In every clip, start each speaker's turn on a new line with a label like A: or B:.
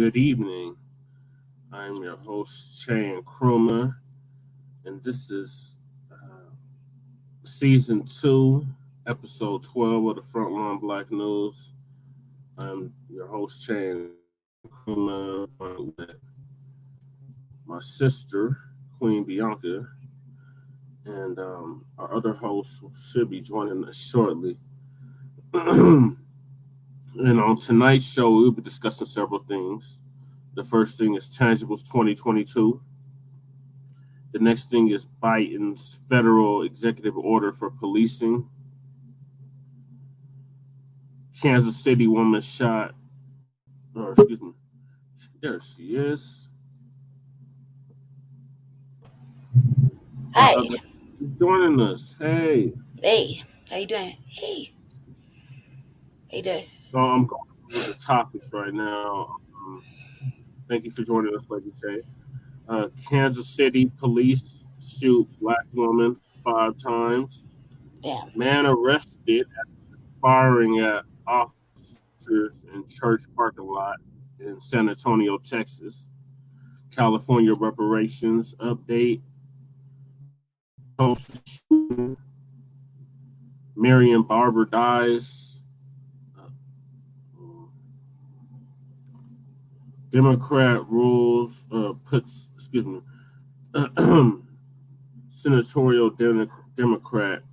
A: Good evening. I'm your host, Shane Krummer, and this is season 2, episode 12 of the Front Line Blacc News. I'm your host, Shane Krummer, with my sister, Queen Bianca, and our other host should be joining us shortly. And on tonight's show, we'll be discussing several things. The first thing is Tangibles 2022. The next thing is Biden's federal executive order for policing. Kansas City woman shot, or excuse me, there she is.
B: Hi.
A: Joining us. Hey.
B: Hey. How you doing? Hey. How you doing?
A: So I'm going with the topics right now. Thank you for joining us, Lady Shay. Kansas City police shoot black woman 5 times.
B: Damn.
A: Man arrested firing at officers in church parking lot in San Antonio, Texas. California reparations update. Tulsa shooting. Marion Barber dies. Democrat rules puts senatorial Democrat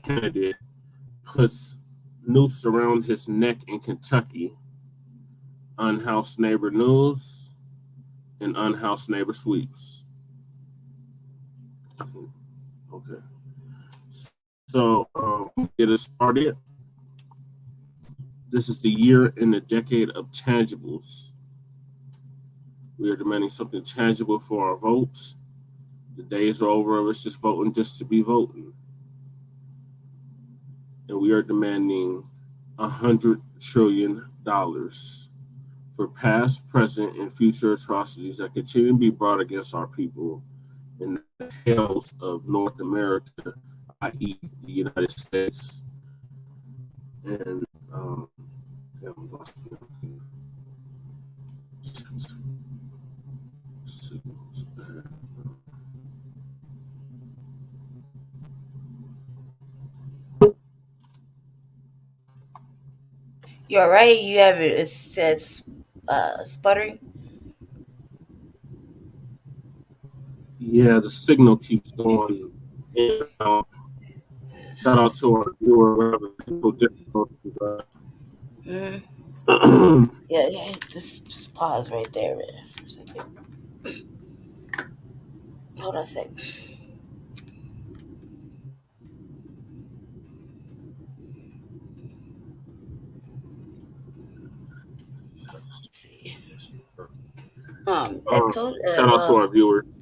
A: candidate puts noose around his neck in Kentucky. Unhoused neighbor news and unhoused neighbor sweeps. Okay. So get us started. This is the year in the decade of tangibles. We are demanding something tangible for our votes. The days are over of us just voting just to be voting. And we are demanding $100 trillion for past, present, and future atrocities that continue to be brought against our people in the hills of North America, i.e., the United States. And
B: You alright? You have it says sputtering?
A: yeah, the signal keeps going in and out. Shout out to our viewer, wherever people difficulties are.
B: Mm-hmm. Yeah. Just pause right there for a second. Hold on a second. Let's see. I told
A: Shout out to our viewers.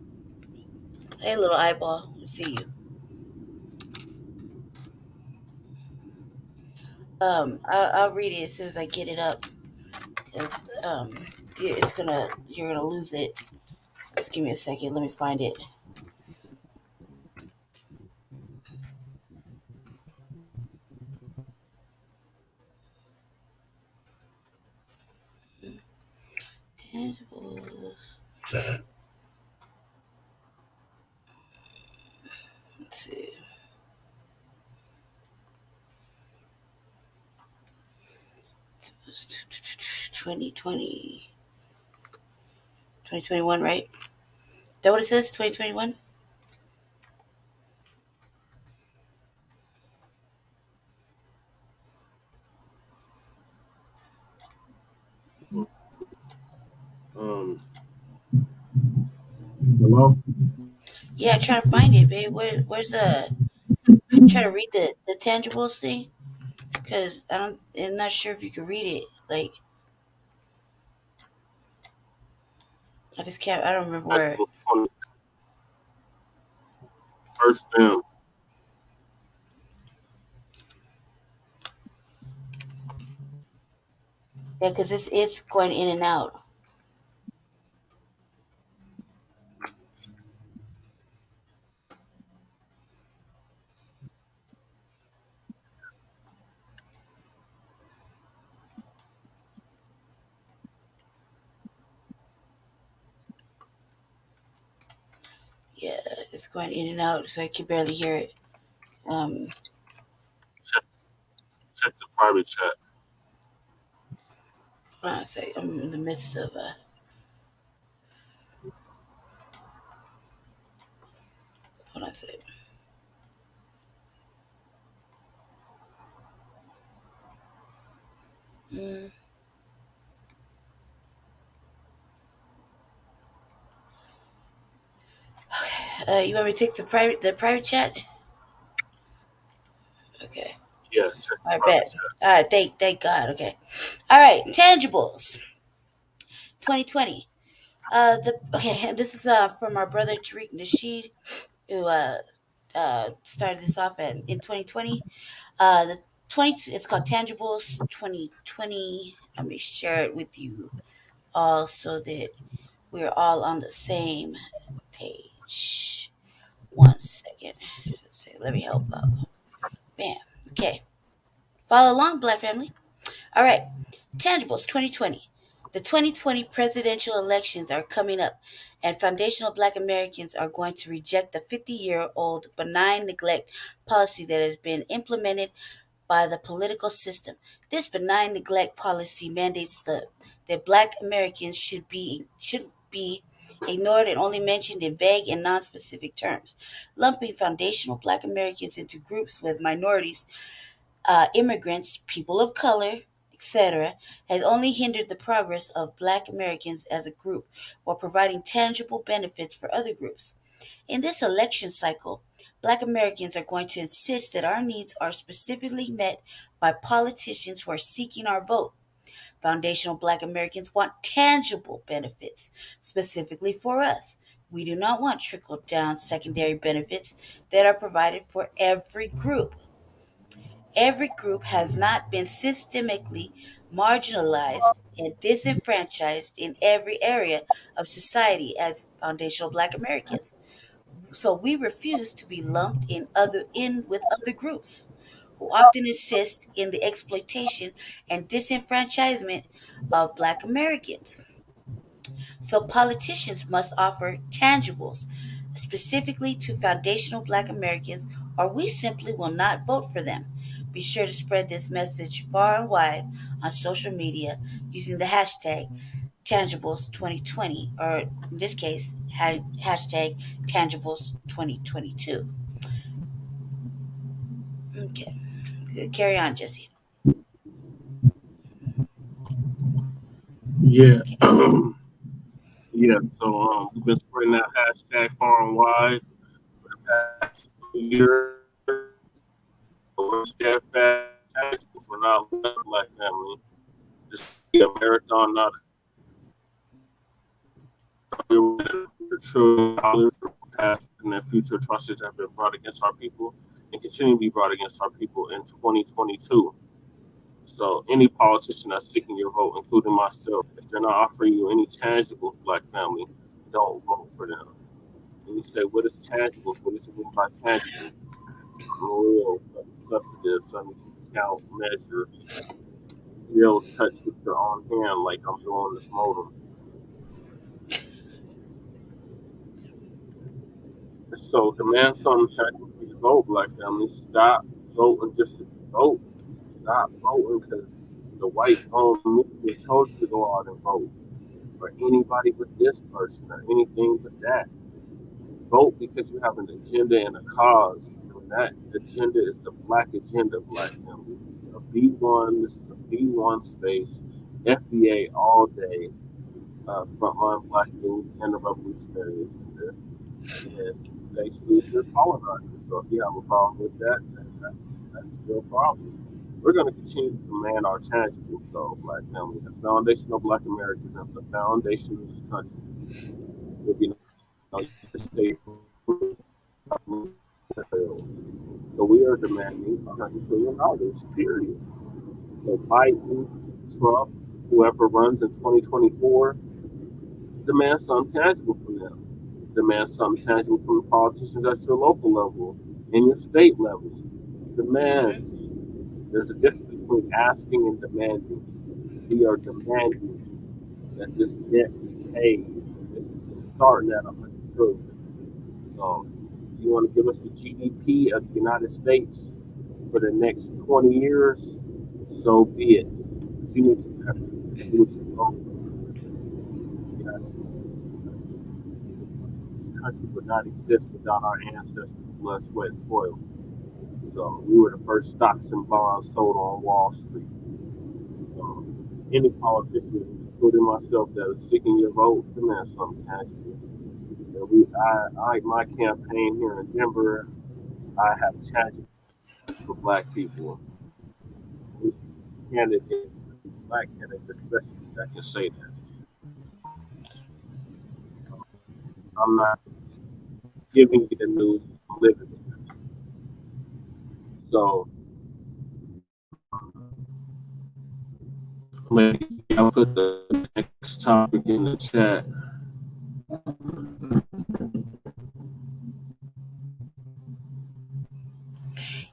B: hey little eyeball, I see you. I'll read it as soon as I get it up, cause you're gonna lose it. So just give me a second. Let me find it. Tangibles. Let's see. 2020, 2021, right? Is that what it says? 2021?
A: Um, Hello?
B: Yeah, I'm trying to find it, babe. Where's the? Trying to read the tangibles thing, cause I'm not sure if you can read it. Like I just can't. I don't remember where.
A: Vegetables 20. First down.
B: Yeah, cause it's going in and out. It's going in and out, so I can barely hear it. Um,
A: Check check the private chat.
B: hold on a sec. I'm in the midst of hold on a sec. Mm. You want me to take the private chat? Okay.
A: Yeah, check the
B: All right,
A: private
B: bet.
A: chat.
B: All right, thank God. Okay. All right, tangibles. 2020. The okay. This is from our brother Tariq Nasheed, who started this off in 2020. The 20 it's called Tangibles 2020. Let me share it with you all so that we're all on the same page. One second. Let's see, let me help out. Bam. Okay. Follow along, Black family. All right. Tangibles 2020. The 2020 presidential elections are coming up, and foundational Black Americans are going to reject the 50-year-old benign neglect policy that has been implemented by the political system. This benign neglect policy mandates that Black Americans should be ignored and only mentioned in vague and non-specific terms, lumping foundational Black Americans into groups with minorities, immigrants, people of color, etc., has only hindered the progress of Black Americans as a group while providing tangible benefits for other groups. In this election cycle, Black Americans are going to insist that our needs are specifically met by politicians who are seeking our vote. Foundational Black Americans want tangible benefits specifically for us. We do not want trickle down secondary benefits that are provided for every group. Every group has not been systemically marginalized and disenfranchised in every area of society as foundational Black Americans. So we refuse to be lumped in with other groups who often assist in the exploitation and disenfranchisement of Black Americans. So politicians must offer tangibles specifically to foundational Black Americans, or we simply will not vote for them. Be sure to spread this message far and wide on social media using the hashtag tangibles2020, or in this case, hashtag tangibles2022. Okay, good. Carry on, Jesse.
A: Yeah.
B: Okay.
A: Yeah. So we've been spreading that hashtag far and wide for the past 2 years. But we're steadfast tangibles. We're not left Black family. This is a marathon, not a $1 trillion for past and future atrocities that have been brought against our people and continue to be brought against our people in 2022. So any politician that's seeking your vote, including myself, if they're not offering you any tangibles, Black family, don't vote for them. And you say, what is tangibles? What does it mean by tangibles? Real, substantive, something you can count, measure, feel, touch with your own hand, like I'm doing this modem. So demand some tangible for your vote, Black family. Stop voting just to vote. Stop voting because the white owned media told you to go out and vote for anybody but this person or anything but that. Vote because you have an agenda and a cause. And that agenda is the Black agenda, Black family. A B1, this is a B1 space, FBA all day, Front Line Black News and the Revolutionary Agenda. And basically, you're colonizers. So if you have a problem with that, then that's your problem. We're going to continue to demand our tangible. So, Black family, the foundation of Black Americans, that's the foundation of this country. If you know, you can stay free. So we are demanding $100 billion, period. So Biden, Trump, whoever runs in 2024, demand something tangible from them. Demand something tangible from the politicians at your local level, in your state level.
B: Mm-hmm.
A: Demand. There's a difference between asking and demanding. We are demanding that this debt be paid. This is starting at 100 trillion. So you want to give us the GDP of the United States for the next 20 years, so be it. But you need to do what you know. The United States. This country would not exist without our ancestors' blood, sweat, and toil. So we were the first stocks and bonds sold on Wall Street. So any politician, including myself, that is seeking your vote, demand something tangible. My campaign here in Denver, I have tangible for Black people. Candidate, Black candidate, especially that can say that. I'm not giving you the news, I'm living it. So maybe I'll put the next topic in the chat.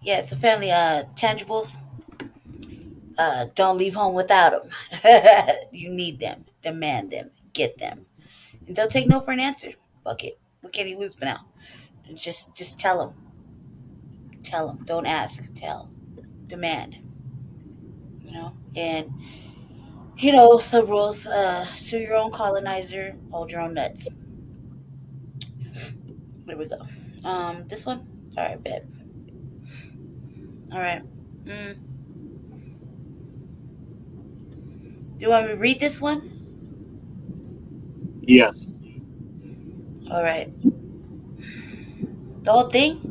B: Yeah, so family tangibles. Don't leave home without them. You need them, demand them, get them, and don't take no for an answer. Fuck it. What can you lose for now? And just tell them. Tell them. Don't ask. Tell. Demand. And some rules. Sue your own colonizer. Hold your own nuts. There we go. This one. All right, bet. All right. Mm. Do you want me to read this one?
A: Yes.
B: All right. The whole thing.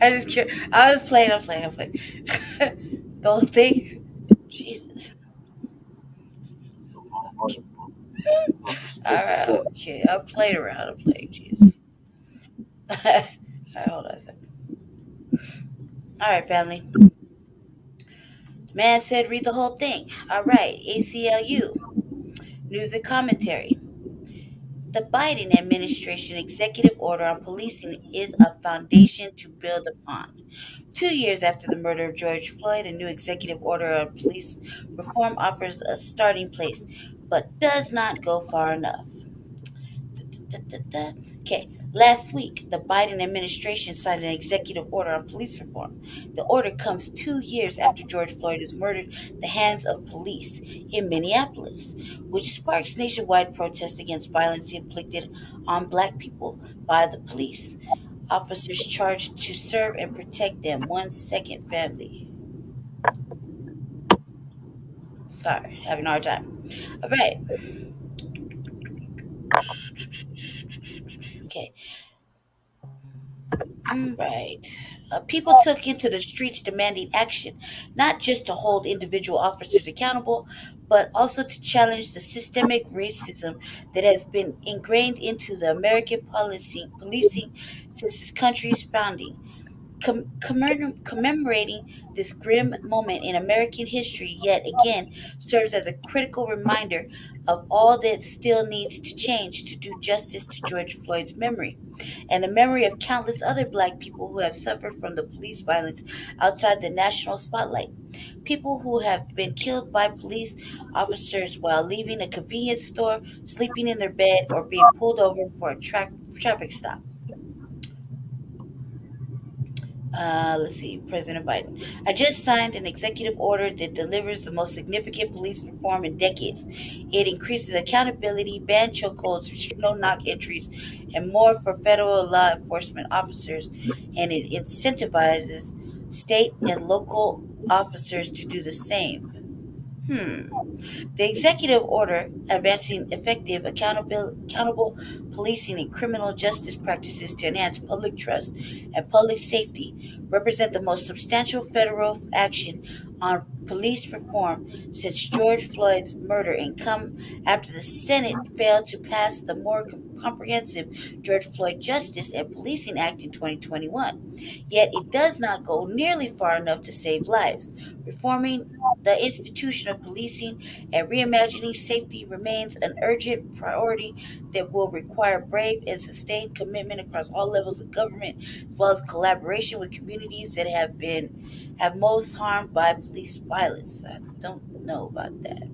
B: I was playing. I'm playing. The whole thing. Jesus.
A: So I'll have to
B: All
A: split the
B: right.
A: short.
B: Okay. I played around. I played. Jeez. All right. Hold on a second. All right, family. Man said read the whole thing. All right. ACLU. News and commentary. The Biden administration executive order on policing is a foundation to build upon. 2 years after the murder of George Floyd, a new executive order on police reform offers a starting place, but does not go far enough. Okay, last week, the Biden administration signed an executive order on police reform. The order comes 2 years after George Floyd was murdered at the hands of police in Minneapolis, which sparks nationwide protests against violence inflicted on Black people by the police. Officers charged to serve and protect them. 1 second, family. Sorry, having a hard time. All right. Okay. Right. People took into the streets demanding action, not just to hold individual officers accountable, but also to challenge the systemic racism that has been ingrained into the American policing since this country's founding. Commemorating this grim moment in American history yet again serves as a critical reminder of all that still needs to change to do justice to George Floyd's memory and the memory of countless other Black people who have suffered from the police violence outside the national spotlight. People who have been killed by police officers while leaving a convenience store, sleeping in their bed, or being pulled over for a traffic stop. Let's see, President Biden. I just signed an executive order that delivers the most significant police reform in decades. It increases accountability, bans chokeholds, restricts no-knock entries, and more for federal law enforcement officers, and it incentivizes state and local officers to do the same. The executive order advancing effective, accountable policing and criminal justice practices to enhance public trust and public safety represent the most substantial federal action on police reform since George Floyd's murder and come after the Senate failed to pass the more comprehensive George Floyd Justice and Policing Act in 2021. Yet it does not go nearly far enough to save lives. Reforming the institution of policing and reimagining safety remains an urgent priority that will require brave and sustained commitment across all levels of government, as well as collaboration with communities that have most harmed by police violence. I don't know about that.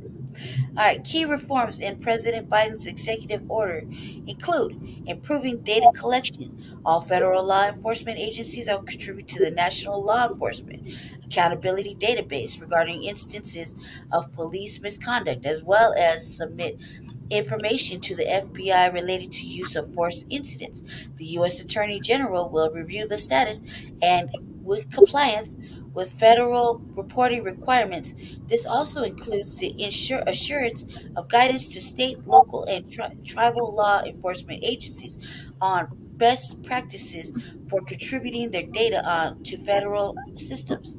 B: All right, key reforms in President Biden's executive order include improving data collection. All federal law enforcement agencies will contribute to the National Law Enforcement Accountability Database regarding instances of police misconduct, as well as submit information to the FBI related to use of force incidents. The U.S. Attorney General will review the status and with compliance with federal reporting requirements. This also includes the assurance of guidance to state, local, and tribal law enforcement agencies on best practices for contributing their data to federal systems.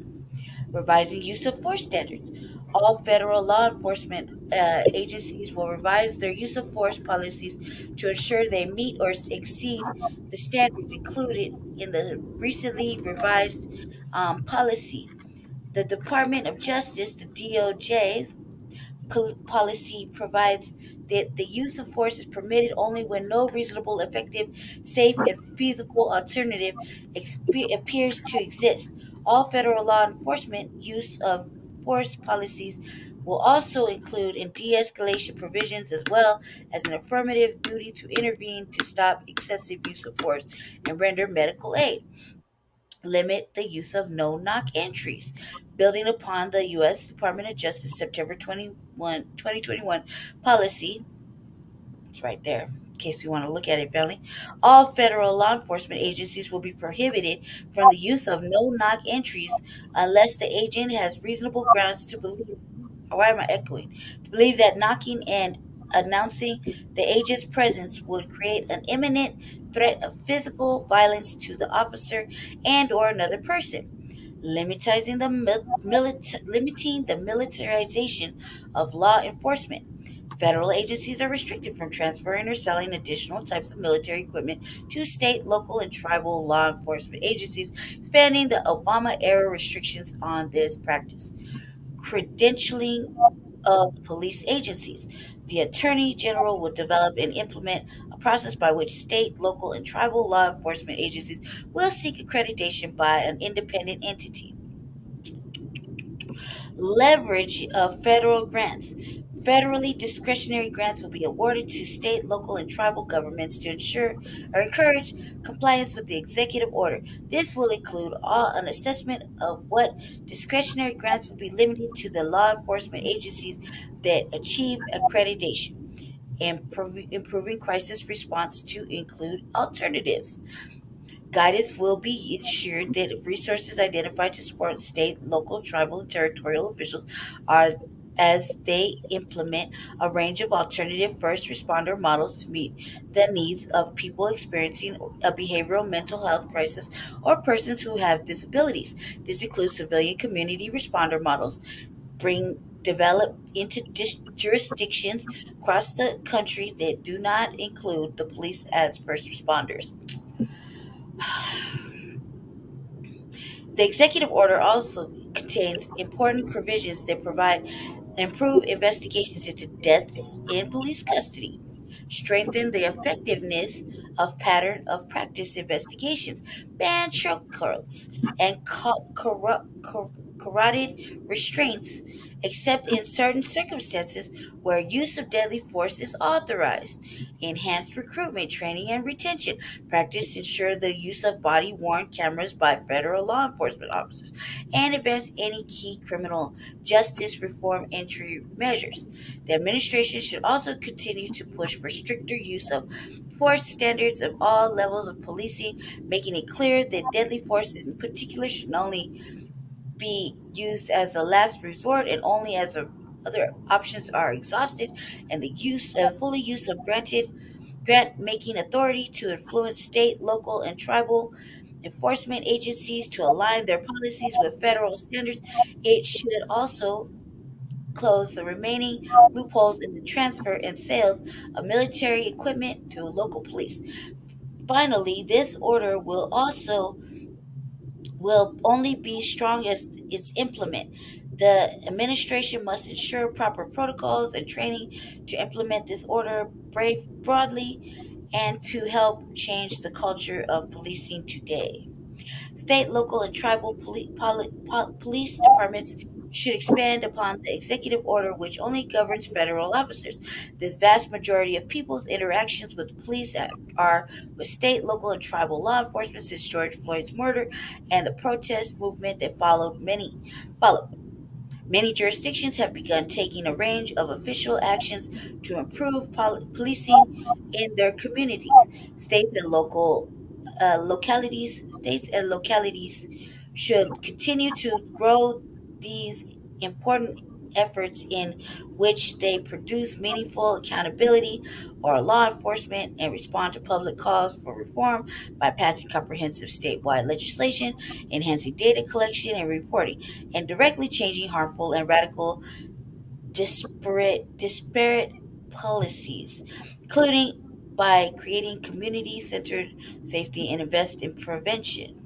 B: Revising use of force standards. All federal law enforcement agencies will revise their use of force policies to ensure they meet or exceed the standards included in the recently revised policy. The Department of Justice, the DOJ, policy provides that the use of force is permitted only when no reasonable, effective, safe, and feasible alternative appears to exist. All federal law enforcement use of force policies will also include in de-escalation provisions as well as an affirmative duty to intervene to stop excessive use of force and render medical aid. Limit the use of no knock entries. Building upon the U.S. Department of Justice September 2021 policy, it's right there in case you want to look at it, family. All federal law enforcement agencies will be prohibited from the use of no knock entries unless the agent has reasonable grounds to believe. Why am I echoing? To believe that knocking and announcing the agent's presence would create an imminent threat of physical violence to the officer and or another person. Limiting the militarization of law enforcement. Federal agencies are restricted from transferring or selling additional types of military equipment to state, local, and tribal law enforcement agencies, spanning the Obama era restrictions on this practice. Credentialing of police agencies. The Attorney General will develop and implement a process by which state, local, and tribal law enforcement agencies will seek accreditation by an independent entity. Leverage of federal grants. Federally discretionary grants will be awarded to state, local, and tribal governments to ensure or encourage compliance with the executive order. This will include an assessment of what discretionary grants will be limited to the law enforcement agencies that achieve accreditation. Improving crisis response to include alternatives. Guidance will be ensured that resources identified to support state, local, tribal, and territorial officials are as they implement a range of alternative first responder models to meet the needs of people experiencing a behavioral mental health crisis or persons who have disabilities. This includes civilian community responder models, bring developed into jurisdictions across the country that do not include the police as first responders. The executive order also contains important provisions that provide improve investigations into deaths in police custody, strengthen the effectiveness of pattern of practice investigations, ban chokeholds, and carotid restraints, except in certain circumstances where use of deadly force is authorized. Enhanced recruitment, training, and retention. Practice ensure the use of body worn cameras by federal law enforcement officers and advance any key criminal justice reform entry measures. The administration should also continue to push for stricter use of force standards of all levels of policing, making it clear that deadly force in particular should only be used as a last resort and only as other options are exhausted, and the fully use of grant making authority to influence state, local, and tribal enforcement agencies to align their policies with federal standards. It should also close the remaining loopholes in the transfer and sales of military equipment to local police. Finally, this order will only be strong as its implement. The administration must ensure proper protocols and training to implement this order broadly and to help change the culture of policing today. State, local, and tribal police departments should expand upon the executive order which only governs federal officers. This vast majority of people's interactions with the police are with state, local, and tribal law enforcement since George Floyd's murder and the protest movement that followed. Many jurisdictions have begun taking a range of official actions to improve policing in their communities. States and localities should continue to grow these important efforts in which they produce meaningful accountability or law enforcement and respond to public calls for reform by passing comprehensive statewide legislation, enhancing data collection and reporting, and directly changing harmful and radical disparate policies, including by creating community-centered safety and invest in prevention.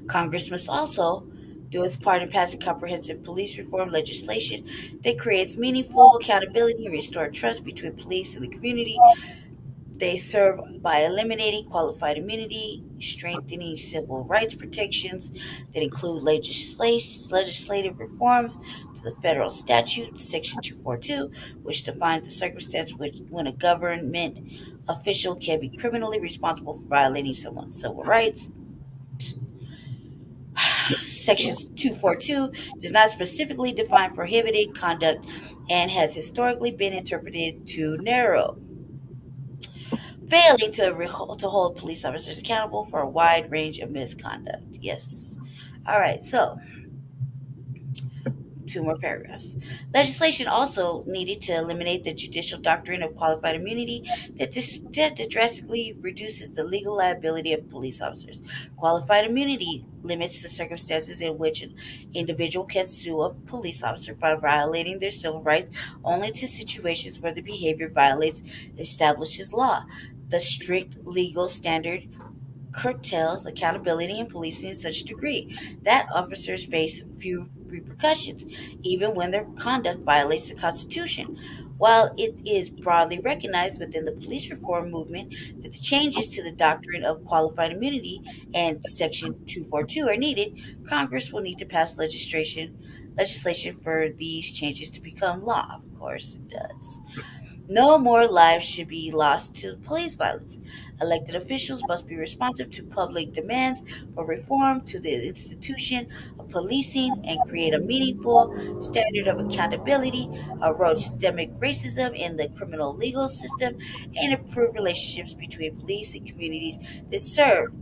B: Congress must also do its part in passing comprehensive police reform legislation that creates meaningful accountability and restore trust between police and the community they serve by eliminating qualified immunity, strengthening civil rights protections that include legislative reforms to the federal statute, Section 242, which defines the circumstance when a government official can be criminally responsible for violating someone's civil rights. Section 242 does not specifically define prohibited conduct and has historically been interpreted too narrow, failing to hold police officers accountable for a wide range of misconduct. Yes. All right, so two more paragraphs. Legislation also needed to eliminate the judicial doctrine of qualified immunity that drastically reduces the legal liability of police officers. Qualified immunity limits the circumstances in which an individual can sue a police officer for violating their civil rights only to situations where the behavior violates established law. The strict legal standard curtails accountability in policing in such a degree that officers face few repercussions, even when their conduct violates the Constitution. While it is broadly recognized within the police reform movement that the changes to the doctrine of qualified immunity and Section 242 are needed, Congress will need to pass legislation for these changes to become law. Of course, it does. No more lives should be lost to police violence. Elected officials must be responsive to public demands for reform to the institution of policing and create a meaningful standard of accountability, erode systemic racism in the criminal legal system, and improve relationships between police and communities they serve.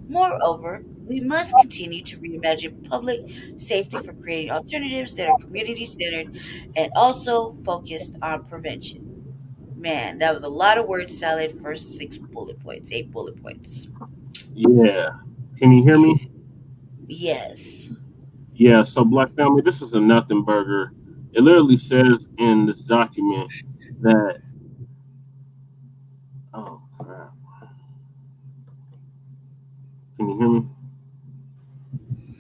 B: Moreover, we must continue to reimagine public safety for creating alternatives that are community centered and also focused on prevention. Man, that was a lot of word salad for 6 bullet points, 8 bullet points.
A: Yeah. Can you hear me?
B: Yes.
A: Yeah. So, Black family, this is a nothing burger. It literally says in this document that, oh, crap. Can you hear me?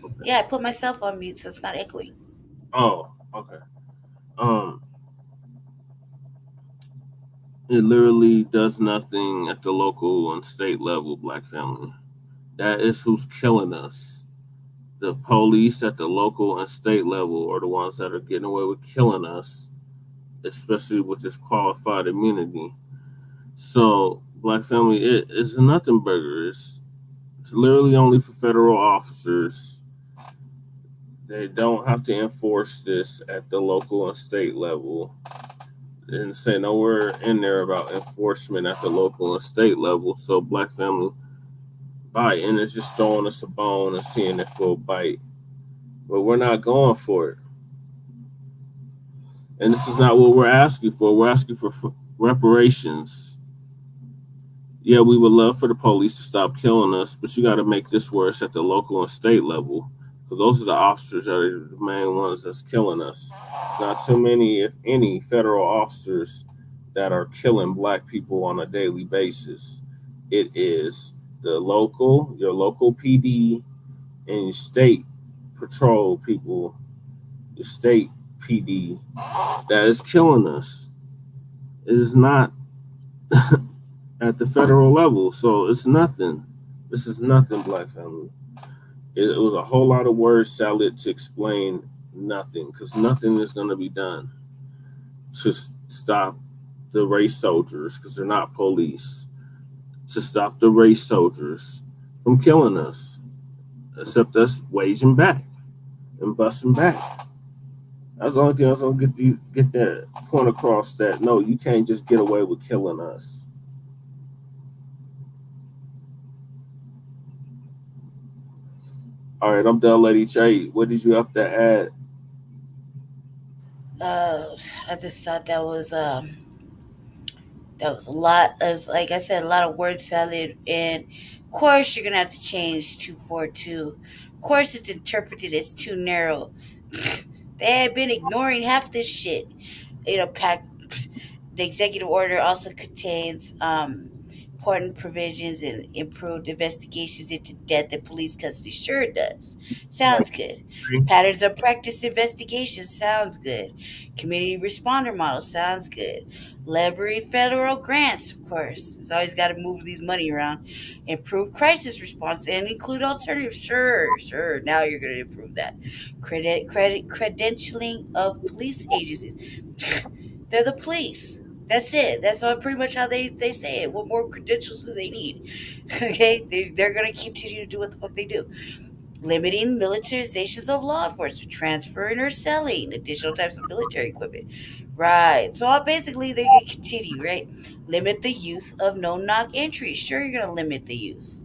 A: Okay.
B: Yeah, I put myself on mute so it's not echoing.
A: Oh, okay. Um, it literally does nothing at the local and state level, Black family. That is who's killing us. The police at the local and state level are the ones that are getting away with killing us, especially with this qualified immunity. So, Black family, it is a nothing burger. It's literally only for federal officers. They don't have to enforce this at the local and state level. And say nowhere in there about enforcement at the local and state level. So, Black family, Biden is just throwing us a bone and seeing if we'll bite. But we're not going for it. And this is not what we're asking for. We're asking for reparations. Yeah, we would love for the police to stop killing us, but you got to make this worse at the local and state level because those are the officers that are the main ones that's killing us. It's not too many, if any, federal officers that are killing Black people on a daily basis. It is your local PD, and your state patrol people, your state PD that is killing us. It is not at the federal level, so it's nothing. This is nothing, Black family. It was a whole lot of word salad to explain nothing, because nothing is going to be done to stop the race soldiers, because they're not police, to stop the race soldiers from killing us, except us waging back and busting back. That's the only thing I was gonna get that point across, that no, you can't just get away with killing us. All right, I'm done, Lady J. What did you have to add?
B: Uh, I just thought that was a lot. As like I said, a lot of word salad, and of course you're gonna have to change 242. Of course, it's interpreted as too narrow. They had been ignoring half this shit. Pack. The executive order also contains important provisions and improved investigations into death and police custody. Sure, it does.
A: Like
B: Sounds good. Patterns of practice investigations. Sounds good. Community responder model. Sounds good. Leveraging federal grants, of course. It's always got to move these money around. Improve crisis response and include alternatives. Sure, sure. Now you're going to improve that. Credentialing of police agencies. They're the police. That's it. That's all pretty much how they say it. What more credentials do they need? Okay? They're going to continue to do what the fuck they do. Limiting militarizations of law enforcement, transferring or selling additional types of military equipment. Right. So basically, they can continue, right? Limit the use of no knock entry. Sure, you're going to limit the use.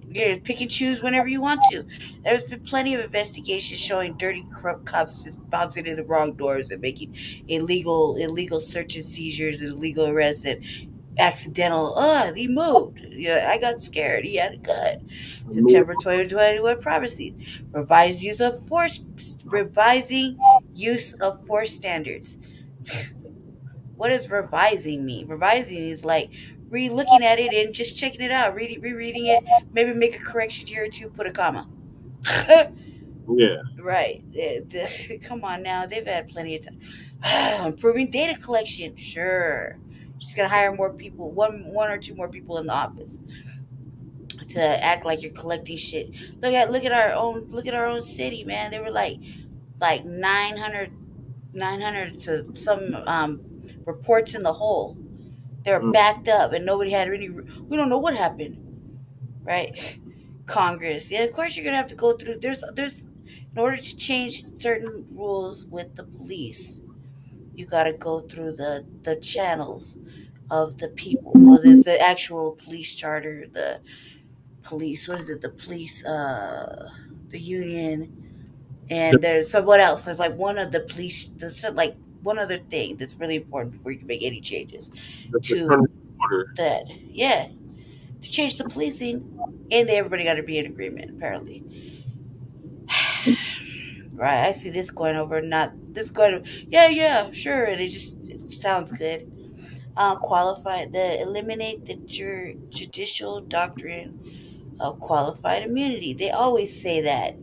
B: You're going to pick and choose whenever you want to. There's been plenty of investigations showing dirty, corrupt cops just bouncing in the wrong doors and making illegal search and seizures and illegal arrests and accidental. He moved. Yeah, I got scared. He had a gun.
A: me,
B: September 2021 privacy. Revised use of force. Revising use of force standards. What does revising mean? Revising is like re-looking at it and just checking it out, rereading it, maybe make a correction here or two, put a comma.
A: yeah,
B: Right. Come on now. They've had plenty of time. Improving data collection. Sure. Just gonna hire more people, one or two more people in the office to act like you're collecting shit. Look at our own city, man. They were like 900 to some reports in the hole. They were
A: mm,
B: backed up and nobody had any. We don't know what happened, right? Congress. Yeah, of course you're gonna have to go through. There's in order to change certain rules with the police, you got to go through the channels of the people. Well, there's the actual police charter, the police. What is it? The police. The union,
A: the,
B: and there's someone else. There's like one of the police. There's like one other thing that's really important before you can make any changes
A: the
B: to
A: fraternity order.
B: that. Yeah, to change the policing, and everybody got to be in agreement. Apparently, right? I see this going over, not this going. Yeah, yeah, sure. And it sounds good. Qualified the eliminate the judicial doctrine of qualified immunity. They always say that.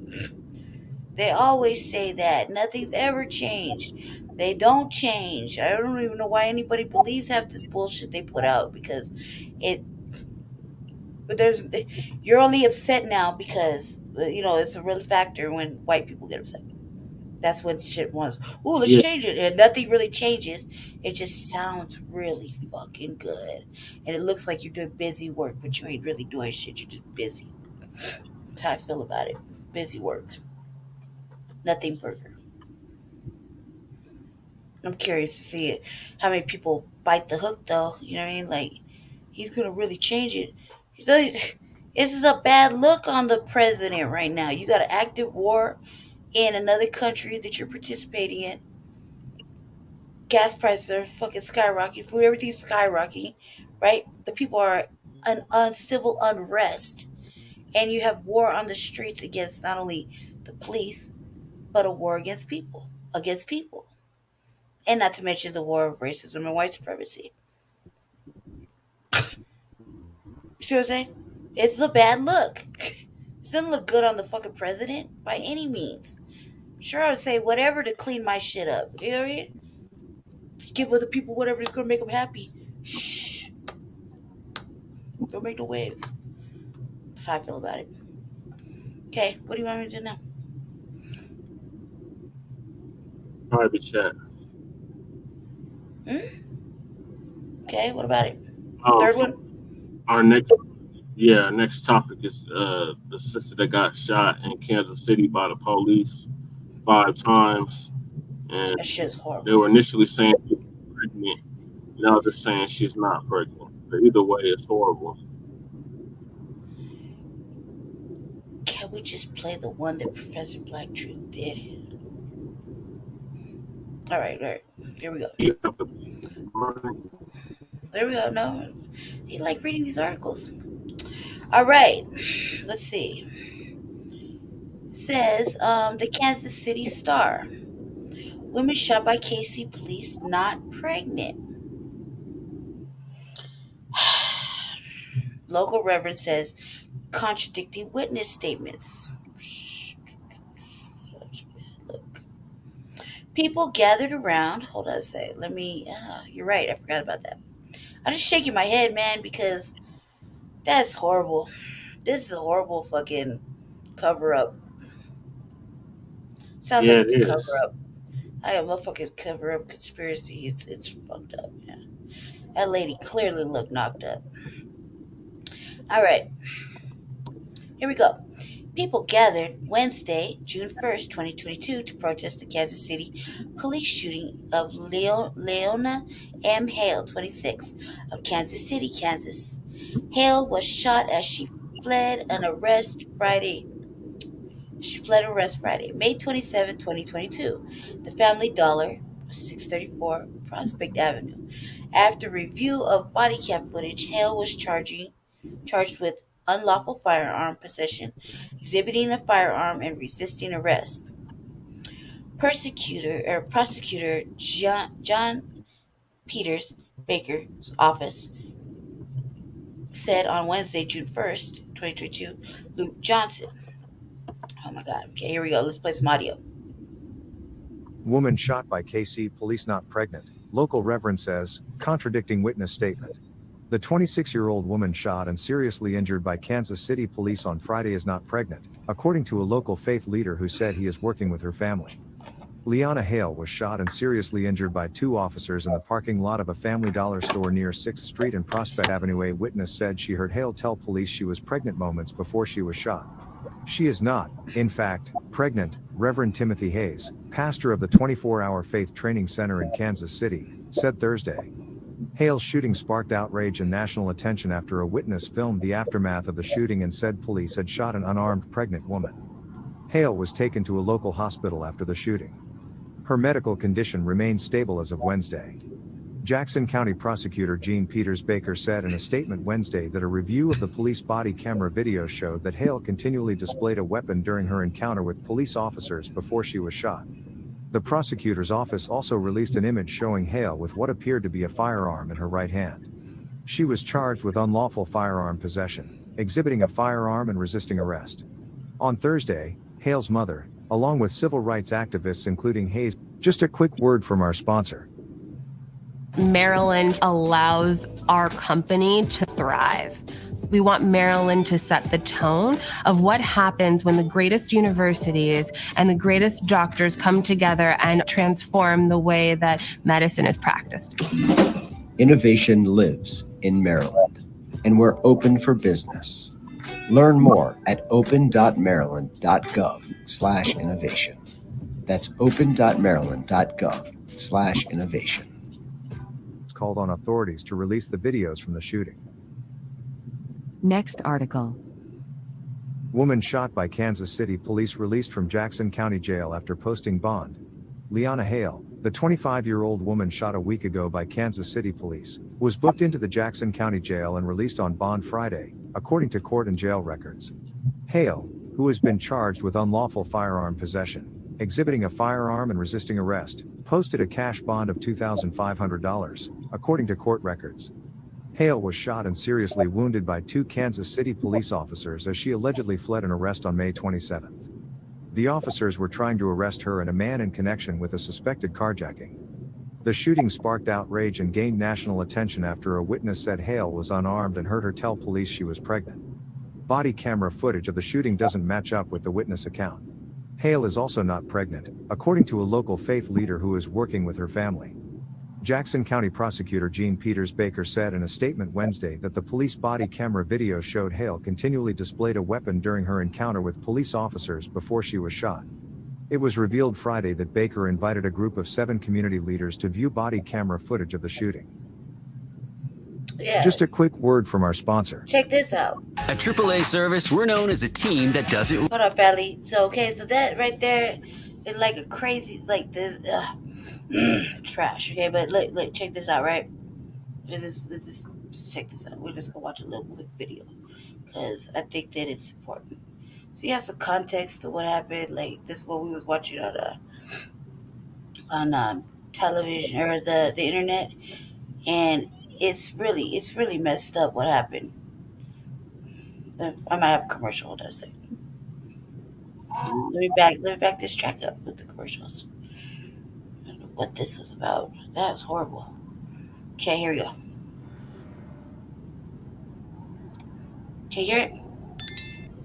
B: They always say that nothing's ever changed. They don't change. I don't even know why anybody believes half this bullshit they put out because it. But you're only upset now because it's a real factor when white people get upset. That's when shit was. Oh, let's
A: Yeah,
B: change it, and nothing really changes. It just sounds really fucking good, and it looks like you're doing busy work, but you ain't really doing shit. You're just busy. That's how I feel about it. Busy work, nothing burger. I'm curious to see it. How many people bite the hook though? You know what I mean? Like he's gonna really change it. This is a bad look on the president right now. You got an active war in another country that you're participating in. Gas prices are fucking skyrocketing. Food, everything's skyrocketing, right? The people are on civil unrest, and you have war on the streets against not only the police but a war against people, and not to mention the war of racism and white supremacy. You see what I'm saying? It's a bad look. It doesn't look good on the fucking president by any means. Sure, I would say whatever to clean my shit up. You know what I mean? Just give other people whatever is gonna make them happy. Shh, don't make no waves. That's how I feel about it. Okay, what do you want me to do now?
A: Private chat.
B: Okay, what about it?
A: Um,
B: Third one?
A: our next topic is the sister that got shot in Kansas City by the police 5 times, and
B: That shit is
A: they
B: horrible.
A: were initially saying she's pregnant. Now they're saying she's not pregnant. But either way, it's horrible.
B: Can we just play the one that Professor Black Truth did? All right. Here we go.
A: You have to-
B: There we go. No, you like reading these articles. All right, let's see. Says the Kansas City Star. Women shot by KC police not pregnant. Local reverend says contradicting witness statements. Such a bad look. People gathered around. Hold on a second. Let me. You're right. I forgot about that. I'm just shaking my head, man, because that's horrible. This is a horrible fucking cover up. Sounds like
A: Yeah, it
B: it's a cover
A: is.
B: up. I am a fucking cover up conspiracy. It's fucked up, man. That lady clearly looked knocked up. All right, here we go. People gathered Wednesday, June 1st, 2022, to protest the Kansas City police shooting of Leona M. Hale, 26, of Kansas City, Kansas. Hale was shot as fled an arrest Friday. She fled arrest Friday, May 27, 2022. The Family Dollar, 634 Prospect Avenue. After review of body cam footage, Hale was charged with unlawful firearm possession, exhibiting a firearm, and resisting arrest. Prosecutor John Peters Baker's office said on Wednesday, June 1st, 2022, Luke Johnson. Oh my God. Okay, here we go. Let's play some audio.
C: Woman shot by KC police not pregnant, local reverend says, contradicting witness statement. The 26-year-old woman shot and seriously injured by Kansas City police on Friday is not pregnant, according to a local faith leader who said he is working with her family. Leona Hale was shot and seriously injured by 2 officers in the parking lot of a Family Dollar store near 6th Street and Prospect Avenue. A witness said she heard Hale tell police she was pregnant moments before she was shot. She is not, in fact, pregnant, Reverend Timothy Hayes, pastor of the 24-hour Faith Training Center in Kansas City, said Thursday. Hale's shooting sparked outrage and national attention after a witness filmed the aftermath of the shooting and said police had shot an unarmed pregnant woman. Hale was taken to a local hospital after the shooting. Her medical condition remained stable as of Wednesday. Jackson County Prosecutor Jean Peters Baker said in a statement Wednesday that a review of the police body camera video showed that Hale continually displayed a weapon during her encounter with police officers before she was shot. The prosecutor's office also released an image showing Hale with what appeared to be a firearm in her right hand. She was charged with unlawful firearm possession, exhibiting a firearm, and resisting arrest. On Thursday, Hale's mother, along with civil rights activists including Hayes. Just a quick word from our sponsor.
D: Maryland allows our company to thrive. We want Maryland to set the tone of what happens when the greatest universities and the greatest doctors come together and transform the way that medicine is practiced.
E: Innovation lives in Maryland, and we're open for business. Learn more at open.maryland.gov/innovation. That's open.maryland.gov/innovation.
C: Called on authorities to release the videos from the shooting.
F: Next article.
C: Woman shot by Kansas City police released from Jackson County Jail after posting bond. Leona Hale, the 25-year-old woman shot a week ago by Kansas City police, was booked into the Jackson County Jail and released on bond Friday, according to court and jail records. Hale, who has been charged with unlawful firearm possession, exhibiting a firearm, and resisting arrest, posted a cash bond of $2,500, according to court records. Hale was shot and seriously wounded by 2 Kansas City police officers as she allegedly fled an arrest on May 27. The officers were trying to arrest her and a man in connection with a suspected carjacking. The shooting sparked outrage and gained national attention after a witness said Hale was unarmed and heard her tell police she was pregnant. Body camera footage of the shooting doesn't match up with the witness account. Hale is also not pregnant, according to a local faith leader who is working with her family. Jackson County Prosecutor Gene Peters Baker said in a statement Wednesday that the police body camera video showed Hale continually displayed a weapon during her encounter with police officers before she was shot. It was revealed Friday that Baker invited a group of 7 community leaders to view body camera footage of the shooting.
B: Yeah.
C: Just a quick word from our sponsor.
B: Check this out.
G: At AAA Service, we're known as a team that does it.
B: Hold on, Valley. So that right there is like a crazy, like this, trash. Okay, but look, check this out, right? Let's just check this out. We're just gonna watch a little quick video because I think that it's important. So you have some context to what happened. Like this is what we was watching on television or the internet, and it's really messed up what happened. I might have a commercial. Hold on a second. Let me back this track up with the commercials. I don't know what this was about. That was horrible. Okay, here we go. Can you hear it?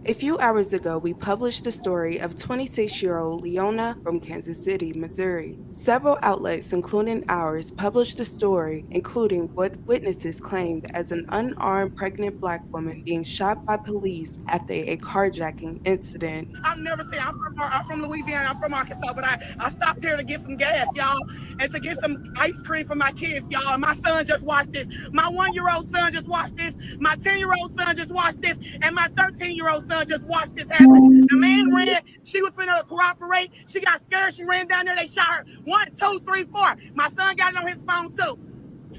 H: A few hours ago, we published the story of 26-year-old Leona from Kansas City, Missouri. Several outlets, including ours, published the story, including what witnesses claimed as an unarmed pregnant Black woman being shot by police after a carjacking incident.
I: I've never seen. I'm from Louisiana. I'm from Arkansas, but I stopped here to get some gas, y'all, and to get some ice cream for my kids, y'all. And my son just watched this. My 1-year-old son just watched this. My 10-year-old son just watched this, and my 13-year-old son just watched this happen. The man ran. She was finna cooperate. She got scared. She ran down there. They shot her. 1, 2, 3, 4. My son got it on his phone too.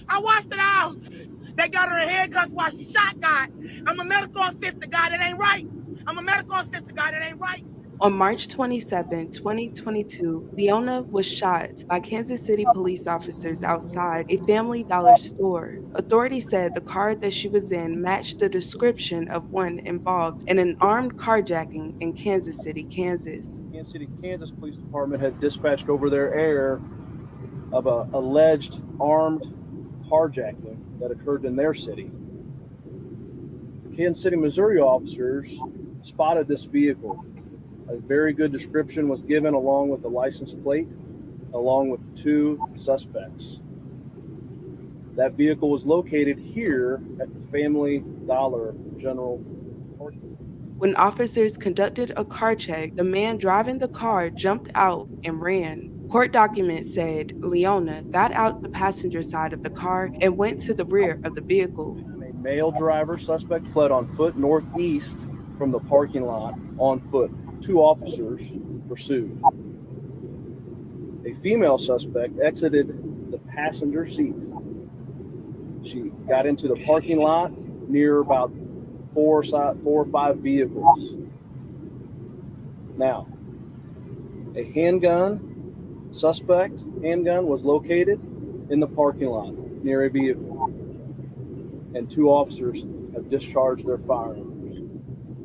I: I watched it all. They got her in handcuffs while she shot God. I'm a medical assistant, God. It ain't right. I'm a medical assistant, God. It ain't right.
H: On March 27, 2022, Leona was shot by Kansas City police officers outside a Family Dollar store. Authorities said the car that she was in matched the description of one involved in an armed carjacking in Kansas City, Kansas.
J: Kansas City, Kansas Police Department had dispatched over their air of an alleged armed carjacking that occurred in their city. The Kansas City, Missouri officers spotted this vehicle. A very good description was given along with the license plate, along with 2 suspects. That vehicle was located here at the Family Dollar General Parking.
H: When officers conducted a car check, the man driving the car jumped out and ran. Court documents said Leona got out the passenger side of the car and went to the rear of the vehicle.
J: A male driver suspect fled on foot northeast from the parking lot on foot. 2 officers pursued. A female suspect exited the passenger seat. She got into the parking lot near about 4 or 5 vehicles. Now, a suspect handgun was located in the parking lot near a vehicle, and 2 officers have discharged their firearms.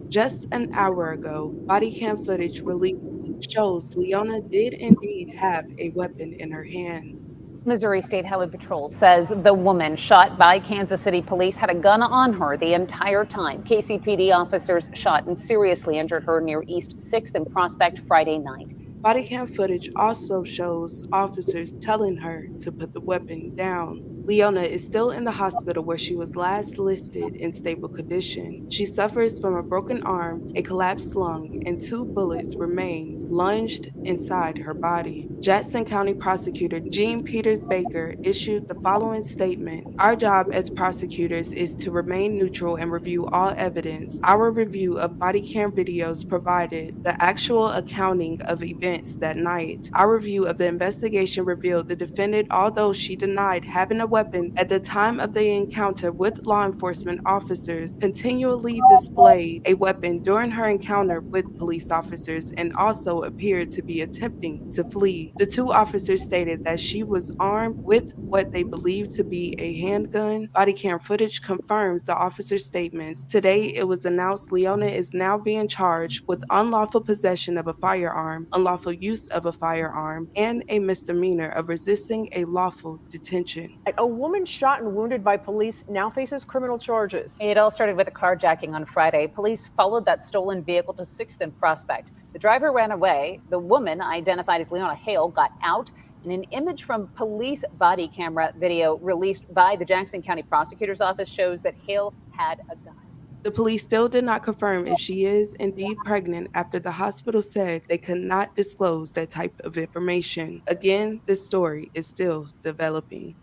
H: Just an hour ago, body cam footage released shows Leona did indeed have a weapon in her hand.
K: Missouri State Highway Patrol says the woman shot by Kansas City police had a gun on her the entire time. KCPD officers shot and seriously injured her near East 6th and Prospect Friday night.
H: Body cam footage also shows officers telling her to put the weapon down. Leona is still in the hospital where she was last listed in stable condition. She suffers from a broken arm, a collapsed lung, and 2 bullets remain lunged inside her body. Jackson County Prosecutor Gene Peters Baker issued the following statement. Our job as prosecutors is to remain neutral and review all evidence. Our review of body cam videos provided the actual accounting of events that night. Our review of the investigation revealed the defendant, although she denied having a weapon at the time of the encounter with law enforcement officers, continually displayed a weapon during her encounter with police officers and also appeared to be attempting to flee. The 2 officers stated that she was armed with what they believed to be a handgun. Body cam footage confirms the officers' statements. Today, it was announced Leona is now being charged with unlawful possession of a firearm, unlawful use of a firearm, and a misdemeanor of resisting a lawful detention.
L: a woman shot and wounded by police now faces criminal charges.
K: It all started with a carjacking on Friday. Police followed that stolen vehicle to 6th and Prospect. The driver ran away. The woman, identified as Leona Hale, got out. And an image from police body camera video released by the Jackson County Prosecutor's Office shows that Hale had a gun.
H: The police still did not confirm if she is indeed pregnant after the hospital said they could not disclose that type of information. Again, this story is still developing.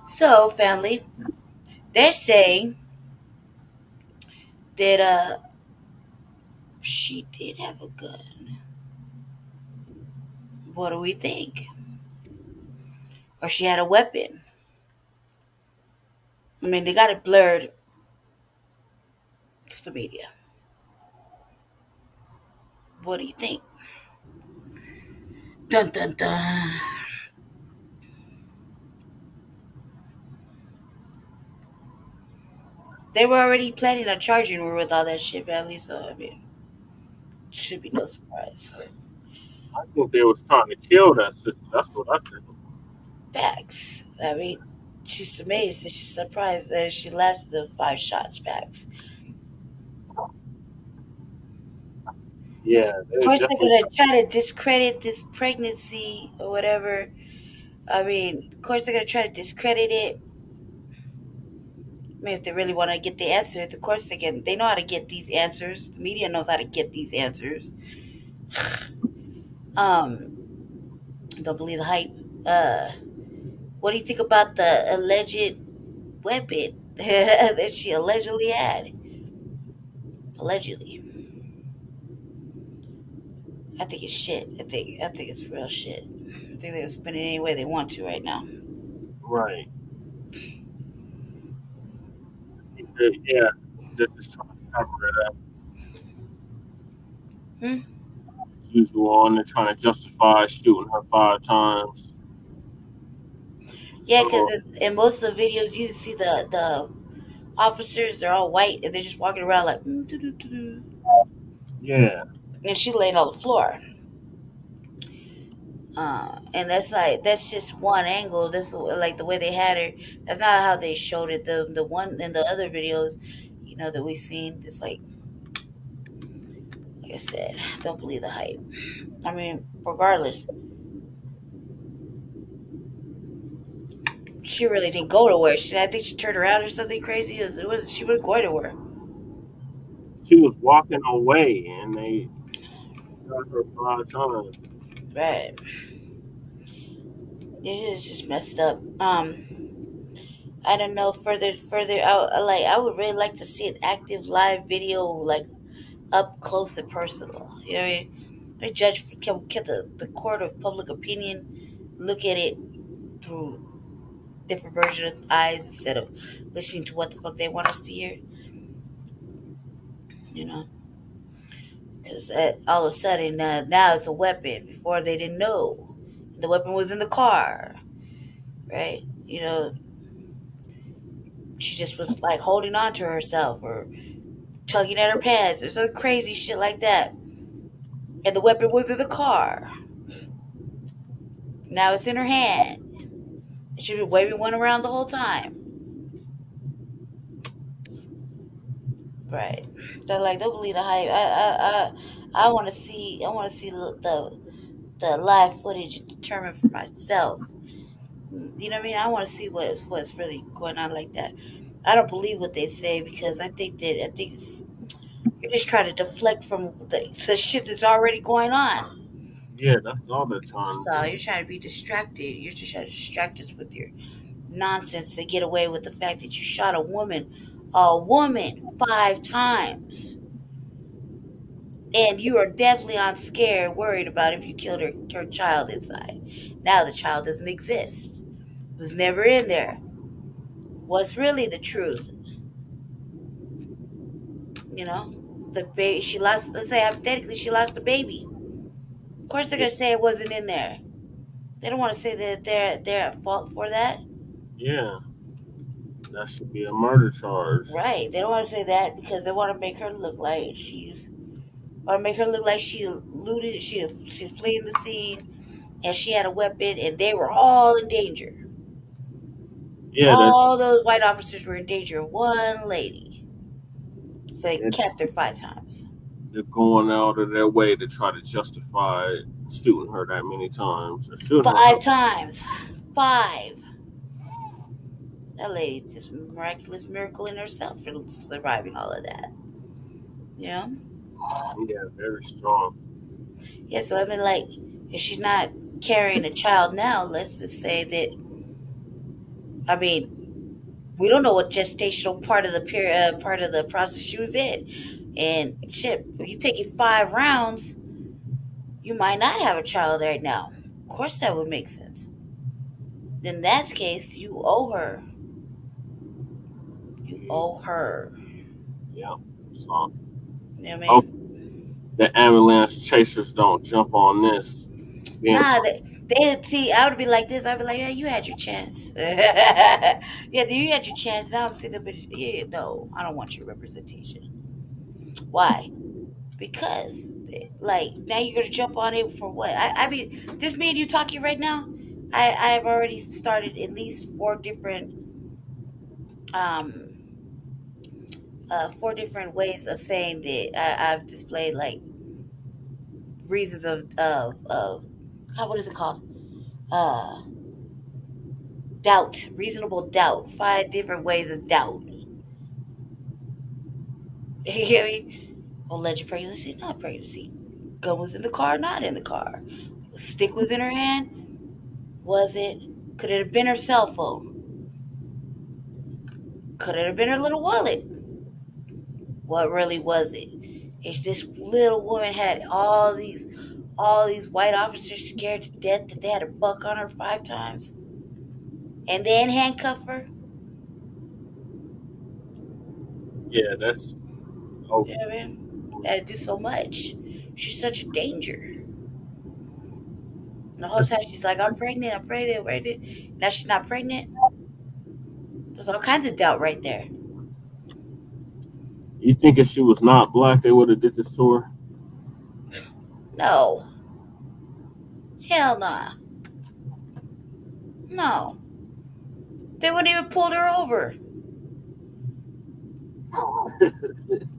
B: So, family, they're saying that she did have a gun. What do we think? Or she had a weapon. I mean, they got it blurred. It's the media. What do you think? Dun dun dun. They were already planning on charging her with all that shit, family. So, I mean, should be no surprise.
A: I think they was trying to kill that sister. That's what I think.
B: Facts. I mean, she's amazed and she's surprised that she lasted the 5 shots. Facts.
A: Yeah,
B: Of course, they're gonna try to discredit this pregnancy or whatever. I mean, of course, they're gonna try to discredit it. I mean, if they really want to get the answers, of course they can. They know how to get these answers. The media knows how to get these answers. Don't believe the hype. What do you think about the alleged weapon that she allegedly had? Allegedly. I think it's shit. I think it's real shit. I think they're spinning it any way they want to right now.
A: Right. Yeah, they're just trying to cover it up. As usual, and they're trying to justify shooting her 5 times.
B: Yeah, because in most of the videos, you see the officers, they're all white, and they're just walking around like,
A: yeah.
B: And she laying on the floor. And that's just one angle. That's like the way they had her. That's not how they showed it. The one in the other videos, that we've seen. It's like I said, don't believe the hype. I mean, regardless, she really didn't go nowhere. I think she turned around or something crazy. She was going nowhere.
A: She was walking away, and they shot her 5 times.
B: Right. It is just messed up. I don't know. Further. I would really like to see an active live video, like up close and personal. You know what I mean? I judge get the court of public opinion, look at it through different version of eyes instead of listening to what the fuck they want us to hear. Because all of a sudden now it's a weapon. Before they didn't know, the weapon was in the car, right? She just was like holding on to herself or tugging at her pants or some crazy shit like that. And the weapon was in the car. Now it's in her hand. And she's been waving one around the whole time. Right. They're like, don't believe the hype. I want to see. I want to see the live footage and determine for myself. You know what I mean? I want to see what's really going on like that. I don't believe what they say because I think you're just trying to deflect from the shit that's already going on.
A: Yeah, that's all they're trying to
B: So
A: do.
B: you're trying to be distracted. You're just trying to distract us with your nonsense to get away with the fact that you shot a woman 5 times. And you are definitely on scare, worried about if you killed her child inside. Now the child doesn't exist. It was never in there. What's really the truth? The baby she lost. Let's say hypothetically she lost the baby. Of course they're gonna say it wasn't in there. They don't want to say that they're at fault for that.
A: Yeah, that should be a murder charge.
B: Right. They don't want to say that because they want to make her look like she's or make her look like she looted, she fleeing the scene, and she had a weapon, and they were all in danger.
A: Yeah, that
B: All those white officers were in danger of one lady, so they
A: it,
B: kept her 5 times.
A: they're going out of their way to try to justify shooting her that many times and shooting her.
B: 5 times, 5. That lady just miraculous miracle in herself for surviving all of that. Yeah.
A: Yeah, very strong.
B: Yeah, so I mean, like, if she's not carrying a child now, let's just say that, I mean, we don't know what gestational part of the period, part of the process she was in. And shit, if you take it 5 rounds, you might not have a child right now. Of course, that would make sense. In that case, you owe her. You owe her.
A: Yeah. So
B: You know what I
A: hope
B: mean?
A: the ambulance chasers don't jump on this. Being
B: Nah, they see. I would be like this. I'd be like, yeah, you had your chance. Yeah, you had your chance. Now I'm sitting up. Yeah, no, I don't want your representation. Why? Because, like, now you're gonna jump on it for what? I mean, just me and you talking right now. I've already started at least um 4 different ways of saying that I've displayed like reasons of how, what is it called? Uh, doubt, reasonable doubt. 5 different ways of doubt. You hear me? Alleged pregnancy, not pregnancy. Gun was in the car, not in the car. Stick was in her hand. Was it? Could it have been her cell phone? Could it have been her little wallet? What really was it? Is this little woman had all these white officers scared to death that they had a buck on her 5 times and then handcuff her?
A: yeah, that's oh
B: You know what I mean? They had to do so much. She's such a danger. And the whole
A: that's,
B: time she's like, I'm pregnant, I'm pregnant, I'm pregnant. Now she's not pregnant. There's all kinds of doubt right there.
A: you think if she was not black, they would have did this to her?
B: No. Hell nah. No. They wouldn't even pulled her over.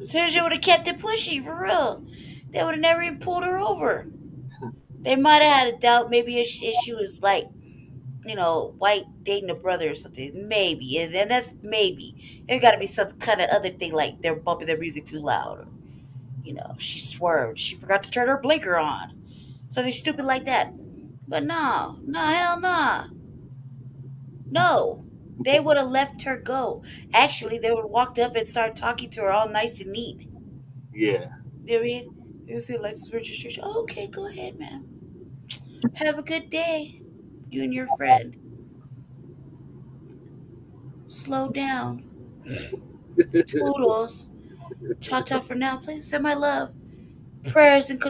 B: Seriously, would have kept it pushy, for real. They would have never even pulled her over. They might have had a doubt maybe if she was like, white dating a brother or something. Maybe. And that's maybe. It got to be some kind of other thing like they're bumping their music too loud. Or, she swerved. She forgot to turn her blinker on. Something stupid like that. But no. No, hell no. No. They would have left her go. Actually, they would have walked up and started talking to her all nice and neat.
A: Yeah.
B: You know what I mean? You see license registration. Oh, okay, go ahead, ma'am. Have a good day. You and your friend. Slow down. Toodles. Cha cha for now, please. Send my love. Prayers and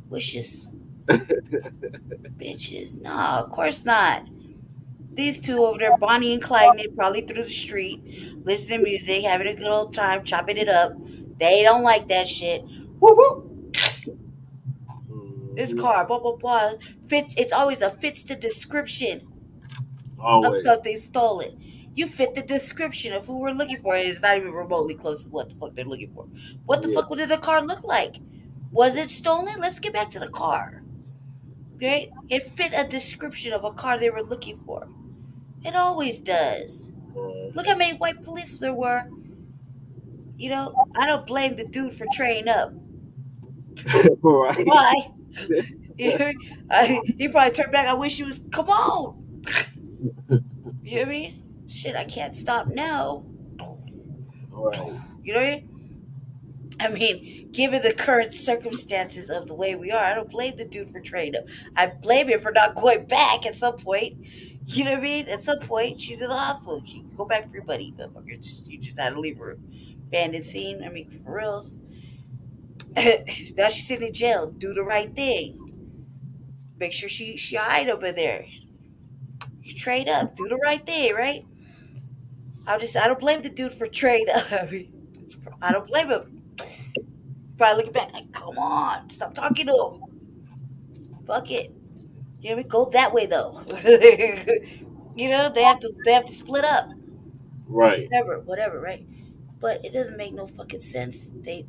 B: wishes. Bitches. No, of course not. These two over there, Bonnie and Clyde, they probably through the street, listening to music, having a good old time, chopping it up. They don't like that shit. Woo woo. This car, blah blah blah, fits. It's always fits the description of
A: Always.
B: something stolen. You fit the description of who we're looking for. It's not even remotely close to what the fuck they're looking for. What the
A: Yeah.
B: fuck did the car look like? Was it stolen? Let's get back to the car. Right? It fit a description of a car they were looking for. It always does. Look how many white police there were. I don't blame the dude for training up.
A: Right.
B: Why? He probably turned back. I wish he was. Come on. You know what I mean? Shit, I can't stop now.
A: Right.
B: You know what I mean? I mean, given the current circumstances of the way we are, I don't blame the dude for training up. I blame him for not going back at some point. You know what I mean? At some point, she's in the hospital. You can go back for your buddy, but you just had to leave her abandoned scene. I mean, for reals. Now she's sitting in jail. Do the right thing. Make sure she hide over there. You trade up. Do the right thing, right? I don't blame the dude for trade up. I don't blame him. probably looking back like, come on, stop talking to him. Fuck it. You know what I mean? Go that way though. You know, they have to split up.
A: Right.
B: Whatever, right? But it doesn't make no fucking sense. They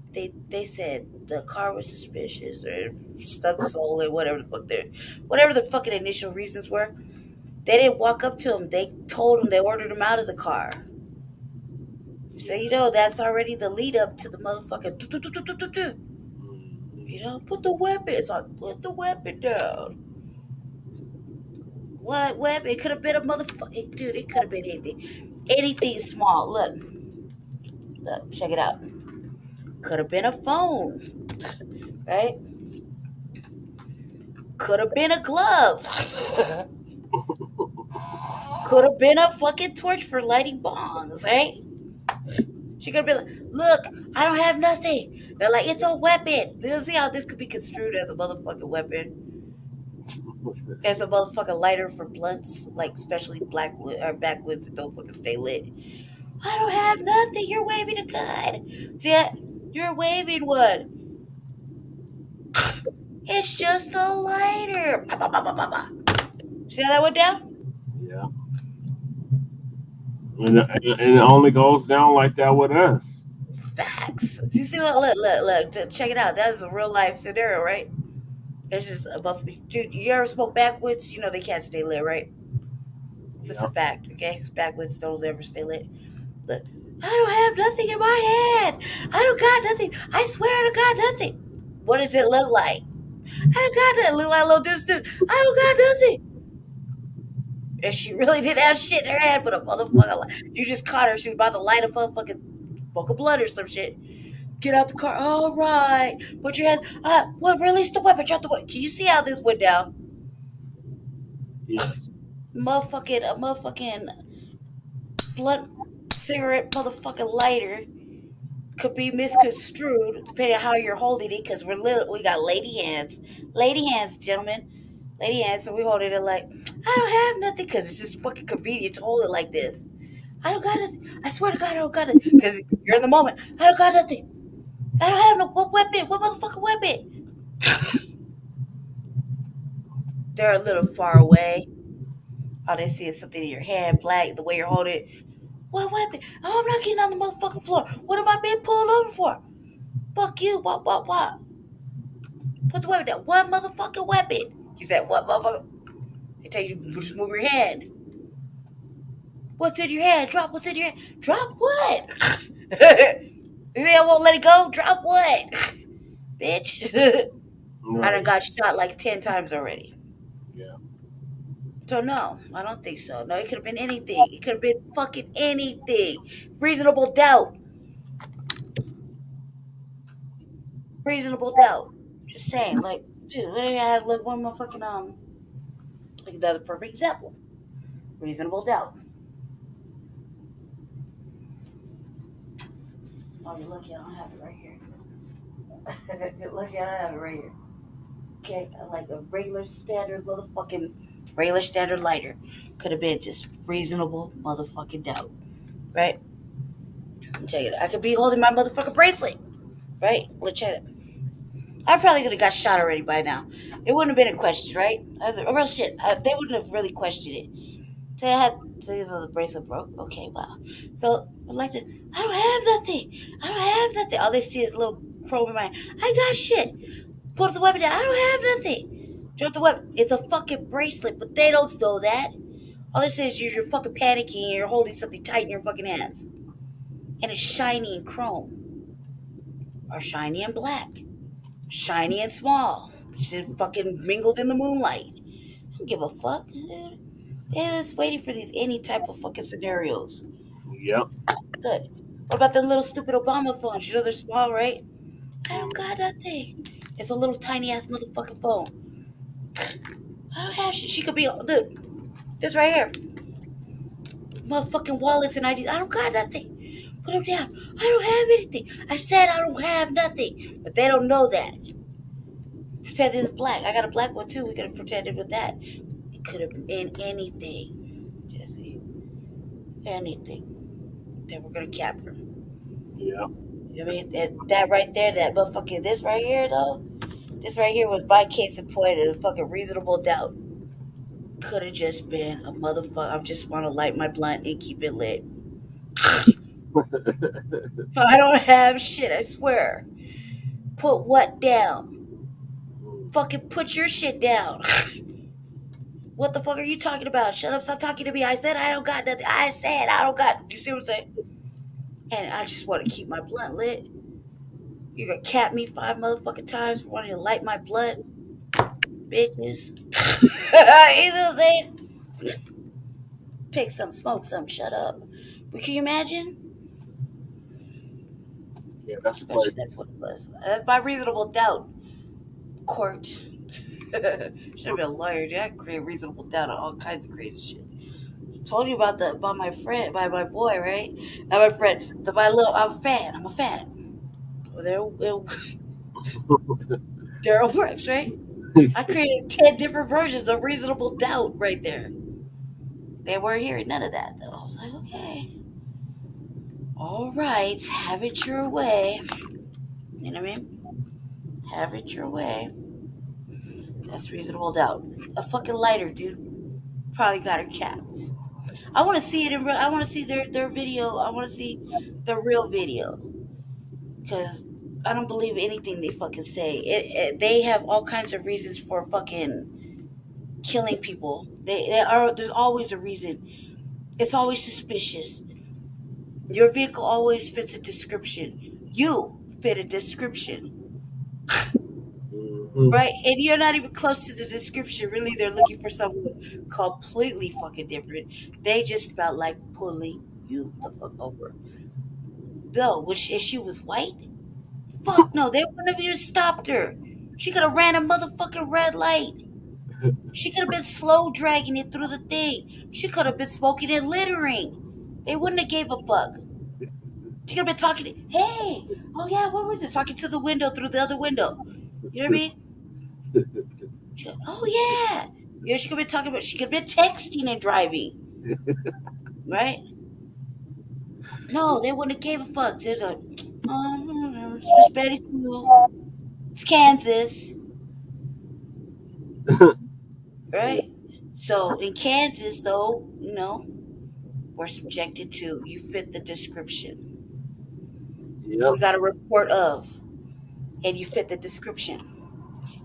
B: said the car was suspicious or stuff stolen, whatever the fucking initial reasons were. They didn't walk up to him. They told him, they ordered him out of the car. So you know that's already the lead up to the motherfucker. You know, put the weapon. It's like, put the weapon down. What weapon? It could have been a motherfucker, dude. It could have been anything small. Look, check it out. Could have been a phone, right? Could have been a glove. Could have been a fucking torch for lighting bombs, right? She could have been like, look, I don't have nothing. They're like, it's a weapon. You'll see how this could be construed as a motherfucking weapon. As a motherfucking lighter for blunts, like especially blackwood or backwoods that don't fucking stay lit. I don't have nothing. You're waving a gun. See that? You're waving one. It's just a lighter. See how that went down?
A: Yeah. And it only goes down like that with us.
B: Facts. You see what? Look. Check it out. That is a real life scenario, right? It's just above me. Dude, you ever smoke backwoods? You know they can't stay lit, right? This is a fact, okay? Backwoods don't ever stay lit. Look, I don't have nothing in my hand. I don't got nothing. I swear I don't got nothing. What does it look like? I don't got nothing. Look like a little dude. I don't got nothing. And she really didn't have shit in her hand, but a motherfucker. You just caught her. She was about to light a fucking book of blood or some shit. Get out the car. All right. Put your hands. Release the weapon. Drop the weapon. Can you see how this went down?
A: Yes.
B: A motherfucking blunt cigarette motherfucking lighter could be misconstrued depending on how you're holding it, because we got lady hands, gentlemen, lady hands. So we hold it like, I don't have nothing, because it's just fucking convenient to hold it like this. I don't got nothing. I swear to God, I don't got it, because you're in the moment. I don't got nothing. I don't have no weapon. What motherfucking weapon? They're a little far away. All they see is something in your hand, black, the way you're holding it. What weapon? Oh, I'm not getting on the motherfucking floor. What am I being pulled over for? Fuck you. What? Put the weapon down. What motherfucking weapon? You said, what motherfucker? They tell you to just move your hand. What's in your hand? Drop what's in your hand. Drop what? You think I won't let it go? Drop what? Bitch. I done got shot like 10 times already.
A: Yeah.
B: So no, I don't think so. No, it could have been anything. It could have been fucking anything. Reasonable doubt. Just saying, like, dude, I had like one more fucking like another perfect example. Reasonable doubt. Oh, you're lucky I don't have it right here. You're lucky I don't have it right here. Okay, like a regular standard lighter. Could have been just reasonable motherfucking doubt. Right? Check it out. I could be holding my motherfucking bracelet. Right? Let's check it. I probably could have got shot already by now. It wouldn't have been a question, right? Real shit. They wouldn't have really questioned it. So the bracelet broke. Okay, wow. So I'm like this. I don't have nothing. All they see is a little probe in my hand. I got shit. Put the weapon down. I don't have nothing. Drop the weapon. It's a fucking bracelet, but they don't know that. All they say is you're fucking panicking and you're holding something tight in your fucking hands. And it's shiny and chrome. Or shiny and black. Shiny and small. Shit fucking mingled in the moonlight. I don't give a fuck. They're just waiting for these any type of fucking scenarios.
A: Yep.
B: Good. What about the little stupid Obama phones? You know they're small, right? I don't got nothing. It's a little tiny ass motherfucking phone. I don't have shit. She could be, dude. This right here. Motherfucking wallets and IDs. I don't got nothing. Put them down. I don't have anything. I said I don't have nothing. But they don't know that. Pretend it's black. I got a black one too. We could have pretended with that. It could have been anything, Jesse. Anything. Then we're gonna cap her.
A: Yeah.
B: I mean, that right there, that motherfucking, this right here, though, this right here was my case in point of fucking reasonable doubt. Could have just been a motherfucker. I just want to light my blunt and keep it lit. I don't have shit, I swear. Put what down? Fucking put your shit down. What the fuck are you talking about? Shut up, stop talking to me. I said I don't got nothing. I said I don't got. You see what I'm saying? And I just want to keep my blunt lit. You gonna cap me 5 motherfucking times for wanting to light my blunt, bitches. You know what I'm saying? Pick some, smoke some, shut up. But can you imagine?
A: Yeah, that's crazy.
B: That's what it was. That's my reasonable doubt. Court. Should have been a lawyer, dude. I create reasonable doubt on all kinds of crazy shit. Told you about my friend, by my boy, right? Not my friend, I'm a fan. Well, Daryl Brooks, right? I created 10 different versions of reasonable doubt right there. They weren't hearing none of that, though. I was like, okay. All right, have it your way. You know what I mean? Have it your way. That's reasonable doubt. A fucking lighter, dude. Probably got her capped. I want to see it in real. I want to see their video. I want to see the real video. Because I don't believe anything they fucking say. They have all kinds of reasons for fucking killing people. There's always a reason. It's always suspicious. Your vehicle always fits a description. You fit a description. Right? And you're not even close to the description. Really, they're looking for someone completely fucking different. They just felt like pulling you the fuck over. Though, if she was white, fuck no, they wouldn't have even stopped her. She could have ran a motherfucking red light. She could have been slow dragging it through the thing. She could have been smoking and littering. They wouldn't have gave a fuck. She could have been talking to, hey, oh yeah, what were they talking to the window through the other window? You know what I mean? Oh yeah. Yeah, she could be talking about. She could be texting and driving, right? No, they wouldn't have gave a fuck. They're like, it's Betty Sue. It's Kansas, right? So in Kansas, though, we're subjected to you fit the description.
A: Yep.
B: We got a report of, and you fit the description.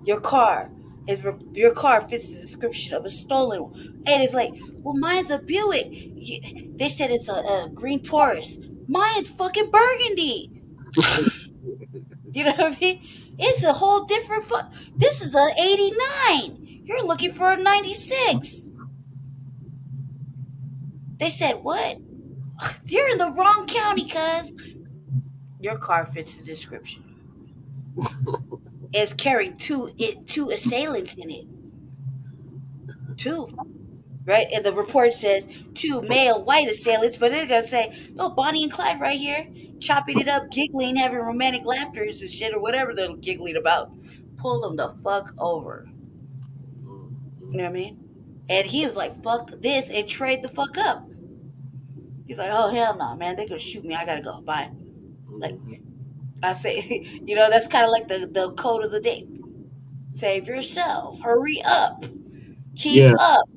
B: Your car fits the description of a stolen one. And it's like, well, mine's a Buick. They said it's a green Taurus. Mine's fucking burgundy. You know what I mean? It's a whole different this is an 89. You're looking for a 96. They said, what? You're in the wrong county, cuz. Your car fits the description. It's carrying two assailants in it. 2. Right? And the report says 2 male white assailants, but they're going to say, oh, Bonnie and Clyde right here, chopping it up, giggling, having romantic laughter and shit or whatever they're giggling about. Pull them the fuck over. You know what I mean? And he was like, fuck this, and trade the fuck up. He's like, oh, hell no, man. They're going to shoot me. I got to go. Bye. Like, I say, that's kind of like the code of the day. Save yourself. Hurry up. Keep up.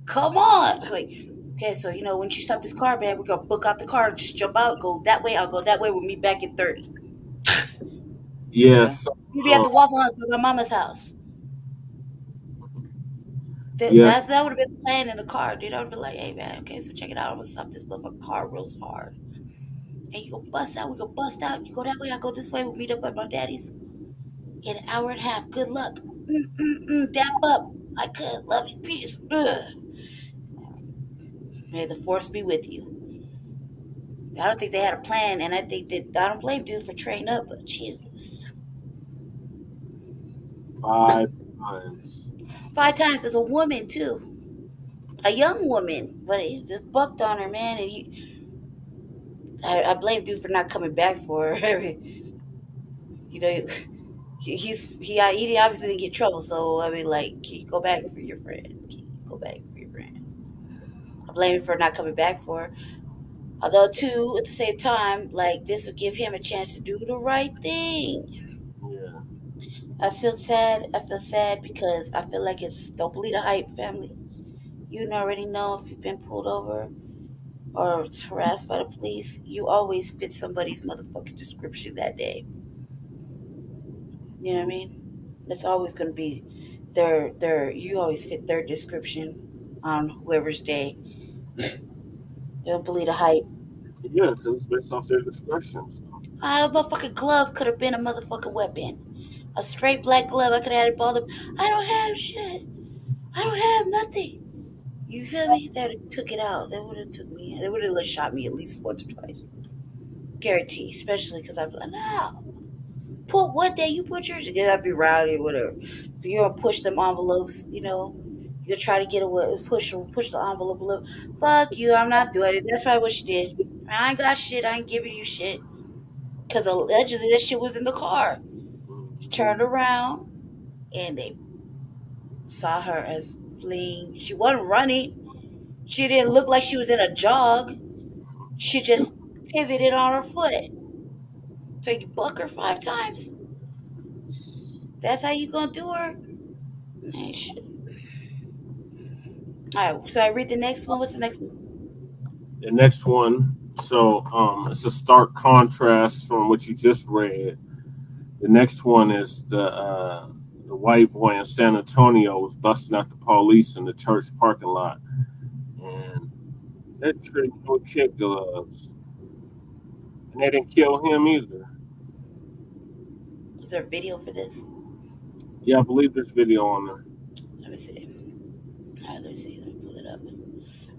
B: Come on. Like, okay, so, when you stop this car, man, we're going to book out the car. Just jump out. Go that way. I'll go that way. We'll meet back at 30.
A: Yes.
B: We'll be at the Waffle House by my mama's house. That would have been the plan in the car, dude. I would have been like, hey, man, okay, so check it out. I'm going to stop this motherfucking car real hard. And you go bust out. We go bust out. You go that way. I go this way. We'll meet up at my daddy's in an hour and a half. Good luck. Dap up. I could. Love you. Peace. May the force be with you. I don't think they had a plan, and I don't blame dude for trading up, but Jesus.
A: 5 times.
B: 5 times as a woman, too. A young woman. But he just bucked on her, man, and I blame dude for not coming back for her. He obviously didn't get trouble, so I mean, like, can you go back for your friend? I blame him for not coming back for her. Although, too, at the same time, like this will give him a chance to do the right thing.
A: Yeah.
B: I feel sad. I feel sad because I feel like it's don't believe the hype, family. You already know if you've been pulled over or harassed by the police, you always fit somebody's motherfucking description that day. You know what I mean? It's always going to be you always fit their description on whoever's day. Don't believe the hype.
A: Yeah, because it's based off their discretion. So.
B: A motherfucking glove could have been a motherfucking weapon. A straight black glove, I could have had it balled up. I don't have shit. I don't have nothing. You feel me? They would have took it out. They would have took me. They would have shot me at least once or twice. Guarantee. Especially because I'd be like, no. Put what day you put yours? Again, I'd be rowdy or whatever. So you're gonna push them envelopes, you know. You're gonna try to get away, push the envelope a little. Fuck you, I'm not doing it. That's probably what she did. I ain't got shit. I ain't giving you shit. Because allegedly that shit was in the car. She turned around and they saw her as fleeing. She wasn't running. She didn't look like she was in a jog. She just pivoted on her foot. So you buck her 5 times? That's how you gonna do her? Man, shit. Alright, so I read the next one. What's the next one?
A: The next one, so it's a stark contrast from what you just read. The next one is the white boy in San Antonio was busting out the police in the church parking lot, and they treated him with kid gloves, and they didn't kill him either.
B: Is there a video for this?
A: Yeah, I believe there's video on there.
B: Let me see. Alright, let me see. Let me pull it up.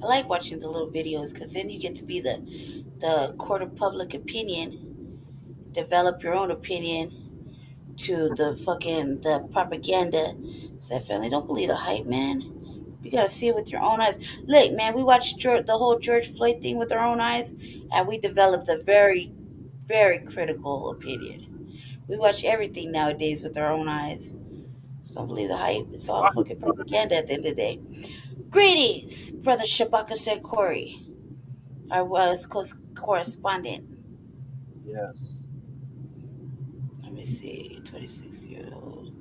B: I like watching the little videos because then you get to be the court of public opinion, develop your own opinion to the propaganda. So family, don't believe the hype, man. You gotta see it with your own eyes. Look, man, we watched the whole George Floyd thing with our own eyes, and we developed a very, very critical opinion. We watch everything nowadays with our own eyes. So don't believe the hype. It's all fucking propaganda at the end of the day. Greetings, brother Shabaka said Corey, our West Coast correspondent.
A: Yes.
B: Let me see, 26-year-old.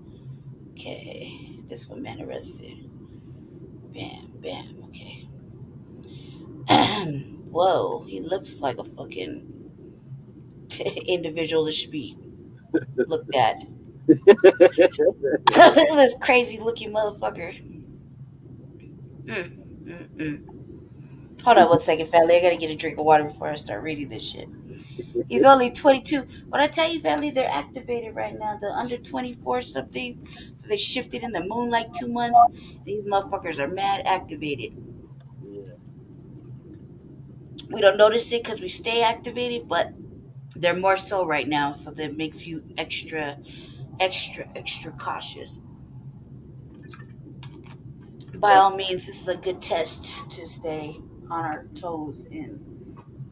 B: Okay, this one man arrested. Bam, bam, okay. Whoa, he looks like a fucking individual that should be looked at. Look at this crazy looking motherfucker. Hold on 1 second, family. I gotta get a drink of water before I start reading this shit. He's only 22. What I tell you, family, they're activated right now. They're under 24 something. So they shifted in the moon like 2 months. These motherfuckers are mad activated.
A: Yeah.
B: We don't notice it because we stay activated, but they're more so right now. So that makes you extra cautious. By all means, this is a good test to stay on our toes and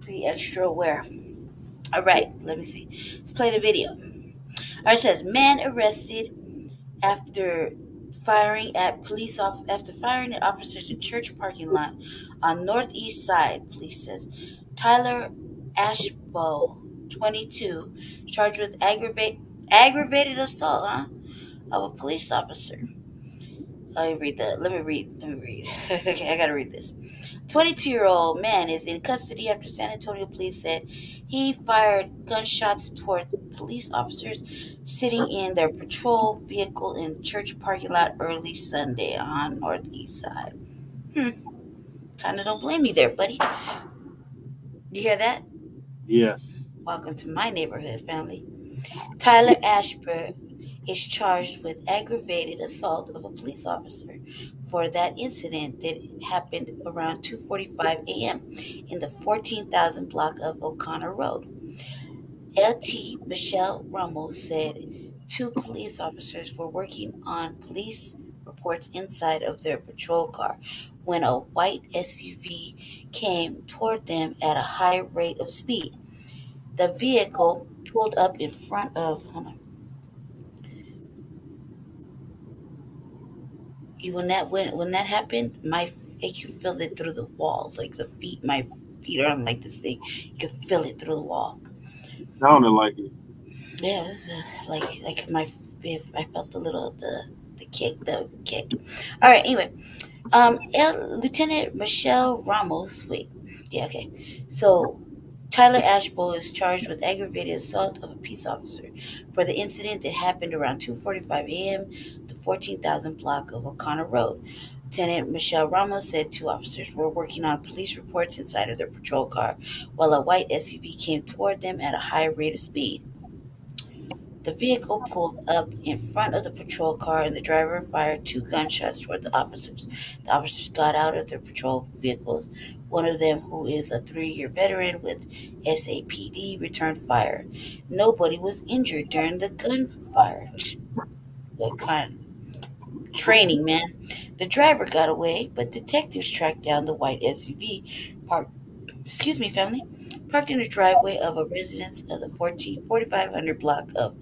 B: be extra aware. All right, let me see. Let's play the video. All right, it says man arrested after firing at officers in church parking lot on northeast side. Police says Tyler Ashbo, 22, charged with aggravated assault of a police officer. Let me read. Okay, I gotta read this. 22-year-old man is in custody after San Antonio police said he fired gunshots toward police officers sitting in their patrol vehicle in church parking lot early Sunday on northeast side. Kind of don't blame me there, buddy. You hear that?
A: Yes.
B: Welcome to my neighborhood, family. Tyler Ashburn is charged with aggravated assault of a police officer for that incident that happened around 2:45 a.m. in the 14,000 block of O'Connor Road. LT Michelle Ramos said 2 police officers were working on police reports inside of their patrol car when a white SUV came toward them at a high rate of speed. The vehicle pulled up in front of. Hold on. When that happened, you felt it through the walls, like my Peter, I don't like this thing. You can feel it through the wall.
A: It sounded like it.
B: Yeah, it was like my if I felt the little the kick. All right. Anyway, Lieutenant Michelle Ramos. Wait. Yeah. Okay. So Tyler Ashbole is charged with aggravated assault of a peace officer for the incident that happened around 2:45 a.m. the 14,000 block of O'Connor Road. Lieutenant Michelle Ramos said two officers were working on police reports inside of their patrol car while a white SUV came toward them at a high rate of speed. The vehicle pulled up in front of the patrol car and the driver fired two gunshots toward the officers. The officers got out of their patrol vehicles. One of them, who is a 3-year veteran with SAPD, returned fire. Nobody was injured during the gunfire. What kind of training, man? The driver got away, but detectives tracked down the white SUV parked, excuse me, family, parked in the driveway of a residence of the 4500 block of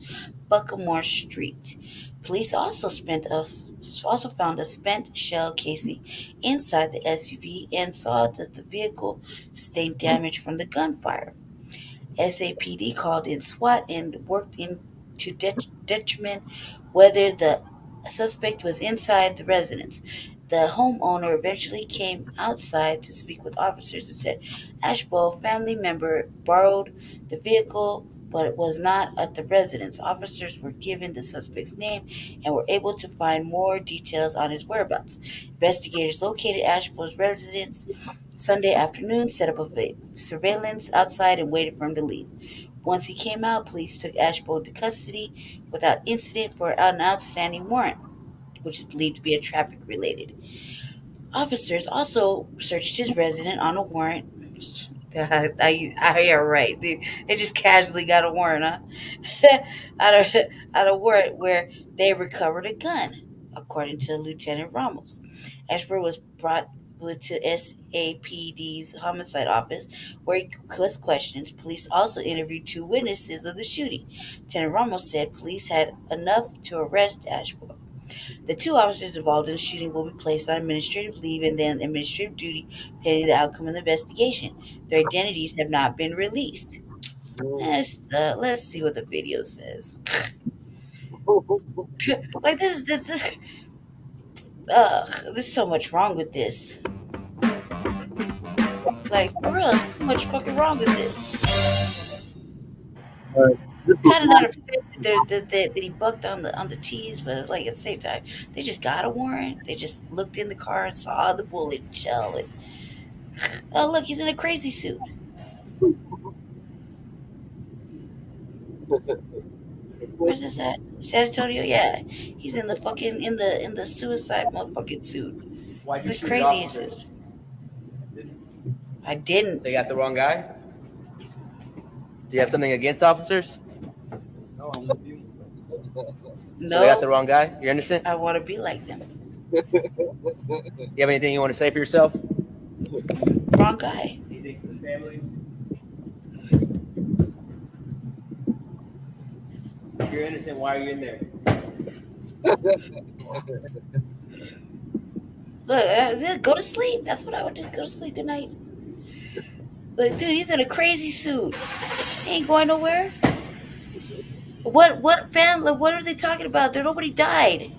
B: Buckamore Street. Police also found a spent shell casing inside the SUV and saw that the vehicle sustained damage from the gunfire. SAPD called in SWAT and worked to determine whether the suspect was inside the residence. The homeowner eventually came outside to speak with officers and said Ashbole family member borrowed the vehicle, but it was not at the residence. Officers were given the suspect's name and were able to find more details on his whereabouts. Investigators located Ashbole's residence Sunday afternoon, set up a surveillance outside, and waited for him to leave. Once he came out, police took Ashbole into custody without incident for an outstanding warrant, which is believed to be a traffic related. Officers also searched his residence on a warrant. Yeah, right. They just casually got a warrant, huh? out of warrant where they recovered a gun, according to Lieutenant Ramos. Ashford was brought to SAPD's homicide office, where he was questioned. Police also interviewed two witnesses of the shooting. Lieutenant Ramos said police had enough to arrest Ashford. The two officers involved in the shooting will be placed on administrative leave and then administrative duty pending the outcome of the investigation. Their identities have not been released. Let's see what the video says. Like there's so much wrong with this. Like for real, there's so much fucking wrong with this.
A: This was
B: Kind of not upset that he bucked on the T's, but like at the same time, they just got a warrant. They just looked in the car and saw the bullet shell. And, oh look, he's in a crazy suit. Where's this at? San Antonio? Yeah, he's in the fucking in the suicide motherfucking suit.
M: Why'd you
B: The
M: shoot
B: crazy
M: officers?
B: suit. I didn't.
M: They got the wrong guy? Do you have something against officers?
J: No, I'm with you.
B: No,
M: So they got the wrong guy? You're innocent?
B: I want to be like them.
M: You have anything you want to say for yourself?
B: Wrong guy.
M: Anything for the family? If you're innocent, why are you in there?
B: Look, go to sleep. That's what I would do. Go to sleep tonight. Like, dude, he's in a crazy suit. He ain't going nowhere. What family? What are they talking about? There nobody died.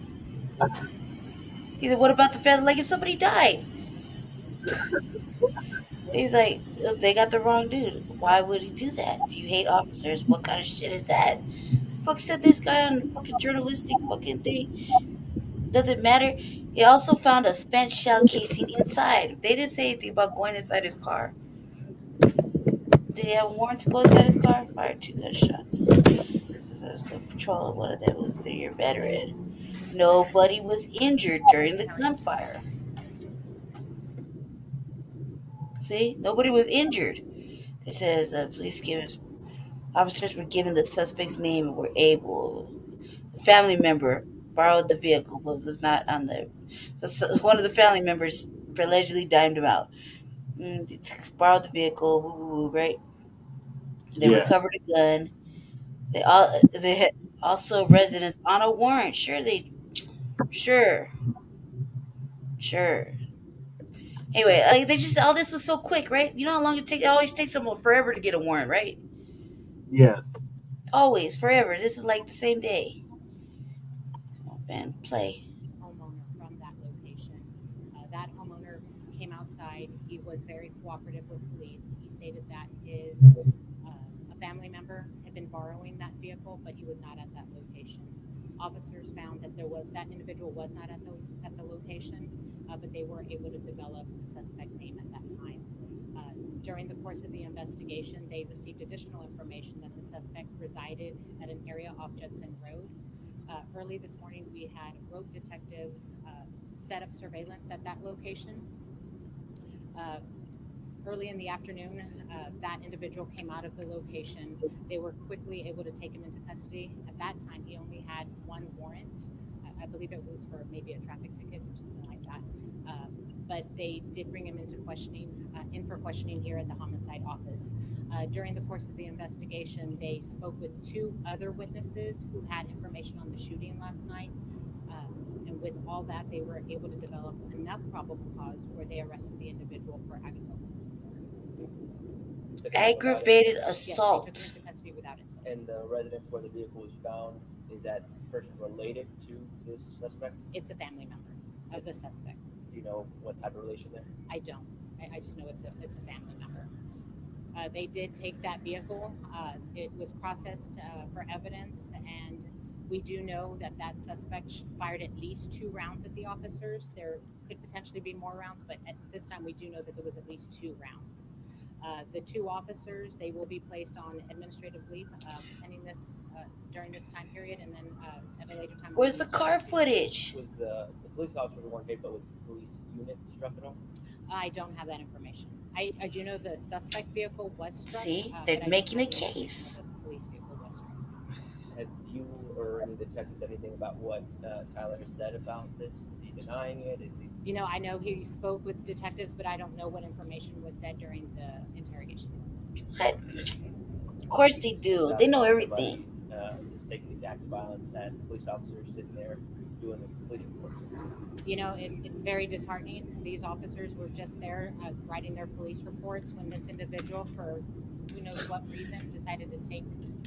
B: Either what about the family? Like if somebody died, he's like they got the wrong dude. Why would he do that? Do you hate officers? What kind of shit is that? Fuck said this guy on the fucking journalistic fucking thing. Doesn't matter. He also found a spent shell casing inside. They didn't say anything about going inside his car. Did he have a warrant to go inside his car? Fired two gunshots. This is a good patrol. One of them was a 3-year veteran. Nobody was injured during the gunfire. See? Nobody was injured. It says officers were given the suspect's name and were able. A family member borrowed the vehicle but was not on the. So one of the family members allegedly dimed him out. Borrowed the vehicle, right? They
A: yeah.
B: recovered a gun. They had also residents on a warrant. Sure. Anyway, like they just all this was so quick, right? You know how long it takes? It always takes them forever to get a warrant, right?
A: Yes.
B: Always, forever. This is like the same day. Oh, man, play.
N: Homeowner from that location. That homeowner came outside. He was very cooperative with police. He stated that his a family member had been borrowing that vehicle, but he was not at that location. Officers found that that individual was not at the location, but they were able to develop the suspect name at that time. During the course of the investigation, they received additional information that the suspect resided at an area off Judson Road. Early this morning, we had rogue detectives set up surveillance at that location. Early in the afternoon, that individual came out of the location. They were quickly able to take him into custody. At that time, he only had one warrant. I believe it was for maybe a traffic ticket or something like that. But they did bring him into in for questioning here at the homicide office. During the course of the investigation, they spoke with two other witnesses who had information on the shooting last night. And with all that, they were able to develop enough probable cause where they arrested the individual for aggravated
B: Aggravated
N: assault.
B: assault.
N: Yes, they took him into custody without incident.
M: And the residence where the vehicle was found, is that person related to this suspect?
N: It's a family member of the suspect.
M: Do you know what type of relation there?
N: I don't. I just know it's a family member. They did take that vehicle. It was processed for evidence, and we do know that that suspect fired at least 2 rounds at the officers. There could potentially be more rounds, but at this time we do know that there was at least 2 rounds. The 2 officers, they will be placed on administrative leave pending this during this time period, and then at a later time.
B: Where's the car footage?
M: Was the police officer the one hit, but was the police unit struck at all?
N: I don't have that information. I do know the suspect vehicle was struck.
B: See, they're making a case.
N: The police vehicle was struck.
M: Have you or any detectives anything about what Tyler has said about this? Is he denying it?
N: You know, I know he spoke with detectives, but I don't know what information was said during the interrogation.
B: What? Of course they do. They know everything.
M: Is taking these acts of violence and police officers sitting there doing the police reports.
N: You know, it's very disheartening. These officers were just there writing their police reports when this individual, for who knows what reason, decided to take.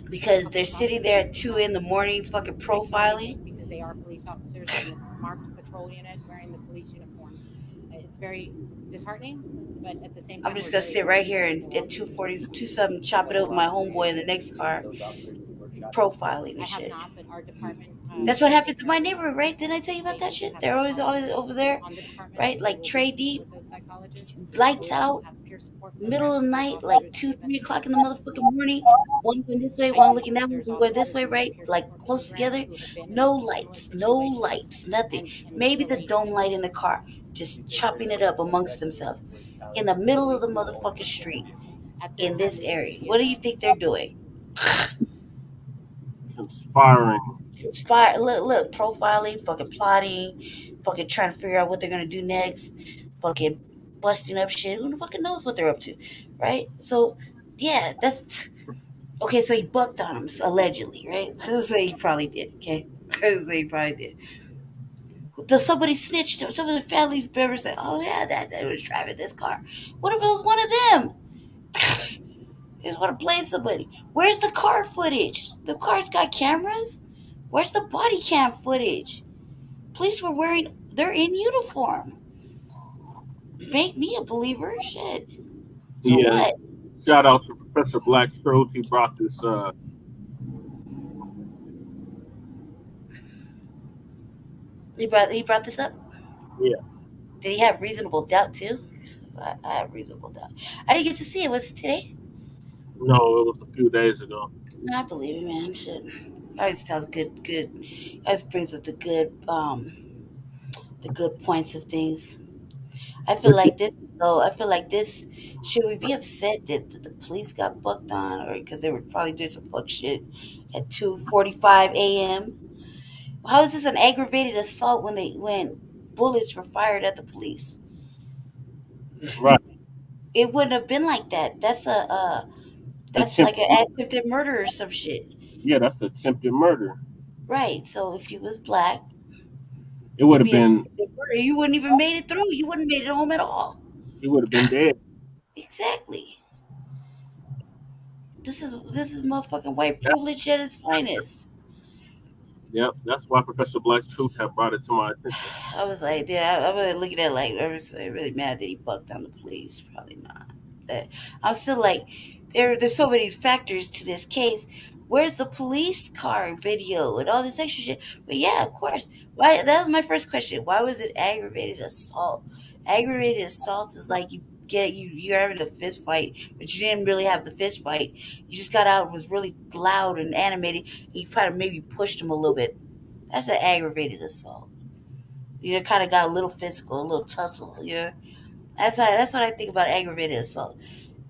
B: Because they're sitting there at 2 a.m, fucking profiling.
N: Because they are police officers in the marked patrol unit wearing the police uniform. It's very disheartening, but at the same time,
B: I'm just gonna sit right here and at 2:42 something, chop it up with my homeboy in the next car, profiling and shit.
N: Not, but our department.
B: That's what happens in my neighborhood, right? Didn't I tell you about that shit? They're always over there, right? Like tray deep, lights out, middle of the night, like 2, 3 o'clock in the motherfucking morning. One going this way, one looking that way, one going this way, right? Like close together. No lights, nothing. Maybe the dome light in the car, just chopping it up amongst themselves in the middle of the motherfucking street in this area. What do you think they're doing?
A: Conspiring.
B: Look, profiling, fucking plotting, fucking trying to figure out what they're gonna do next, fucking busting up shit. Who the fucking knows what they're up to, right? So, yeah, that's okay. So he bucked on him allegedly, right? So he probably did. Okay, so he probably did. Does somebody snitch? Some of the family members said, "Oh yeah, that was driving this car." What if it was one of them? They just want to blame somebody. Where's the car footage? The car's got cameras. Where's the body cam footage? Police were they're in uniform. Make me a believer. Shit. So
A: Yeah.
B: what?
A: Shout out to Professor Black Strode. He brought this.
B: He brought this up?
A: Yeah.
B: Did he have reasonable doubt too? I have reasonable doubt. I didn't get to see it. Was it today?
A: No, it was a few days ago.
B: No, I believe it, man. Shit. Always tells good. Always brings up the good points of things. I feel like this, though. I feel like this. Should we be upset that the police got bucked on, or because they were probably doing some fuck shit at 2:45 a.m.? How is this an aggravated assault when bullets were fired at the police?
A: Right.
B: It wouldn't have been like that. That's like an attempted murder or some shit.
A: Yeah, that's attempted murder.
B: Right. So if he was black,
A: it would have been.
B: You wouldn't even made it through. You wouldn't have made it home at all.
A: He would have been dead.
B: Exactly. This is motherfucking white privilege at its finest.
A: Yep, that's why Professor Black's truth had brought it to my attention.
B: I was like, dude, I'm really looking at it like, I was really mad that he bucked on the police. Probably not. But I'm still like, there's so many factors to this case. Where's the police car video and all this extra shit? But yeah, of course. Why? That was my first question. Why was it aggravated assault? Aggravated assault is like you're having a fist fight, but you didn't really have the fist fight. You just got out and was really loud and animated. And you kind of maybe pushed him a little bit. That's an aggravated assault. You kind of got a little physical, a little tussle. That's what I think about aggravated assault.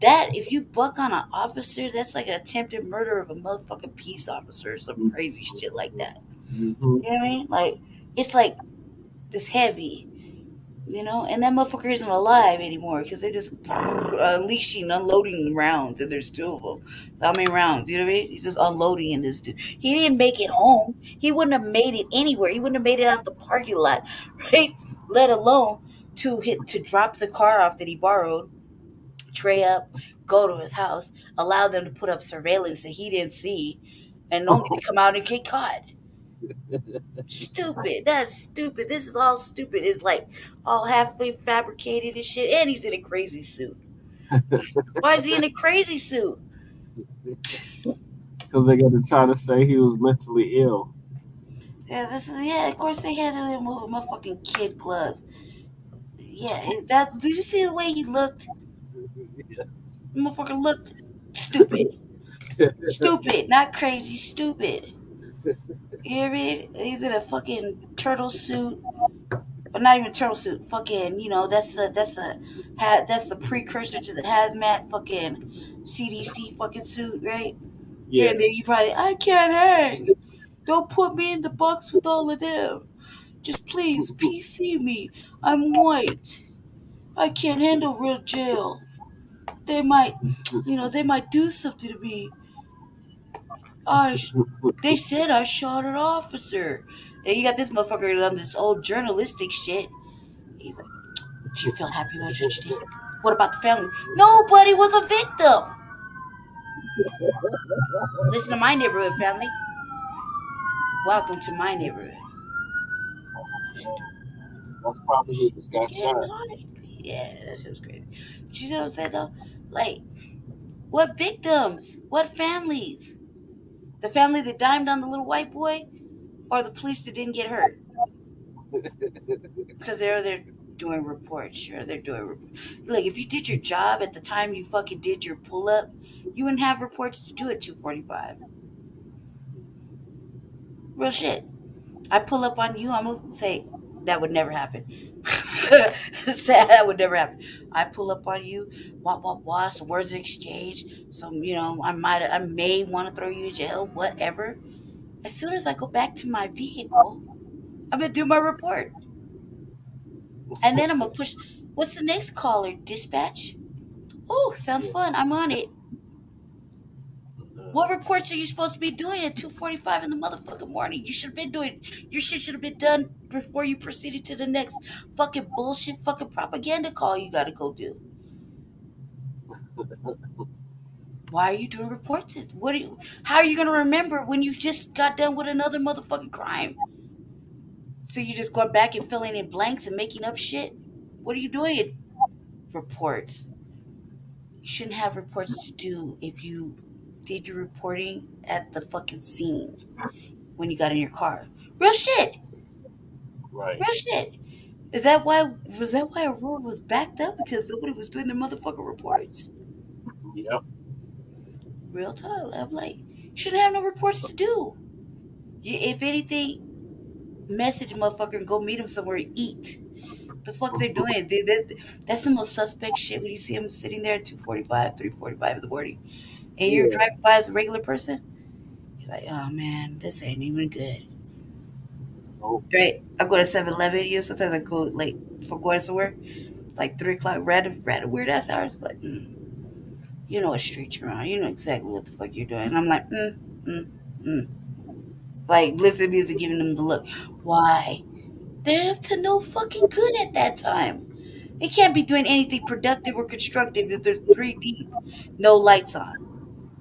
B: That if you buck on an officer, that's like an attempted murder of a motherfucking peace officer or some crazy shit like that. You know what I mean? Like it's like this heavy, and that motherfucker isn't alive anymore because they're just unloading rounds, and there's two of them. So how many rounds? You know what I mean? He's just unloading in this dude. He didn't make it home. He wouldn't have made it anywhere. He wouldn't have made it out the parking lot, right? Let alone to drop the car off that he borrowed, tray up, go to his house, allow them to put up surveillance that he didn't see, and only to come out and get caught. Stupid. That's stupid. This is all stupid. It's like all halfway fabricated and shit. And he's in a crazy suit. Why is he in a crazy suit?
A: Because they're gonna try to say he was mentally ill.
B: Yeah, of course they had him with motherfucking kid gloves. Yeah, did you see the way he looked?
A: Yes.
B: The motherfucker looked stupid. Stupid, not crazy, stupid. You know what I mean? He's in a fucking turtle suit. But not even turtle suit. Fucking, that's the precursor to the hazmat fucking CDC fucking suit, right?
A: Yeah.
B: Here and there, you probably, I can't hang. Don't put me in the box with all of them. Just please PC me. I'm white. I can't handle real jail. They might, they might do something to me. They said I shot an officer. And you got this motherfucker on this old journalistic shit. He's like, do you feel happy about what you did? What about the family? Nobody was a victim. Listen to my neighborhood, family. Welcome to my neighborhood.
A: That's probably who this guy shot.
B: Yeah, that shit was crazy. But you know what I'm saying, though? Like, what victims? What families? The family that dimed on the little white boy? Or the police that didn't get hurt? Because they're doing reports. Sure, they're doing reports. Look, if you did your job at the time you fucking did your pull-up, you wouldn't have reports to do at 2:45. Real shit. I pull up on you, I'm going to say, that would never happen. Say that would never happen. I pull up on you, wah, some words are exchanged. Some, I may want to throw you in jail, whatever. As soon as I go back to my vehicle, I'm going to do my report. And then I'm going to push, what's the next caller? Dispatch? Oh, sounds fun. I'm on it. What reports are you supposed to be doing at 2:45 in the motherfucking morning? You should have been doing, your shit should have been done before you proceeded to the next fucking bullshit fucking propaganda call you got to go do. Why are you doing reports? How are you going to remember when you just got done with another motherfucking crime? So you're just going back and filling in blanks and making up shit? What are you doing? Reports. You shouldn't have reports to do if you did your reporting at the fucking scene when you got in your car. Real shit.
A: Right.
B: Real shit. Was that why Aurora was backed up? Because nobody was doing their motherfucking reports?
A: Yep.
B: Real talk. I'm like, you shouldn't have no reports to do. If anything, message a motherfucker and go meet him somewhere to eat. The fuck they're doing? That's the most suspect shit when you see them sitting there at 2:45, 3:45 in the morning. And you're driving by as a regular person, you're like, oh man, this ain't even good. Right? I go to 7-Eleven, sometimes I go late for going somewhere, like 3 o'clock, random weird ass hours, but you know what street you're on. You know exactly what the fuck you're doing. And I'm like, like listening to music, giving them the look. Why? They're up to no fucking good at that time. They can't be doing anything productive or constructive if they're three deep, no lights on.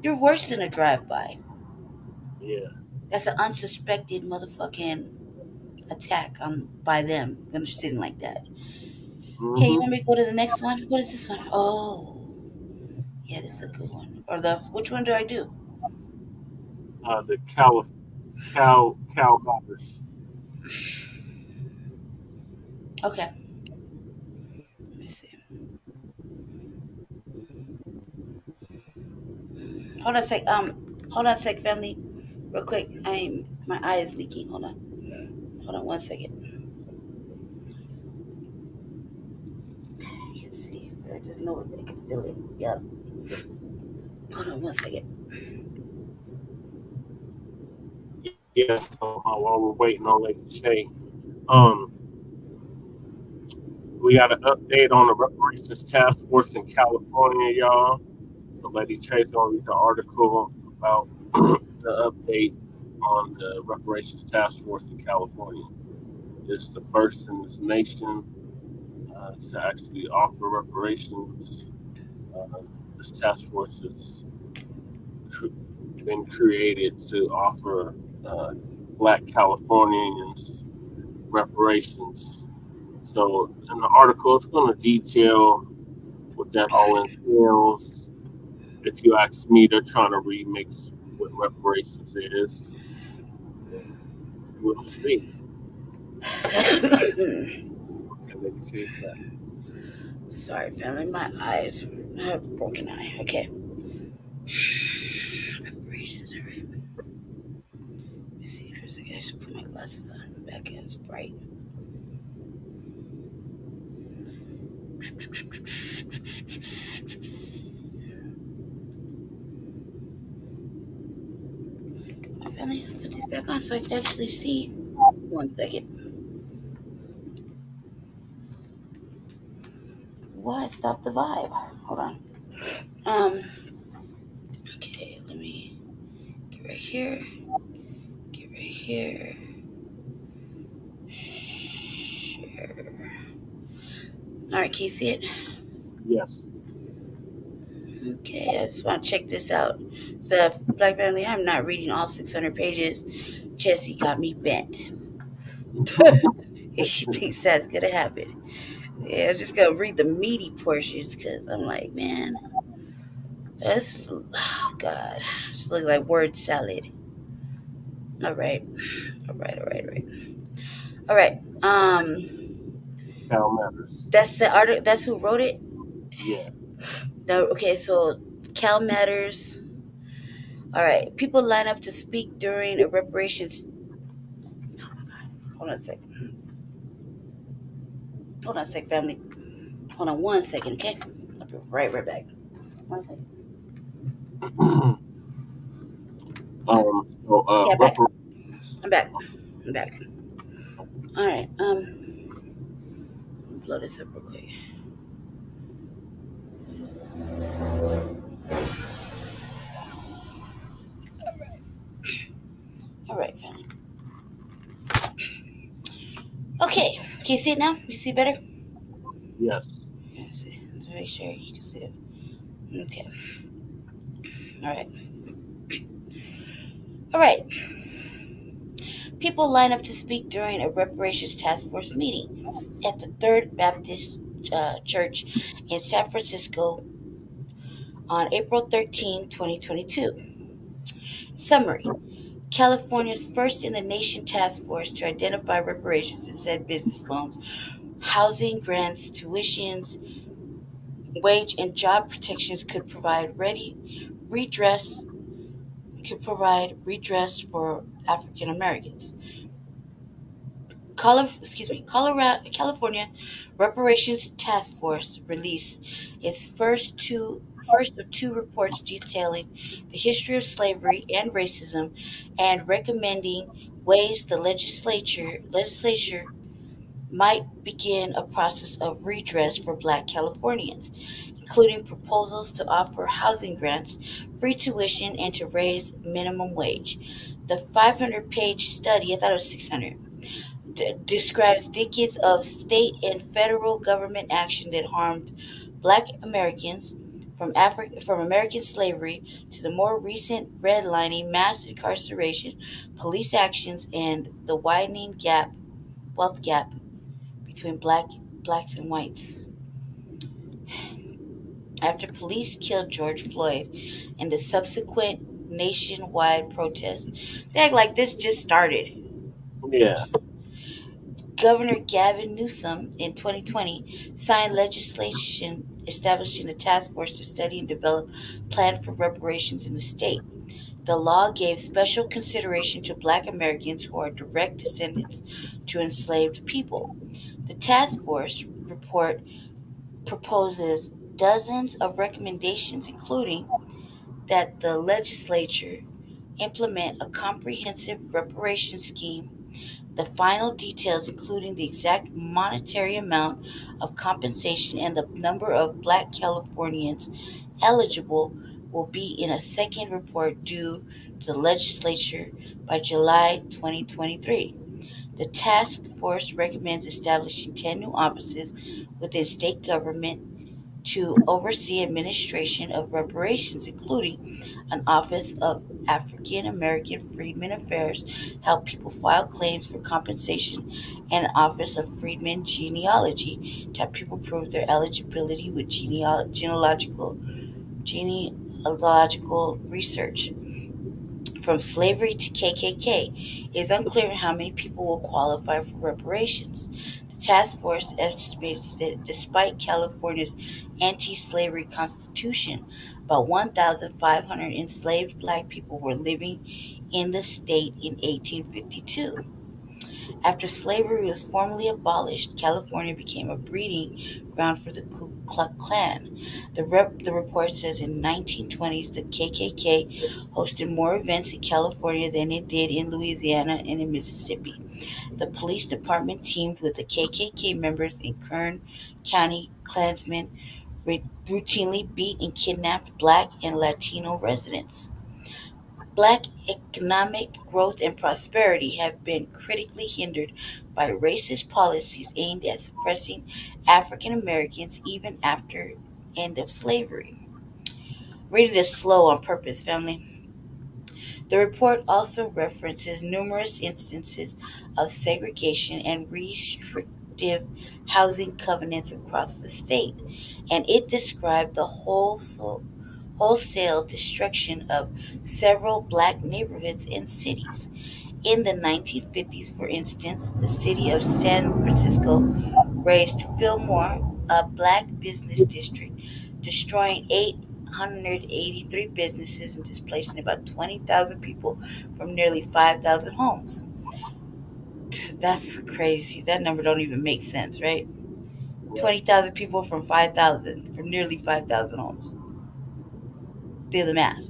B: You're worse than a drive-by.
A: Yeah.
B: That's an unsuspected motherfucking attack on by them when they're sitting like that. Okay, you
A: Mm-hmm.
B: want me to go to the next one? What is this one? Oh, yeah, this is a good
A: Yes.
B: one. Or the which one do I do?
A: The cow matters.
B: Okay, let me see. Hold on a sec. Hold on a sec, family. Real quick. My eye is leaking. Hold on. Hold on 1 second. I can see. I just know it. I can feel it. Yep. Hold on 1 second.
A: Yeah. So while we're waiting on Lady Shay, um, we got an update on the reparations task force in California, y'all. So Lady Shay's gonna read the article about the update on the reparations task force in California. It's the first in this nation to actually offer reparations. Uh, this task force has been created to offer Black Californians reparations. So, in the article, it's going to detail what that all entails. If you ask me, they're trying to remix what reparations is. We'll see. And they say that.
B: Sorry, family. My eyes have a broken eye. Okay. Reparations. All right. Let me see for a second. I should put my glasses on. Back in. It's bright. Family, put these back on so I can actually see. 1 second. Why stop the vibe? Hold on. Okay, let me get right here. Get right here. Share. All right, can you see it?
A: Yes.
B: Okay, I just want to check this out. So, Black family, I'm not reading all 600 pages. Jesse got me bent. He thinks that's gonna happen. Yeah, I'm just gonna read the meaty portions because I'm like, man, that's oh god, just look like word salad. All right, all right, all right, all right, all right.
A: Cal matters.
B: That's the article. That's who wrote it.
A: Yeah.
B: No, okay, so Cal Matters. All right, people line up to speak during a reparations. Hold on a sec. Hold on a sec, family. Hold on 1 second, okay? I'll be right back. 1 second. Yeah,
A: Reparations.
B: I'm back. All right. Blow this up real quick. All right, family. Okay, can you see it now? You see better?
A: Yes.
B: Yeah, see. Let's make sure you can see it. Okay. All right. All right. People line up to speak during a reparations task force meeting at the Third Baptist Church in San Francisco on April 13, 2022. Summary: California's first in the nation task force to identify reparations and said business loans, housing grants, tuitions, wage and job protections could provide redress for African Americans. California Reparations Task Force released its first of two reports detailing the history of slavery and racism and recommending ways the legislature might begin a process of redress for Black Californians, including proposals to offer housing grants, free tuition, and to raise minimum wage. The 500-page study, I thought it was 600, describes decades of state and federal government action that harmed Black Americans from American slavery to the more recent redlining, mass incarceration, police actions, and the widening wealth gap between blacks and whites. After police killed George Floyd and the subsequent nationwide protests, they act like this just started.
A: Yeah.
B: Governor Gavin Newsom in 2020 signed legislation establishing a task force to study and develop plans for reparations in the state. The law gave special consideration to Black Americans who are direct descendants to enslaved people. The task force report proposes dozens of recommendations, including that the legislature implement a comprehensive reparation scheme. The final details, including the exact monetary amount of compensation and the number of Black Californians eligible, will be in a second report due to the legislature by July 2023. The task force recommends establishing 10 new offices within state government to oversee administration of reparations, including an Office of African American Freedmen Affairs, help people file claims for compensation, and an Office of Freedmen Genealogy to help people prove their eligibility with genealogical research. From slavery to KKK, it is unclear how many people will qualify for reparations. The task force estimates that despite California's anti slavery constitution, about 1,500 enslaved Black people were living in the state in 1852. After slavery was formally abolished, California became a breeding ground for the Ku Klux Klan. The report says in 1920s the KKK hosted more events in California than it did in Louisiana and in Mississippi. The police department teamed with the KKK members in Kern County. Klansmen routinely beat and kidnapped Black and Latino residents. Black economic growth and prosperity have been critically hindered by racist policies aimed at suppressing African Americans even after end of slavery. Reading this slow on purpose, family. The report also references numerous instances of segregation and restrictive housing covenants across the state, and it described the wholesale destruction of several Black neighborhoods and cities. In the 1950s, for instance, the city of San Francisco razed Fillmore, a Black business district, destroying 883 businesses and displacing about 20,000 people from nearly 5,000 homes. That's crazy. That number don't even make sense, right? 20,000 people from nearly 5,000 homes. Do the math.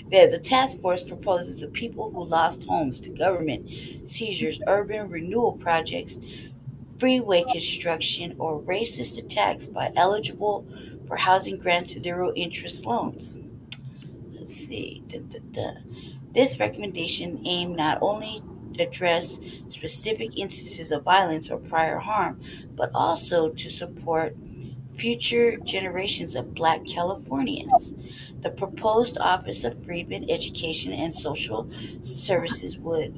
B: The task force proposes the people who lost homes to government seizures, urban renewal projects, freeway construction, or racist attacks by eligible for housing grants zero interest loans. Let's see. This recommendation aimed not only to address specific instances of violence or prior harm, but also to support future generations of Black Californians. The proposed Office of Freedmen Education and Social Services would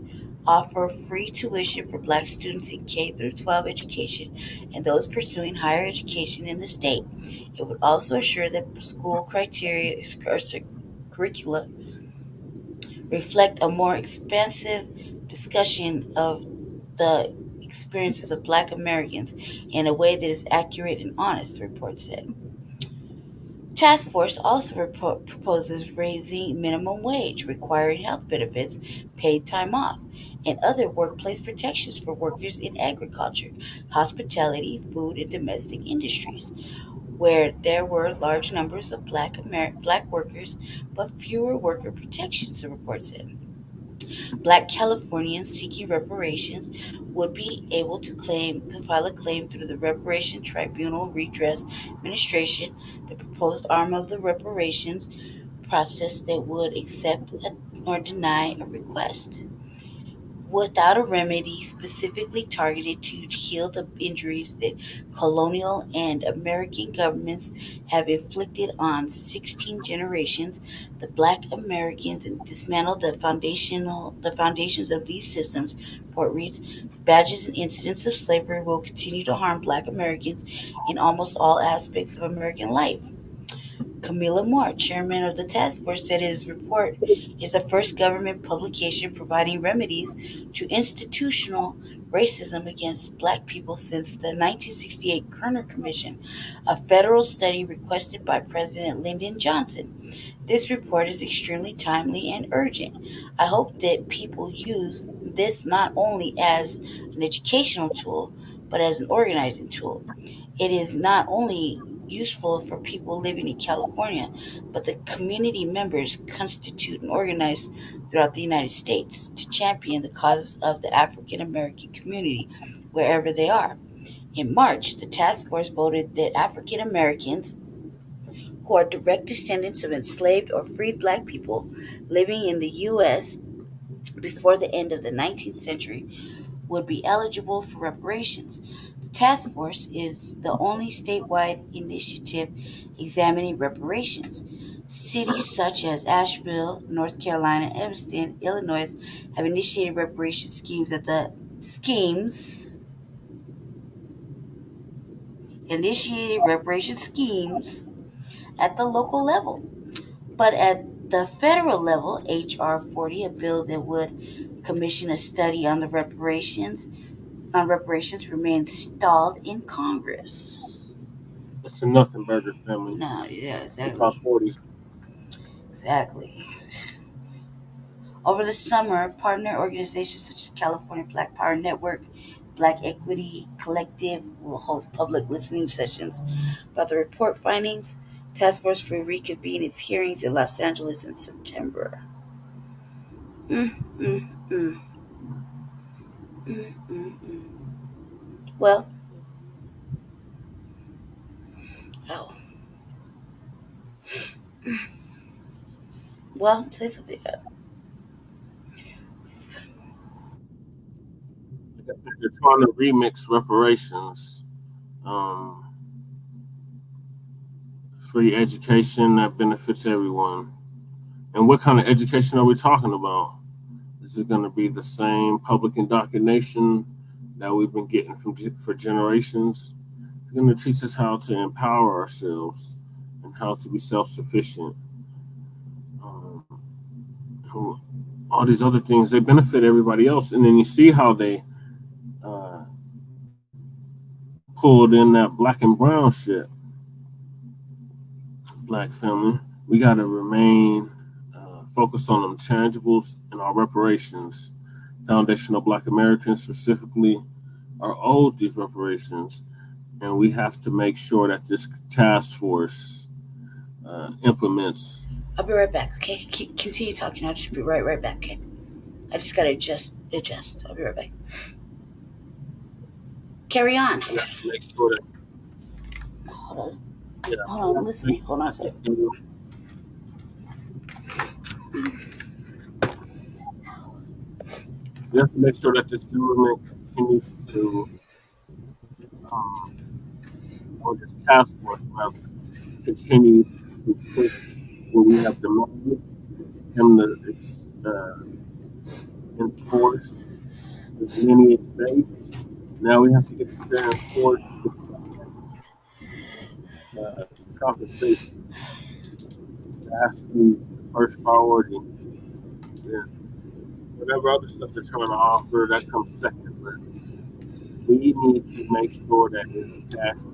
B: offer free tuition for Black students in K through 12 education and those pursuing higher education in the state. It would also assure that school curricula reflect a more expansive discussion of the experiences of Black Americans in a way that is accurate and honest, the report said. Task Force also proposes raising minimum wage, requiring health benefits, paid time off, and other workplace protections for workers in agriculture, hospitality, food, and domestic industries, where there were large numbers of Black workers but fewer worker protections, the report said. Black Californians seeking reparations would be able to file a claim through the Reparation Tribunal Redress Administration, the proposed arm of the reparations process that would accept or deny a request. without a remedy specifically targeted to heal the injuries that colonial and American governments have inflicted on 16 generations, the Black Americans dismantled the foundations of these systems. Report reads, badges and incidents of slavery will continue to harm Black Americans in almost all aspects of American life. Camilla Moore, chairman of the task force, said his report is the first government publication providing remedies to institutional racism against Black people since the 1968 Kerner Commission, a federal study requested by President Lyndon Johnson. This report is extremely timely and urgent. I hope that people use this not only as an educational tool, but as an organizing tool. It is not only useful for people living in California, but the community members constitute and organize throughout the United States to champion the causes of the African American community wherever they are. In March, the task force voted that African Americans who are direct descendants of enslaved or freed Black people living in the U.S. before the end of the 19th century would be eligible for reparations. The task force is the only statewide initiative examining reparations. Cities such as Asheville, North Carolina, Evanston, Illinois have initiated reparation schemes at the local level. But at the federal level, H.R. 40, a bill that would commission a study on reparations remains stalled in Congress.
A: It's a nothing burger family.
B: No, yeah, exactly.
A: It's our 40s.
B: Exactly. Over the summer, partner organizations such as California Black Power Network, Black Equity Collective will host public listening sessions about the report findings. Task Force will reconvene its hearings in Los Angeles in September. Mm, mm, mm. Mm, mm, mm. Well, oh. Well, say something.
A: They're trying to remix reparations. Um, Free education that benefits everyone. And what kind of education are we talking about? Is it going to be the same public indoctrination that we've been getting for generations? They're going to teach us how to empower ourselves and how to be self-sufficient. All these other things, they benefit everybody else. And then you see how they pulled in that black and brown shit. Black family, we got to remain focused on them tangibles and our reparations. Foundational Black Americans specifically are owed these reparations, and we have to make sure that this task force implements.
B: I'll be right back, okay? Continue talking. I'll just be right back, okay? I just gotta adjust. I'll be right back. Carry on.
A: We have to make sure that.
B: Hold on. Yeah, hold on, I'm listening. Hold on a second.
A: We have to make sure that this government continues to, or this task force rather, continues to push where we have demanded them to enforce as many states. Now we have to get them to enforce compensation. That's the first priority. Yeah. Whatever other stuff they're trying to offer, that comes second. But we need to make sure that there's cash.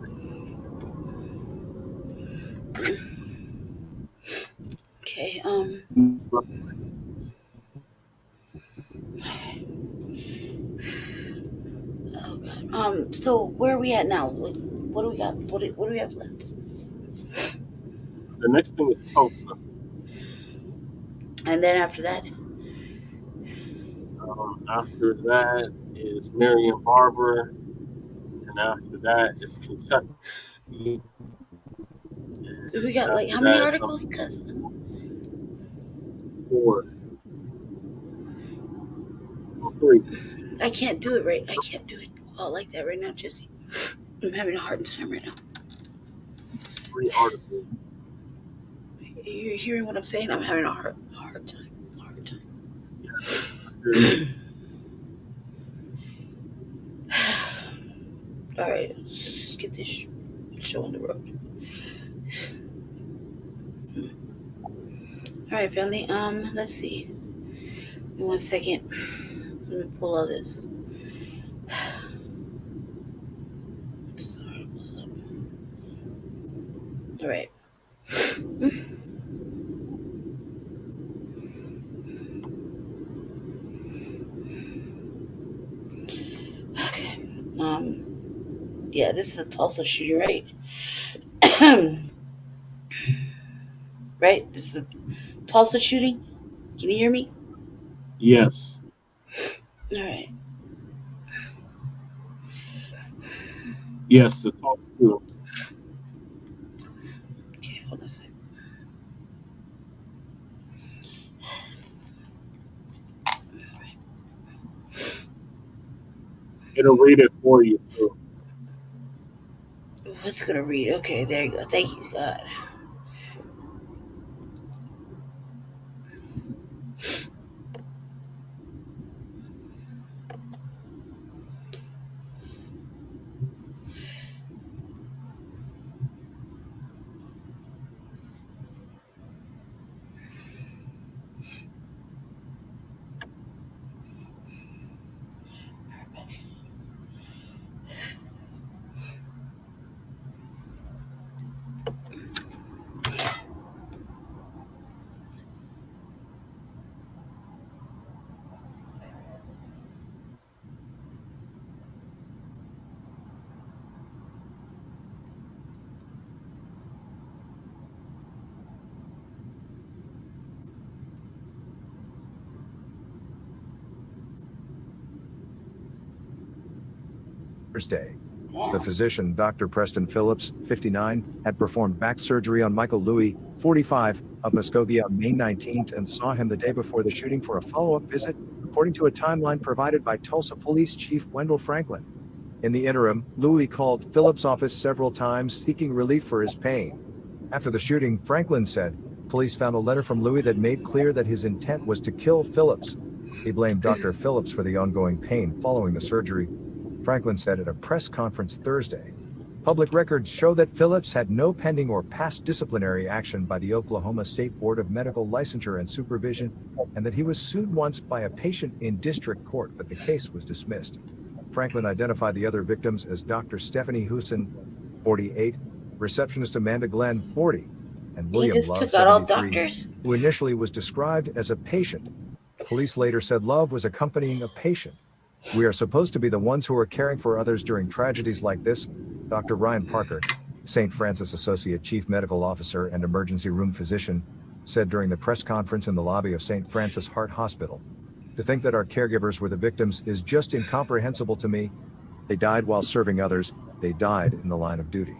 B: Okay. Oh God. So where are we at now? What do we got? What do we have left?
A: The next thing is Tulsa.
B: And then after that?
A: After that is Marion Barber. And after that is Kentucky.
B: We got like how many articles? Cause
A: 4.
B: I can't do it right. I can't do it all like that right now, Jesse. I'm having a hard time right now.
A: 3 articles.
B: You're hearing what I'm saying? I'm having a hard time. All right, let's get this show on the road. All right, family. Let's see. Give me 1 second. Let me pull all this. All right. Okay. Yeah, this is a Tulsa shooting, right? Right? This is a Tulsa shooting. Can you hear me?
A: Yes.
B: All right.
A: Yes, the Tulsa shooting.
B: Okay, hold on a second.
A: It'll read it for you too.
B: What's gonna read? Okay, there you go. Thank you, God.
C: Thursday. The physician, Dr. Preston Phillips, 59, had performed back surgery on Michael Louis, 45, of Muskogee on May 19th and saw him the day before the shooting for a follow-up visit, according to a timeline provided by Tulsa Police Chief Wendell Franklin. In the interim, Louis called Phillips' office several times seeking relief for his pain. After the shooting, Franklin said, police found a letter from Louis that made clear that his intent was to kill Phillips. He blamed Dr. Phillips for the ongoing pain following the surgery. Franklin said at a press conference Thursday. Public records show that Phillips had no pending or past disciplinary action by the Oklahoma State Board of Medical Licensure and Supervision, and that he was sued once by a patient in district court, but the case was dismissed. Franklin identified the other victims as Dr. Stephanie Houston, 48, receptionist Amanda Glenn, 40, and William
B: just
C: Love,
B: took out all
C: 73,
B: doctors?
C: who initially was described as a patient. Police later said Love was accompanying a patient. We are supposed to be the ones who are caring for others during tragedies like this, Dr. Ryan Parker, St. Francis Associate Chief Medical Officer and Emergency Room Physician, said during the press conference in the lobby of St. Francis Heart Hospital. To think that our caregivers were the victims is just incomprehensible to me. They died while serving others. They died in the line of duty.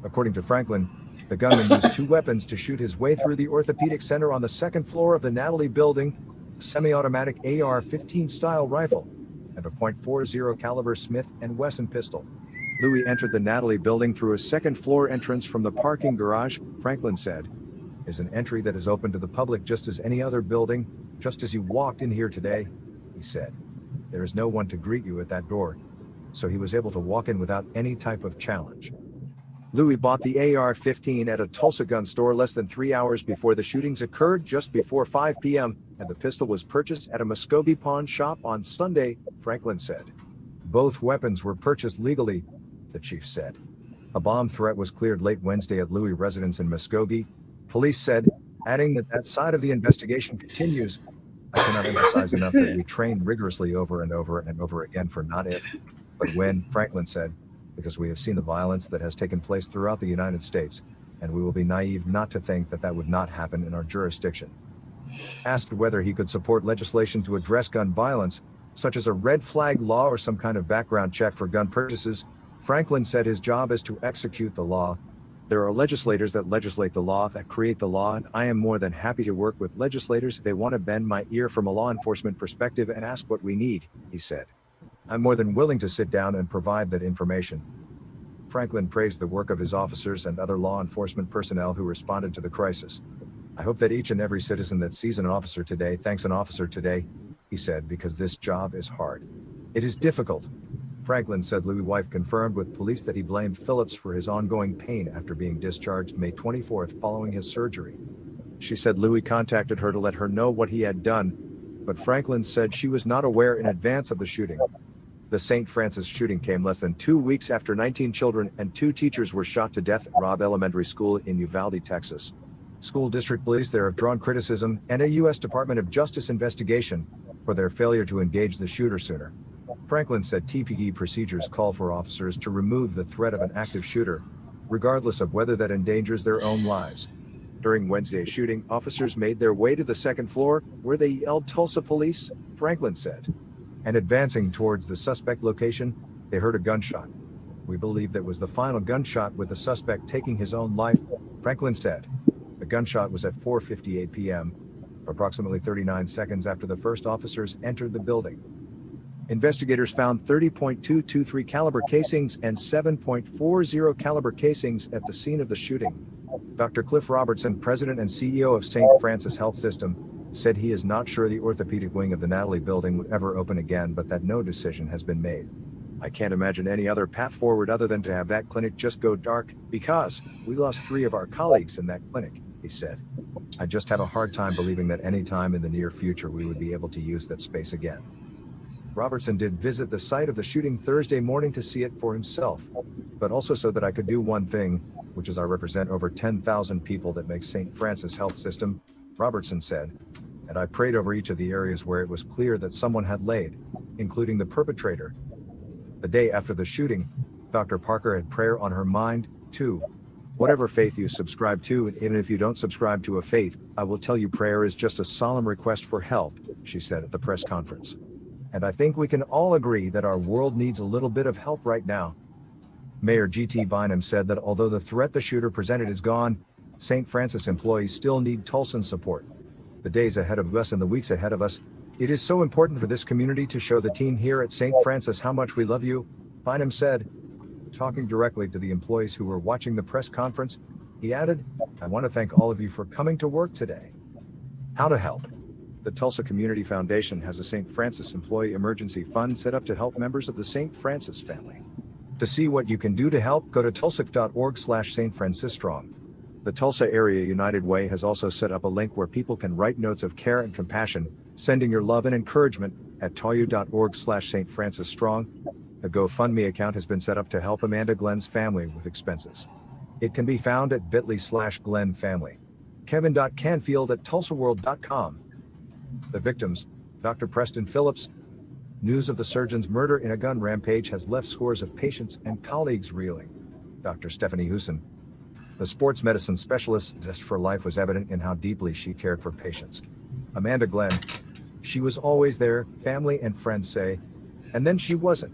C: According to Franklin, the gunman used 2 weapons to shoot his way through the orthopedic center on the 2nd floor of the Natalie building, a semi-automatic AR-15 style rifle, and a .40 caliber Smith & Wesson pistol. Louis entered the Natalie building through a 2nd floor entrance from the parking garage, Franklin said. Is an entry that is open to the public just as any other building, just as you walked in here today, he said. There is no one to greet you at that door, so he was able to walk in without any type of challenge. Louis bought the AR-15 at a Tulsa gun store less than 3 hours before the shootings occurred, just before 5 p.m., and the pistol was purchased at a Muskogee pawn shop on Sunday, Franklin said. Both weapons were purchased legally, the chief said. A bomb threat was cleared late Wednesday at Louis' residence in Muskogee, police said, adding that side of the investigation continues. I cannot emphasize enough that we train rigorously over and over and over again for not if, but when, Franklin said, because we have seen the violence that has taken place throughout the United States, and we will be naive not to think that that would not happen in our jurisdiction. Asked whether he could support legislation to address gun violence, such as a red flag law or some kind of background check for gun purchases, Franklin said his job is to execute the law. There are legislators that legislate the law, that create the law, and I am more than happy to work with legislators if they want to bend my ear from a law enforcement perspective and ask what we need, he said. I'm more than willing to sit down and provide that information. Franklin praised the work of his officers and other law enforcement personnel who responded to the crisis. I hope that each and every citizen that sees an officer today thanks an officer today, he said, because this job is hard. It is difficult. Franklin said Louis' wife confirmed with police that he blamed Phillips for his ongoing pain after being discharged May 24th following his surgery. She said Louis contacted her to let her know what he had done, but Franklin said she was not aware in advance of the shooting. The St. Francis shooting came less than 2 weeks after 19 children and 2 teachers were shot to death at Robb Elementary School in Uvalde, Texas. School district police there have drawn criticism and a U.S. Department of Justice investigation for their failure to engage the shooter sooner. Franklin said TPE procedures call for officers to remove the threat of an active shooter, regardless of whether that endangers their own lives. During Wednesday's shooting, officers made their way to the second floor, where they yelled Tulsa police, Franklin said. And advancing towards the suspect location, they heard a gunshot. We believe that was the final gunshot with the suspect taking his own life, Franklin said. The gunshot was at 4:58 p.m., approximately 39 seconds after the first officers entered the building. Investigators found 30.223 caliber casings and 7.40 caliber casings at the scene of the shooting. Dr. Cliff Robertson, president and CEO of St. Francis Health System, said he is not sure the orthopedic wing of the Natalie building would ever open again, but that no decision has been made. I can't imagine any other path forward other than to have that clinic just go dark, because we lost 3 of our colleagues in that clinic, he said. I just have a hard time believing that any time in the near future we would be able to use that space again. Robertson did visit the site of the shooting Thursday morning to see it for himself, but also so that I could do one thing, which is I represent over 10,000 people that make St. Francis Health System, Robertson said, and I prayed over each of the areas where it was clear that someone had laid, including the perpetrator. The day after the shooting, Dr. Parker had prayer on her mind, too. Whatever faith you subscribe to, and even if you don't subscribe to a faith, I will tell you prayer is just a solemn request for help, she said at the press conference. And I think we can all agree that our world needs a little bit of help right now. Mayor G.T. Bynum said that although the threat the shooter presented is gone, St. Francis employees still need Tulsan support. The days ahead of us and the weeks ahead of us, it is so important for this community to show the team here at St. Francis how much we love you, Bynum said. Talking directly to the employees who were watching the press conference, he added, I want to thank all of you for coming to work today. How to help. The Tulsa Community Foundation has a St. Francis Employee Emergency Fund set up to help members of the St. Francis family. To see what you can do to help, go to tulsa.org/stfrancisstrong. The Tulsa Area United Way has also set up a link where people can write notes of care and compassion, sending your love and encouragement at toyu.org/stfrancisstrong. A GoFundMe account has been set up to help Amanda Glenn's family with expenses. It can be found at bit.ly/GlennFamily. Kevin.Canfield@tulsaworld.com. The victims, Dr. Preston Phillips. News of the surgeon's murder in a gun rampage has left scores of patients and colleagues reeling. Dr. Stephanie Huson. The sports medicine specialist's zest for life was evident in how deeply she cared for patients. Amanda Glenn. She was always there, family and friends say, and then she wasn't.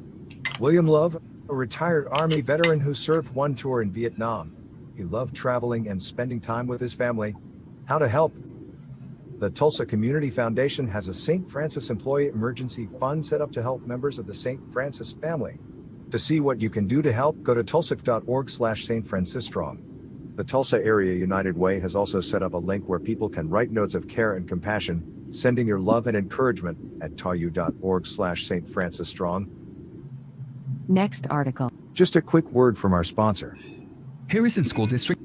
C: William Love, a retired Army veteran who served one tour in Vietnam. He loved traveling and spending time with his family. How to help. The Tulsa Community Foundation has a St. Francis Employee Emergency Fund set up to help members of the St. Francis family. To see what you can do to help, go to tulsa.org/stfrancisstrong. The Tulsa Area United Way has also set up a link where people can write notes of care and compassion, sending your love and encouragement at toyu.org/stfrancisstrong.
F: Next article.
C: Just a quick word from our sponsor.
O: Harrison School District.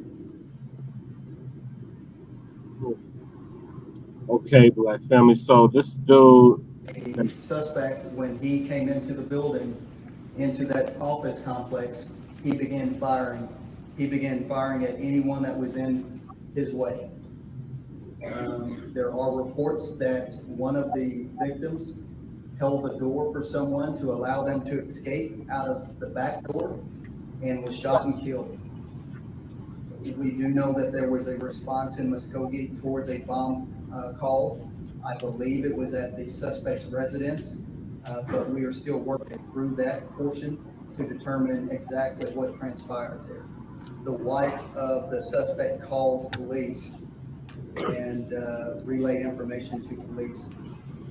A: Okay, Black family. So this dude,
P: a suspect, when he came into the building, into that office complex, he began firing. He began firing at anyone that was in his way. There are reports that one of the victims held the door for someone to allow them to escape out of the back door and was shot and killed. We do know that there was a response in Muskogee towards a bomb call. I believe it was at the suspect's residence, but we are still working through that portion to determine exactly what transpired there. the wife of the suspect called police and relayed information to police.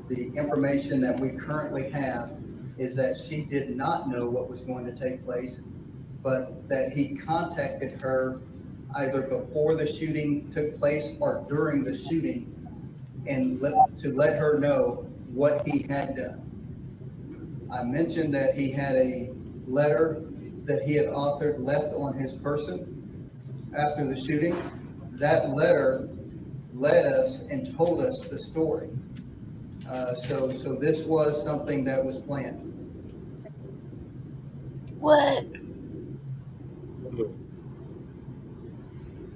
P: The information that we currently have is that she did not know what was going to take place, but that he contacted her either before the shooting took place or during the shooting and to let her know what he had done. I mentioned that he had a letter that he had authored left on his person after the shooting. That letter led us and told us the story. So this was something that was planned.
B: What?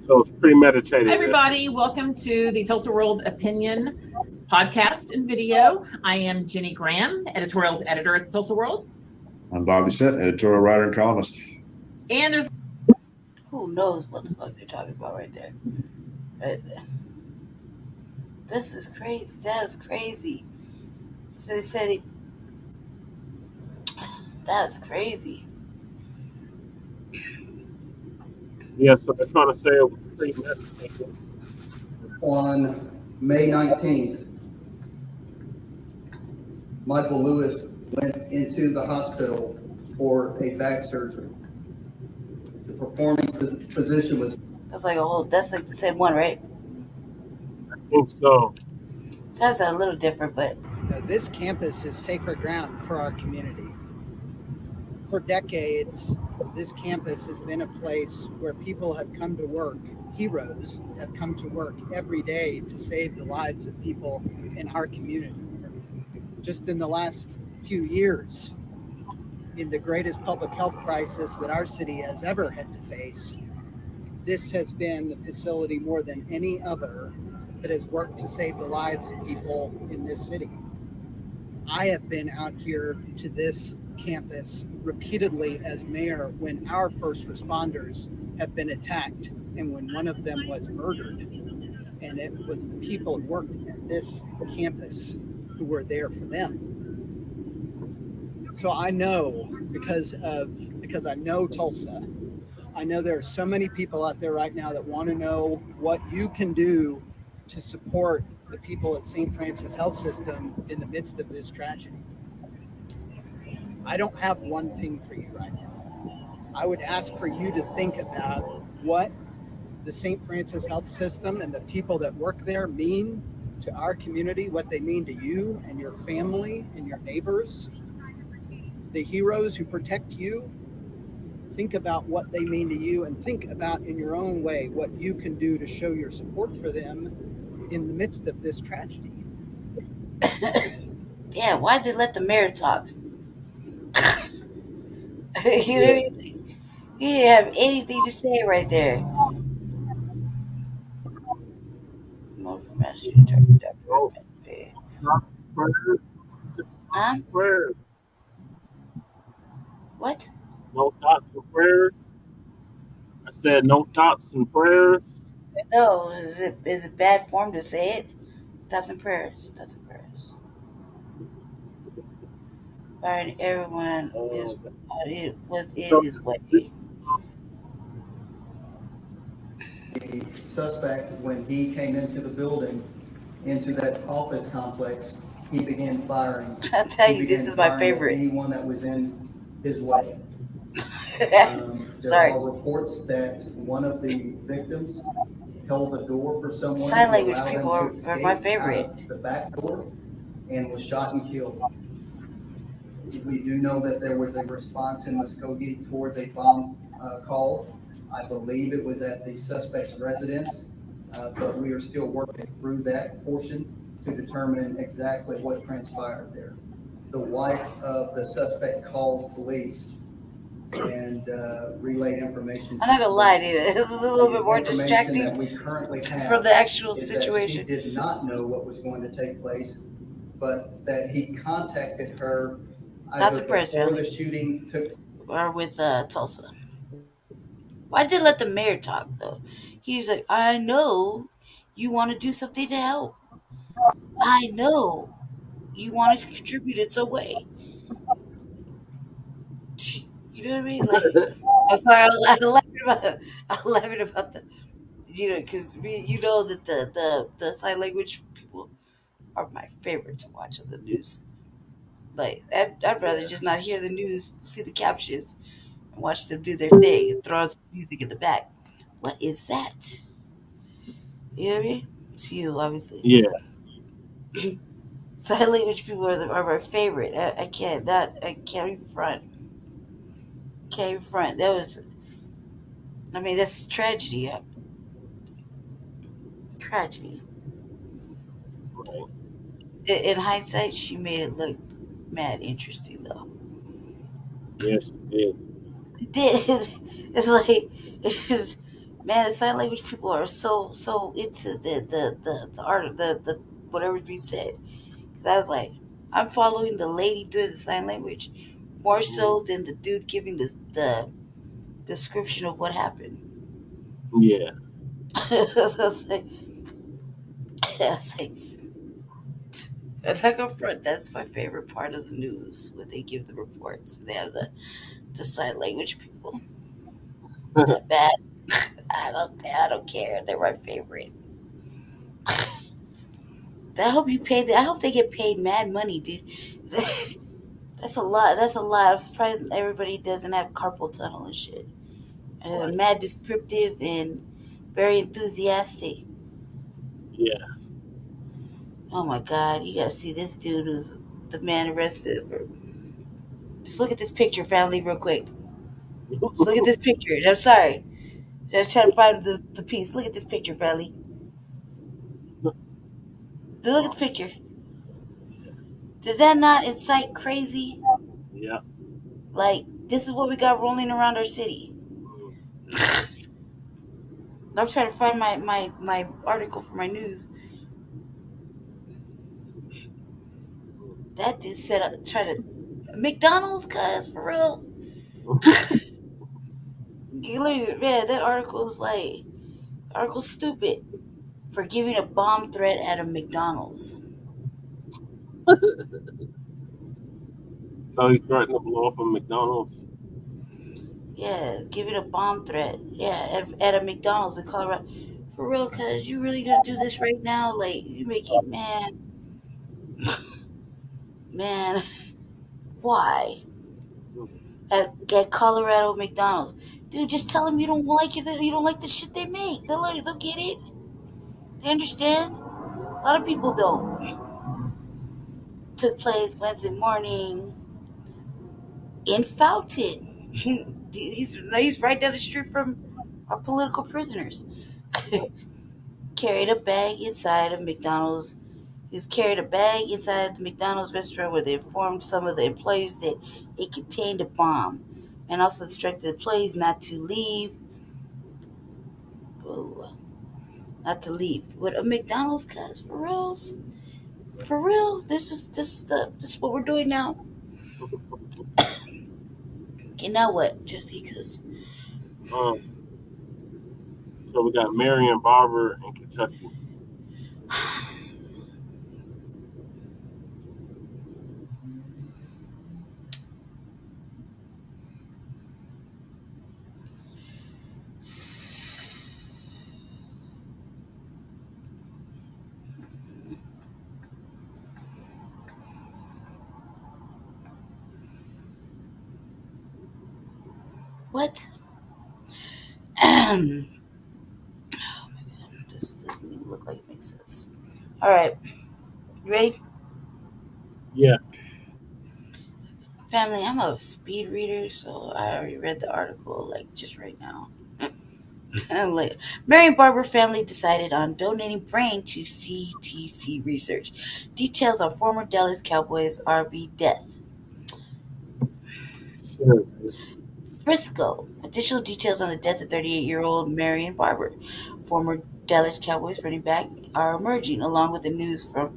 A: So it's premeditated.
Q: Hi, everybody. Welcome to the Tulsa World Opinion podcast and video. I am Jenny Graham, editorials editor at the Tulsa World.
R: I'm Bobby Sett, editorial writer and columnist.
Q: And there's
B: who knows what the fuck they're talking about right there. This is crazy. That is crazy. So they said it. That's crazy.
A: Yeah, so they're trying to say it was premeditated.
P: On May 19th, Michael Lewis went into the hospital for a back surgery. The performing physician was...
B: That's like the same one, right?
A: I think so.
B: Sounds a little different, but...
S: This campus is sacred ground for our community. For decades, this campus has been a place where people have come to work, heroes have come to work every day to save the lives of people in our community. Just in the last few years, in the greatest public health crisis that our city has ever had to face, this has been the facility more than any other that has worked to save the lives of people in this city. I have been out here to this campus repeatedly as mayor when our first responders have been attacked and when one of them was murdered. And it was the people who worked at this campus who were there for them. So I know, because I know Tulsa, I know there are so many people out there right now that want to know what you can do to support the people at St. Francis Health System in the midst of this tragedy. I don't have one thing for you right now. I would ask for you to think about what the St. Francis Health System and the people that work there mean to our community, what they mean to you and your family and your neighbors, the heroes who protect you. Think about what they mean to you and think about in your own way what you can do to show your support for them in the midst of this tragedy.
B: Yeah, why'd they let the mayor talk? You know, he didn't have anything to say right there. Huh? What?
A: No thoughts and prayers. I said no thoughts and prayers.
B: No, is it bad form to say it? Thoughts and prayers. Thoughts and prayers. And everyone was in his way.
P: The suspect, when he came into the building, into that office complex, he began firing.
B: I'll tell you, this is my favorite.
P: Anyone that was in his way.
B: Sorry.
P: There are reports that one of the victims held the door for someone.
B: Sign language people are my favorite.
P: The back door and was shot and killed. We do know that there was a response in Muskogee towards a bomb call. I believe it was at the suspect's residence, but we are still working through that portion to determine exactly what transpired there. The wife of the suspect called police and relayed information.
B: I'm not gonna lie, dude. It's a little bit more distracting
P: that we currently have
B: from the actual
P: is
B: situation.
P: that she did not know what was going to take place, but that he contacted her
B: That's
P: either
B: impressive.
P: before the shooting took.
B: Or with Tulsa. Why did they let the mayor talk though? He's like, I know you want to do something to help. I know you want to contribute in some way. You know what I mean? Like, I'm sorry, I laughed I'm laughing about because you know that the sign language people are my favorite to watch on the news. Like I'd rather just not hear the news, see the captions, and watch them do their thing and throw on some music in the back. What is that? You know what I mean? It's you, obviously.
A: Yeah.
B: Sign language people are my favorite. I can't even front. Can't even front. I mean, that's tragedy. Tragedy.
A: Right.
B: In hindsight, she made it look mad interesting though.
A: Yes, it did.
B: It did. It's like it's just man. The sign language people are so into the art of the whatever's being said. Because I was like, I'm following the lady doing the sign language more so than the dude giving the description of what happened.
A: Yeah.
B: I was like, I was like, and I go front. That's my favorite part of the news when they give the reports. They have the sign language people. That bad. I don't care. They're my favorite. I hope you pay. I hope they get paid mad money, dude. That's a lot. That's a lot. I'm surprised everybody doesn't have carpal tunnel and shit. And they're
A: Right.
B: mad descriptive and very enthusiastic.
A: Yeah.
B: Oh my god, you gotta see this dude who's the man arrested for. Just look at this picture, family, real quick. Just look at this picture. I'm sorry. Just trying to find the piece. Look at this picture, family. Look at the picture. Does that not incite crazy?
A: Yeah.
B: Like, this is what we got rolling around our city. I'm trying to find my article for my news. That dude set up, try to. McDonald's, cuz, for real. Man, that article was like. Article stupid. For giving a bomb threat at a McDonald's.
A: So he threatened to blow up a McDonald's.
B: Yeah, giving a bomb threat. Yeah, at a McDonald's in Colorado. For real, cuz, you really gonna do this right now? Like, you making, man, why? At Colorado McDonald's. Dude, just tell them you don't like it. You don't like the shit they make. They'll get it. They understand. A lot of people don't. Took place Wednesday morning in Fountain. He's right down the street from our political prisoners. Carried a bag inside of McDonald's. He's carried a bag inside the McDonald's restaurant where they informed some of the employees that it contained a bomb, and also instructed employees not to leave. Ooh, not to leave. With a McDonald's, cuz, for reals, for real. This is what we're doing now. Okay, now what, Jesse? Cuz
A: Um, so we got Marion Barber in Kentucky.
B: what? This doesn't even look like it makes sense. All right, you ready?
A: Yeah.
B: Family, I'm a speed reader, so I already read the article like just right now. Like, Marion Barber family decided on donating brain to CTC research. Details on former Dallas Cowboys RB death.
A: Seriously.
B: Frisco. Additional details on the death of 38-year-old Marion Barber, former Dallas Cowboys running back, are emerging, along with the news from,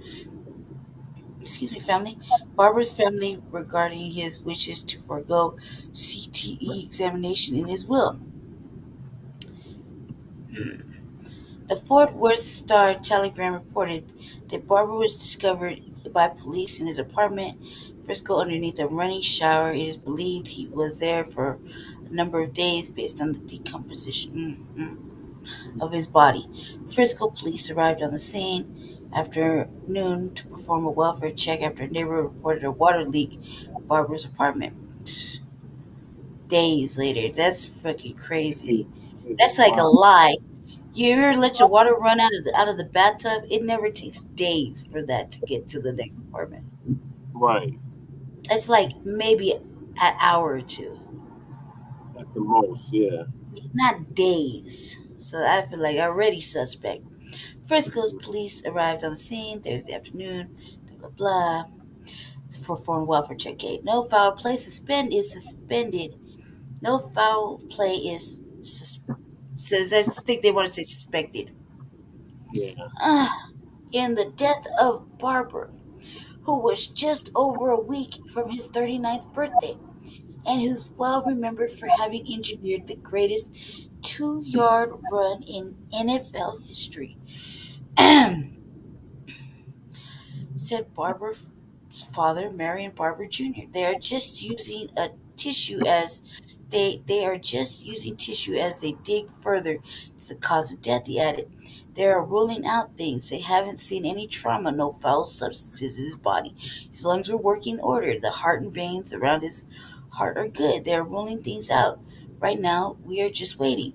B: family, Barber's family regarding his wishes to forego CTE examination in his will. The Fort Worth Star Telegram reported that Barber was discovered by police in his apartment, Frisco, underneath a running shower. It is believed he was there for a number of days based on the decomposition of his body. Frisco police arrived on the scene after noon to perform a welfare check after a neighbor reported a water leak at Barber's apartment. Days later, that's fucking crazy. That's like a lie. You ever let your water run out of the bathtub? It never takes days for that to get to the next apartment.
A: Right.
B: It's like maybe an hour or two,
A: At the most, yeah.
B: not days. So I feel like already suspect. Frisco's police arrived on the scene Thursday afternoon. Blah blah blah. Performed welfare check 8. No foul play is suspended. No foul play is says I think they want to say suspected.
A: Yeah.
B: In the death of Barber, who was just over a week from his 39th birthday, and who's well remembered for having engineered the greatest 2-yard run in NFL history. Said Barber's father, Marion Barber Jr. They are just using tissue as they dig further to the cause of death, he added. They are ruling out things. They haven't seen any trauma, no foul substances in his body. His lungs are working in order. The heart and veins around his heart are good. They are ruling things out. Right now, we are just waiting.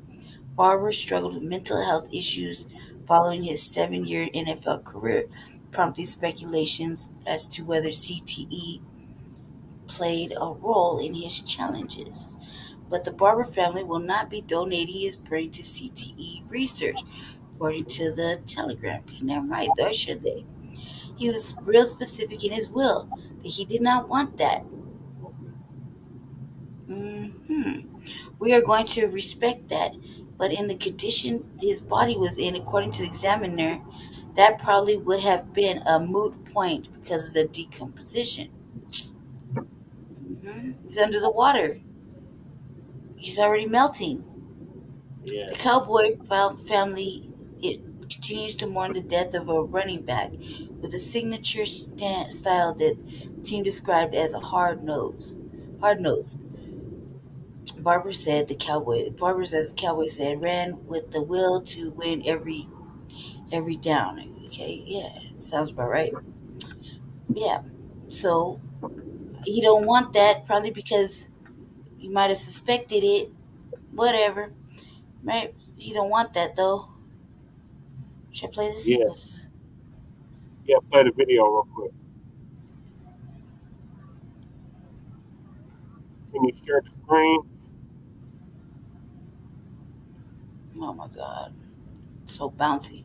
B: Barber struggled with mental health issues following his 7-year NFL career, prompting speculations as to whether CTE played a role in his challenges. But the Barber family will not be donating his brain to CTE research, according to the Telegram. Damn right, though, should they? He was real specific in his will that he did not want that. We are going to respect that, but in the condition his body was in, according to the examiner, that probably would have been a moot point because of the decomposition. He's under the water. He's already melting.
A: Yeah.
B: The Cowboy family continues to mourn the death of a running back with a signature style that the team described as a hard nose. Hard nose. Barber says the Cowboy said ran with the will to win every down. Okay, yeah, sounds about right. Yeah. So he don't want that probably because he might have suspected it. Whatever. Right? He don't want that though. Should I play this?
A: Yeah.
B: Let's.
A: Yeah, play the video real quick. Can you share the screen?
B: Oh my god. So bouncy.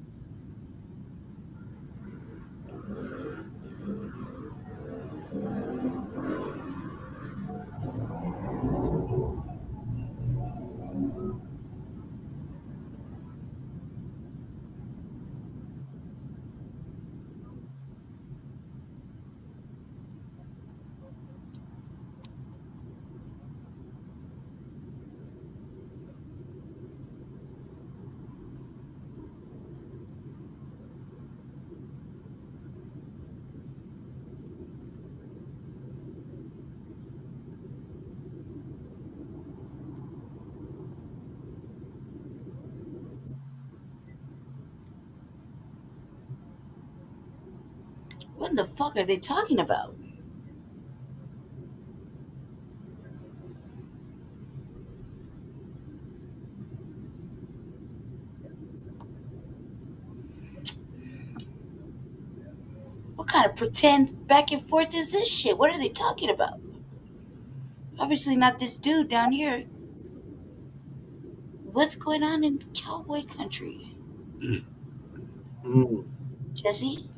B: What the fuck are they talking about? What kind of pretend back and forth is this shit? What are they talking about? Obviously not this dude down here. What's going on in cowboy country? Jesse?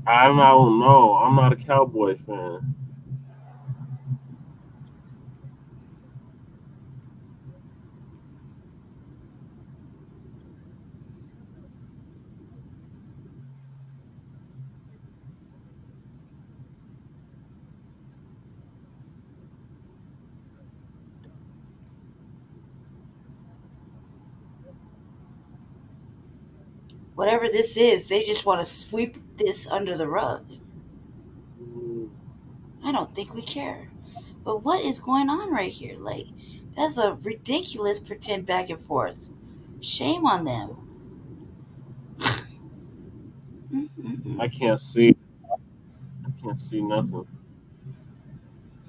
A: I don't know. I'm not a Cowboy fan.
B: Whatever this is, they just want to sweep this under the rug. I don't think we care. But what is going on right here? Like, that's a ridiculous pretend back and forth. Shame on them.
A: I can't see. I can't see nothing.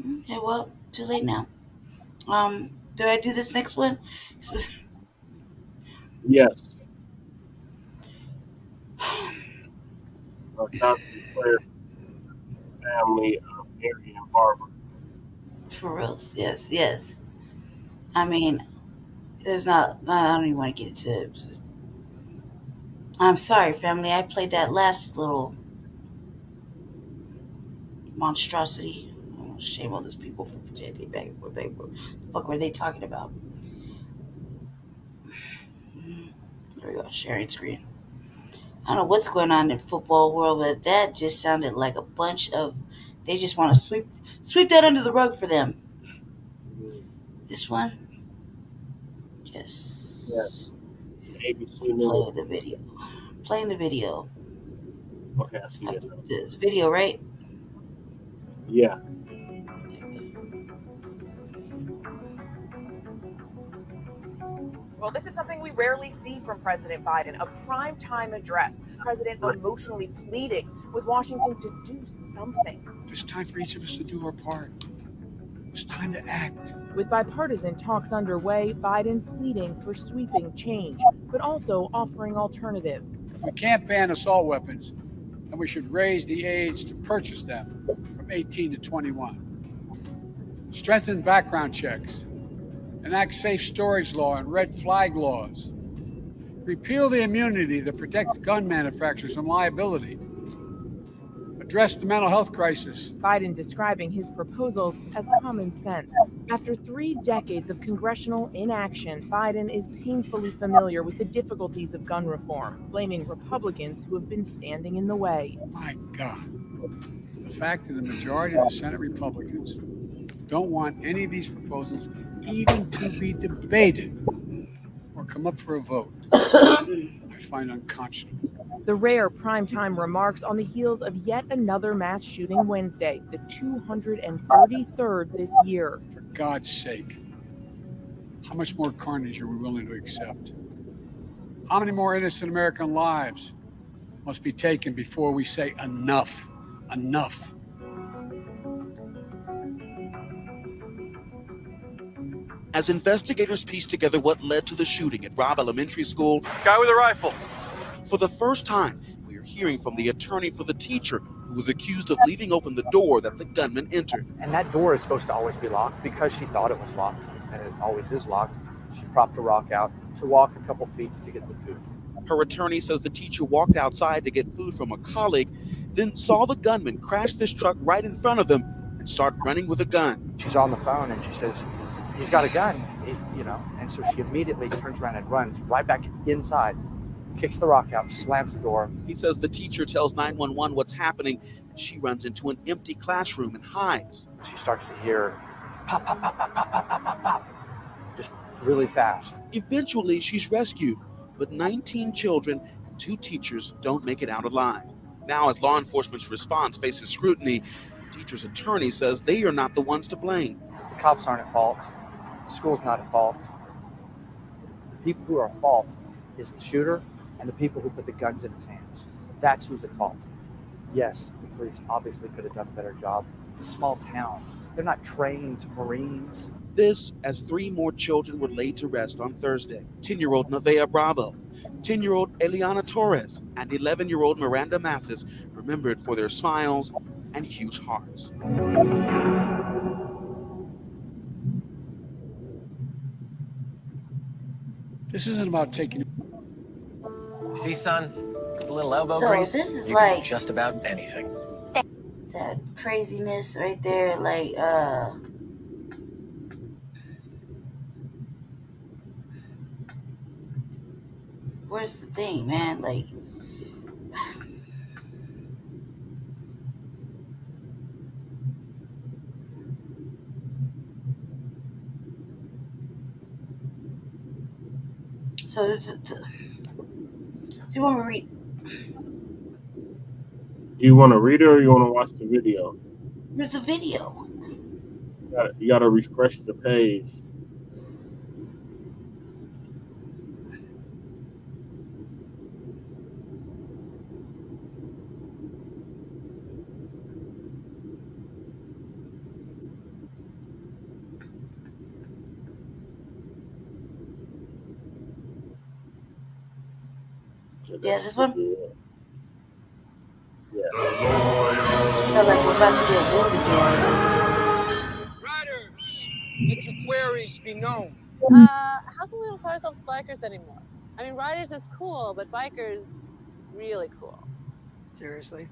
B: Okay, well, too late now. Do I do this next one?
A: Yes. Adoption Player Family Marion Barber.
B: For real, yes, yes. I mean, there's not. I don't even want to get into it. I'm sorry, family. I played that last little monstrosity. Oh, shame on those people for pretending back and forth, back and forth. The fuck were they talking about? There we go, sharing screen. I don't know what's going on in football world, but that just sounded like a bunch of. They just want to sweep that under the rug for them. This one, yes.
A: Yes. ABC
B: Play
A: News.
B: the video. Playing the video.
A: Okay, I see it now.
B: This video, right?
A: Yeah.
T: Well, this is something we rarely see from President Biden, a primetime address. President emotionally pleading with Washington to do something.
U: It's time for each of us to do our part. It's time to act.
T: With bipartisan talks underway, Biden pleading for sweeping change, but also offering alternatives.
U: If we can't ban assault weapons, then we should raise the age to purchase them from 18 to 21. Strengthen background checks. Enact safe storage law and red flag laws. Repeal the immunity that protects gun manufacturers from liability. Address the mental health crisis.
T: Biden describing his proposals as common sense. After 3 decades of congressional inaction, Biden is painfully familiar with the difficulties of gun reform, blaming Republicans who have been standing in the way.
U: My God. The fact that the majority of the Senate Republicans don't want any of these proposals even to be debated or come up for a vote, I find unconscionable.
T: The rare primetime remarks on the heels of yet another mass shooting Wednesday, the 233rd this year.
U: For God's sake, how much more carnage are we willing to accept? How many more innocent American lives must be taken before we say enough, enough?
V: As investigators piece together what led to the shooting at Robb Elementary School,
J: Guy with a rifle.
V: For the first time, we are hearing from the attorney for the teacher who was accused of leaving open the door that the gunman entered.
W: And that door is supposed to always be locked because she thought it was locked, and it always is locked. She propped a rock out to walk a couple feet to get the food.
V: Her attorney says the teacher walked outside to get food from a colleague, then saw the gunman crash this truck right in front of them and start running with a gun.
W: She's on the phone and she says, he's got a gun, and so she immediately turns around and runs right back inside, kicks the rock out, slams the door.
V: He says the teacher tells 911 what's happening, and she runs into an empty classroom and hides.
W: She starts to hear pop, pop, pop, pop, pop, pop, pop, pop, just really fast.
V: Eventually, she's rescued, but 19 children and 2 teachers don't make it out alive. Now, as law enforcement's response faces scrutiny, the teacher's attorney says they are not the ones to blame.
W: The cops aren't at fault. The school's not at fault. The people who are at fault is the shooter and the people who put the guns in his hands. That's who's at fault. Yes, the police obviously could have done a better job. It's a small town. They're not trained Marines.
V: This as 3 more children were laid to rest on Thursday. 10-year-old Nevaeh Bravo, 10-year-old Eliana Torres, and 11-year-old Miranda Mathis remembered for their smiles and huge hearts.
U: This isn't about taking.
X: See, son, with a little elbow
B: So
X: grease,
B: this is
X: you can
B: like-
X: do just about anything.
B: That craziness right there, like, where's the thing, man? Like, so do you want to read?
A: Do you want to read it or you want to watch the video?
B: There's a video.
A: You gotta refresh the page.
B: Yeah, this one.
A: Yeah.
B: I feel like we're about to get booed again.
D: Riders, let your queries be known.
E: How come we don't call ourselves bikers anymore? I mean, riders is cool, but bikers, really cool.
D: Seriously?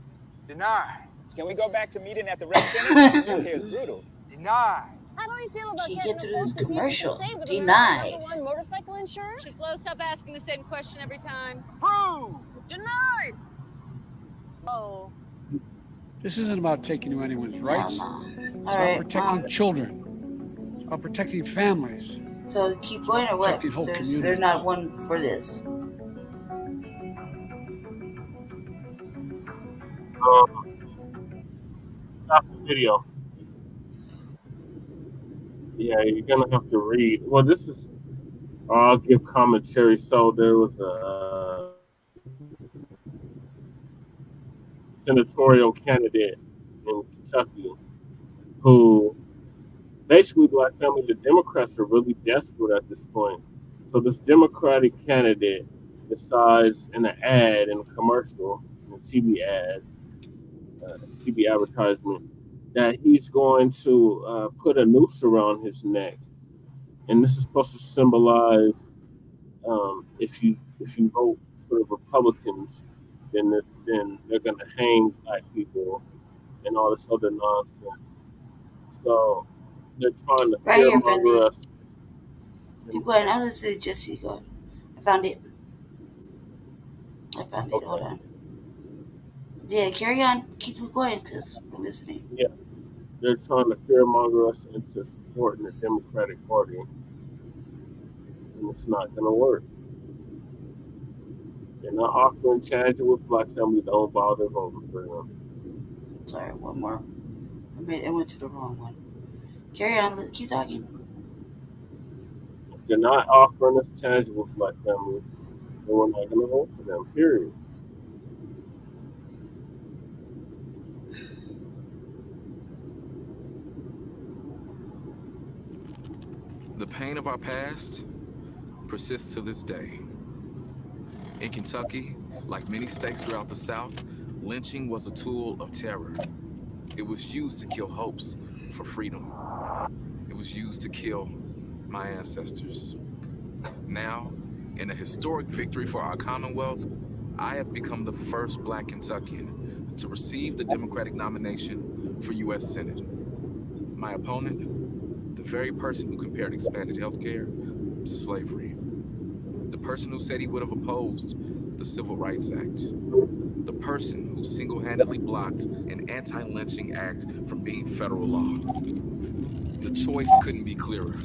G: Deny. Can we go back to meeting at the rec center? This here is brutal.
D: Deny.
E: How do we feel about
B: She
E: getting
B: get
E: a
B: through
E: quote
B: this
E: to see if we can
B: commercial.
E: save with
B: Denied.
E: America's #1 motorcycle insurer? Should Flo stop asking the same question every time?
D: Prove.
E: Denied. Oh.
U: This isn't about taking anyone's rights. It's about protecting children. It's about protecting families.
B: So keep going or what?
U: Protecting whole communities.
B: They're not one for this.
A: Stop the video. Yeah, you're gonna have to read. Well, this is. I'll give commentary. So there was a senatorial candidate in Kentucky who basically black family. The Democrats are really desperate at this point. So this Democratic candidate decides in an ad, in a commercial, in a TV ad, TV advertisement, that he's going to put a noose around his neck, and this is supposed to symbolize if you vote for the Republicans, then they're going to hang black people and all this other nonsense. So they're trying to
B: Right here,
A: fearmonger
B: Fendi.
A: us.
B: Keep going. I'll listen to Jesse go. I found it. Hold on. Yeah, carry on. Keep going because we're listening.
A: Yeah, they're trying to fearmonger us into supporting the Democratic Party, and it's not going to work. They're not offering tangibles. Black family don't bother voting for them.
B: Sorry, one more. I went to the wrong one. Carry on. Keep talking.
A: If they're not offering us tangibles, black family, then we're not going to vote for them. Period.
I: The pain of our past persists to this day. In Kentucky, like many states throughout the South, lynching was a tool of terror. It was used to kill hopes for freedom. It was used to kill my ancestors. Now, in a historic victory for our Commonwealth, I have become the first Black Kentuckian to receive the Democratic nomination for U.S. Senate. My opponent, the very person who compared expanded health care to slavery. The person who said he would have opposed the Civil Rights Act. The person who single-handedly blocked an anti-lynching act from being federal law. The choice couldn't be clearer.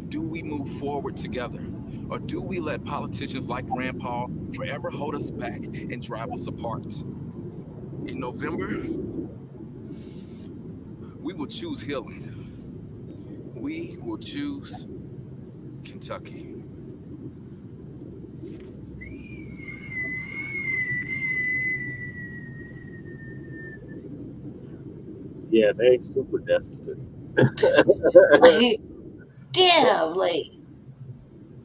I: Do we move forward together, or do we let politicians like Rand Paul forever hold us back and drive us apart? In November, we will choose healing. We will choose Kentucky.
A: Yeah, they super desperate.
B: Damn, like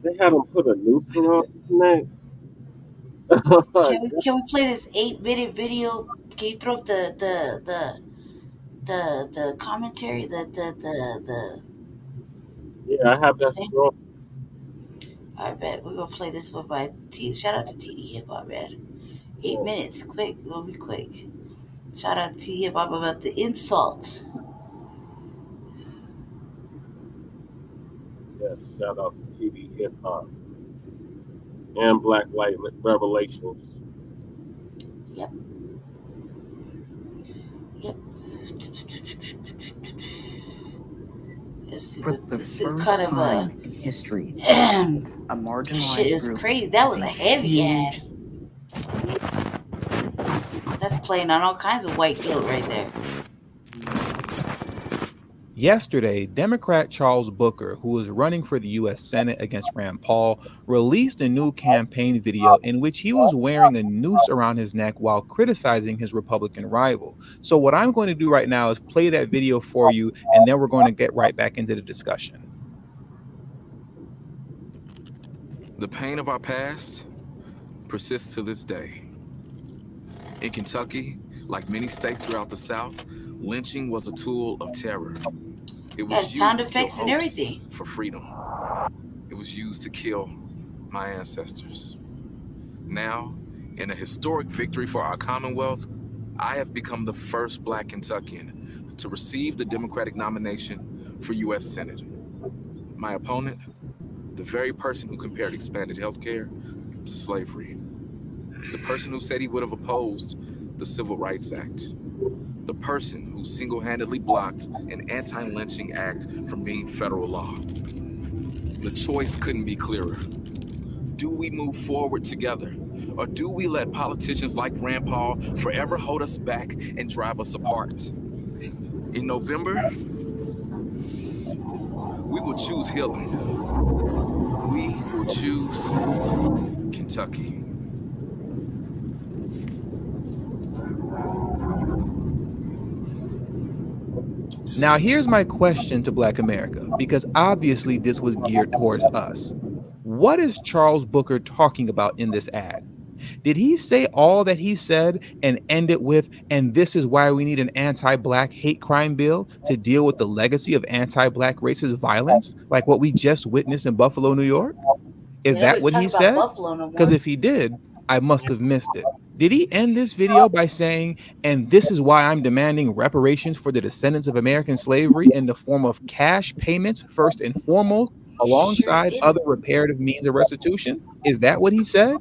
A: they had him put a noose around his neck.
B: Can we play this 8-minute video? Can you throw up the commentary? The
A: Yeah, I have that scroll.
B: I bet we're gonna play this one by T. Shout out to TD Hip Hop, man. 8 minutes, quick. We'll be quick. Shout out to TD Hip Hop about the insult.
A: Yes, shout out to TD Hip Hop and Black Light Revelations.
B: Yep.
Y: For the first time in history, a marginalized
B: shit is
Y: group
B: crazy. That was a heavy
Y: huge
B: ad. That's playing on all kinds of white guilt right there.
H: Yesterday, Democrat Charles Booker, who is running for the U.S. Senate against Rand Paul, released a new campaign video in which he was wearing a noose around his neck while criticizing his Republican rival. So what I'm going to do right now is play that video for you, and then we're going to get right back into the discussion.
I: The pain of our past persists to this day. In Kentucky, like many states throughout the South, lynching was a tool of terror. It was used
B: sound
I: to kill
B: effects and
I: hopes
B: everything.
I: for freedom. It was used to kill my ancestors. Now, in a historic victory for our Commonwealth, I have become the first Black Kentuckian to receive the Democratic nomination for U.S. Senate. My opponent, the very person who compared expanded health care to slavery. The person who said he would have opposed the Civil Rights Act. The person who single-handedly blocked an anti-lynching act from being federal law. The choice couldn't be clearer. Do we move forward together, or do we let politicians like Rand Paul forever hold us back and drive us apart? In November, we will choose healing. We will choose Kentucky.
H: Now, here's my question to Black America, because obviously this was geared towards us. What is Charles Booker talking about in this ad? Did he say all that he said and end it with, and this is why we need an anti-Black hate crime bill to deal with the legacy of anti-Black racist violence, like what we just witnessed in Buffalo, New York? Is that what he said? Because if he did, I must have missed it. Did he end this video by saying, and this is why I'm demanding reparations for the descendants of American slavery in the form of cash payments, first and foremost, alongside other reparative means of restitution? Is that what he said?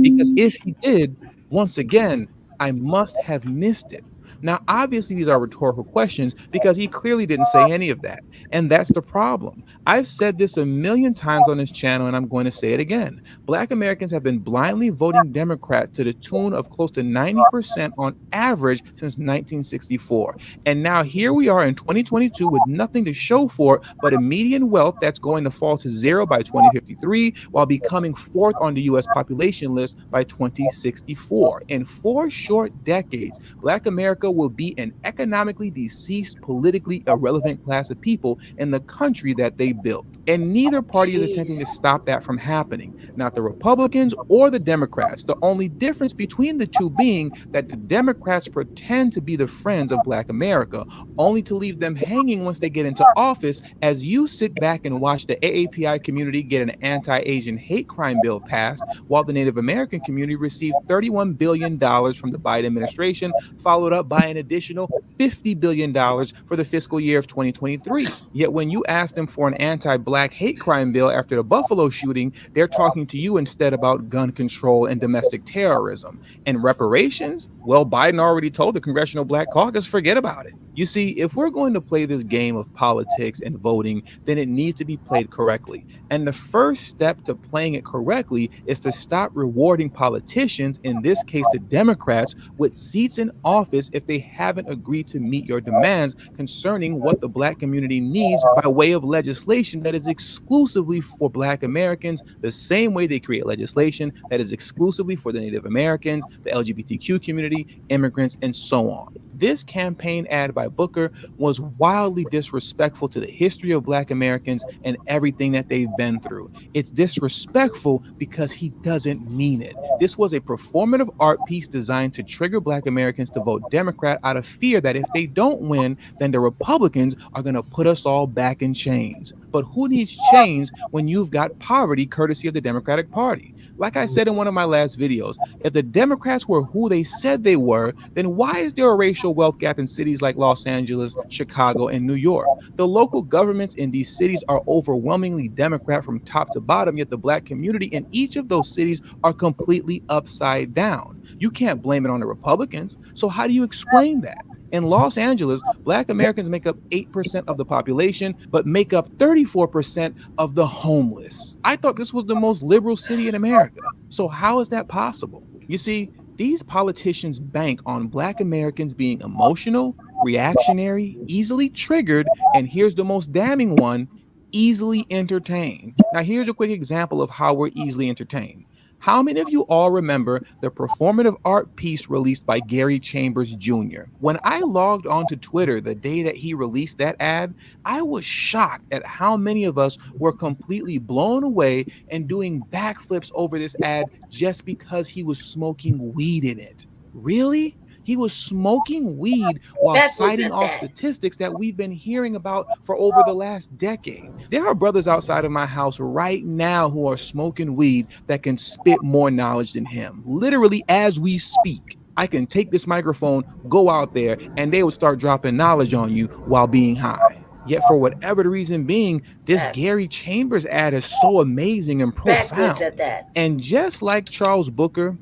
H: Because if he did, once again, I must have missed it. Now, obviously, these are rhetorical questions because he clearly didn't say any of that. And that's the problem. I've said this a million times on this channel, and I'm going to say it again. Black Americans have been blindly voting Democrats to the tune of close to 90% on average since 1964. And now here we are in 2022 with nothing to show for it but a median wealth that's going to fall to zero by 2053 while becoming fourth on the U.S. population list by 2064. In 4 short decades, Black America will be an economically deceased, politically irrelevant class of people in the country that they built. And neither party is attempting to stop that from happening, not the Republicans or the Democrats. The only difference between the two being that the Democrats pretend to be the friends of Black America, only to leave them hanging once they get into office, as you sit back and watch the AAPI community get an anti-Asian hate crime bill passed, while the Native American community received $31 billion from the Biden administration, followed up by an additional $50 billion for the fiscal year of 2023. Yet when you ask them for an anti-Black hate crime bill after the Buffalo shooting, they're talking to you instead about gun control and domestic terrorism. And reparations? Well, Biden already told the Congressional Black Caucus, forget about it. You see, if we're going to play this game of politics and voting, then it needs to be played correctly. And the first step to playing it correctly is to stop rewarding politicians, in this case the Democrats, with seats in office if they haven't agreed to meet your demands concerning what the Black community needs by way of legislation that is exclusively for Black Americans, the same way they create legislation that is exclusively for the Native Americans, the LGBTQ community, immigrants, and so on. This campaign ad by Booker was wildly disrespectful to the history of Black Americans and everything that they've been through. It's disrespectful because he doesn't mean it. This was a performative art piece designed to trigger Black Americans to vote Democrat out of fear that if they don't win, then the Republicans are going to put us all back in chains. But who needs chains when you've got poverty courtesy of the Democratic Party? Like I said in one of my last videos, if the Democrats were who they said they were, then why is there a racial wealth gap in cities like Los Angeles, Chicago, and New York? The local governments in these cities are overwhelmingly Democrat from top to bottom, yet the Black community in each of those cities are completely upside down. You can't blame it on the Republicans. So how do you explain that? In Los Angeles, Black Americans make up 8% of the population, but make up 34% of the homeless. I thought this was the most liberal city in America. So how is that possible? You see, these politicians bank on Black Americans being emotional, reactionary, easily triggered, and here's the most damning one, easily entertained. Now, here's a quick example of how we're easily entertained. How many of you all remember the performative art piece released by Gary Chambers Jr.? When I logged onto Twitter the day that he released that ad, I was shocked at how many of us were completely blown away and doing backflips over this ad just because he was smoking weed in it. Really? He was smoking weed while
B: Backwards
H: citing
B: at
H: off
B: that.
H: statistics that we've been hearing about for over the last decade. There are brothers outside of my house right now who are smoking weed that can spit more knowledge than him. Literally, as we speak, I can take this microphone, go out there, and they would start dropping knowledge on you while being high. Yet, for whatever the reason being, this
B: Facts.
H: Gary Chambers ad is so amazing and
B: Backwards
H: profound.
B: at that.
H: And just like Charles Booker,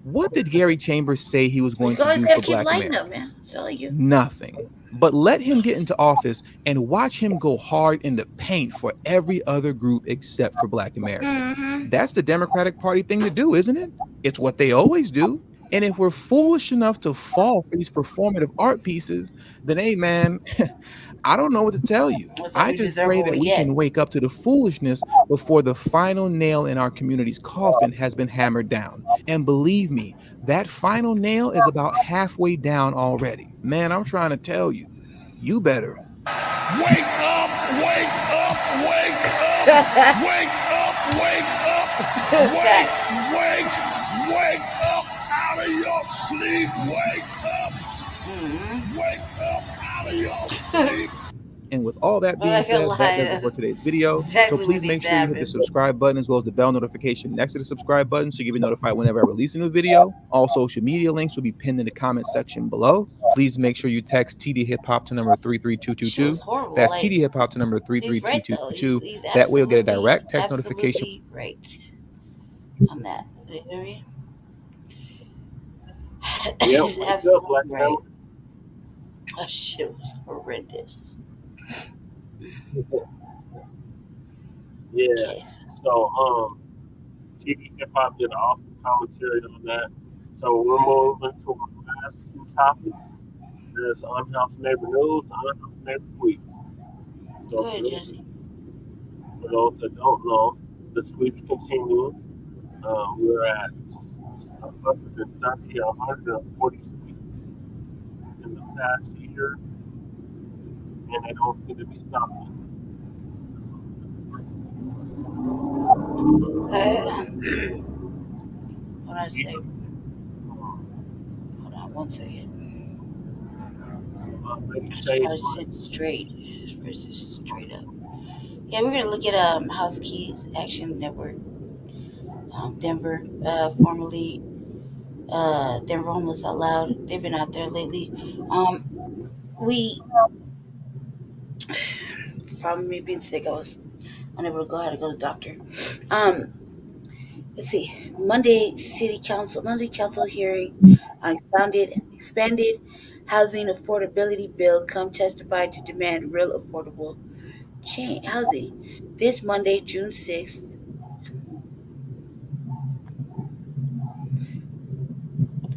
H: what did Gary Chambers say he was going
B: You
H: to
B: always
H: do
B: gotta
H: for
B: keep
H: Black
B: lighting up,
H: Americans?
B: man. It's all you.
H: Nothing. But let him get into office and watch him go hard in the paint for every other group except for Black Americans. That's the Democratic Party thing to do, isn't it? It's what they always do. And if we're foolish enough to fall for these performative art pieces, then hey, man, I don't know what to tell you.
B: Looks like
H: I
B: we
H: just
B: deserve
H: pray
B: what
H: that
B: we
H: we
B: get.
H: can wake up to the foolishness before the final nail in our community's coffin has been hammered down. And believe me, that final nail is about halfway down already. Man, I'm trying to tell you, you better.
A: Wake up, wake up, wake up, wake up, wake up, wake up out of your sleep, wake up, wake up out of your sleep.
H: And with all that
B: I'm
H: being
B: not gonna
H: said, that
B: lie,
H: does it for
B: that's
H: today's video.
B: exactly
H: So
B: what
H: please
B: needs
H: make
B: to
H: sure you hit the
B: happen.
H: subscribe button as well as the bell notification next to the subscribe button so you'll be notified whenever I release a new video. All social media links will be pinned in the comment section below. Please make sure you text TD Hip Hop to number
B: Shit
H: 33222.
B: was horrible.
H: That's
B: Like,
H: TD Hip Hop to number
B: he's right though.
H: 33222.
B: He's
H: That way you'll get a direct text notification.
B: absolutely right on that. You know what I mean?
A: Yeah,
B: He's
A: wake up,
B: absolutely
A: Black
B: right.
A: family.
B: That shit was horrendous.
A: Yeah.
B: Okay.
A: So, TV Hip Hop did an awesome commentary on that. So we're moving to our last two topics. There's Unhoused Neighbor News and Unhoused Neighbor Tweets. So
B: Go ahead, Jesse.
A: for those that don't know, the tweets continue. We're at 130 or 140 tweets in the past year, and they don't seem to be stopping.
B: Hold on a second. Hold on one second. Let's try to sit straight versus straight up. Yeah, we're gonna look at House Keys Action Network, Denver, formerly Denver Homeless Out Loud. They've been out there lately. We, from me being sick, I was unable to go. I had to go to the doctor. Let's see. Monday council hearing on expanded housing affordability bill. Come testify to demand real affordable housing. This Monday, June 6th.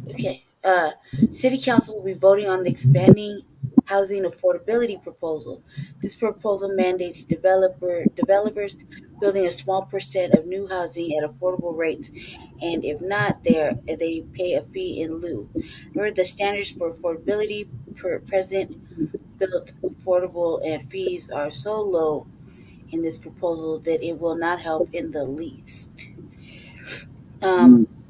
B: Okay. City Council will be voting on the expanding housing affordability proposal. This proposal mandates developers building a small percent of new housing at affordable rates, and if not, they pay a fee in lieu. Remember, the standards for affordability per present built affordable and fees are so low in this proposal that it will not help in the least.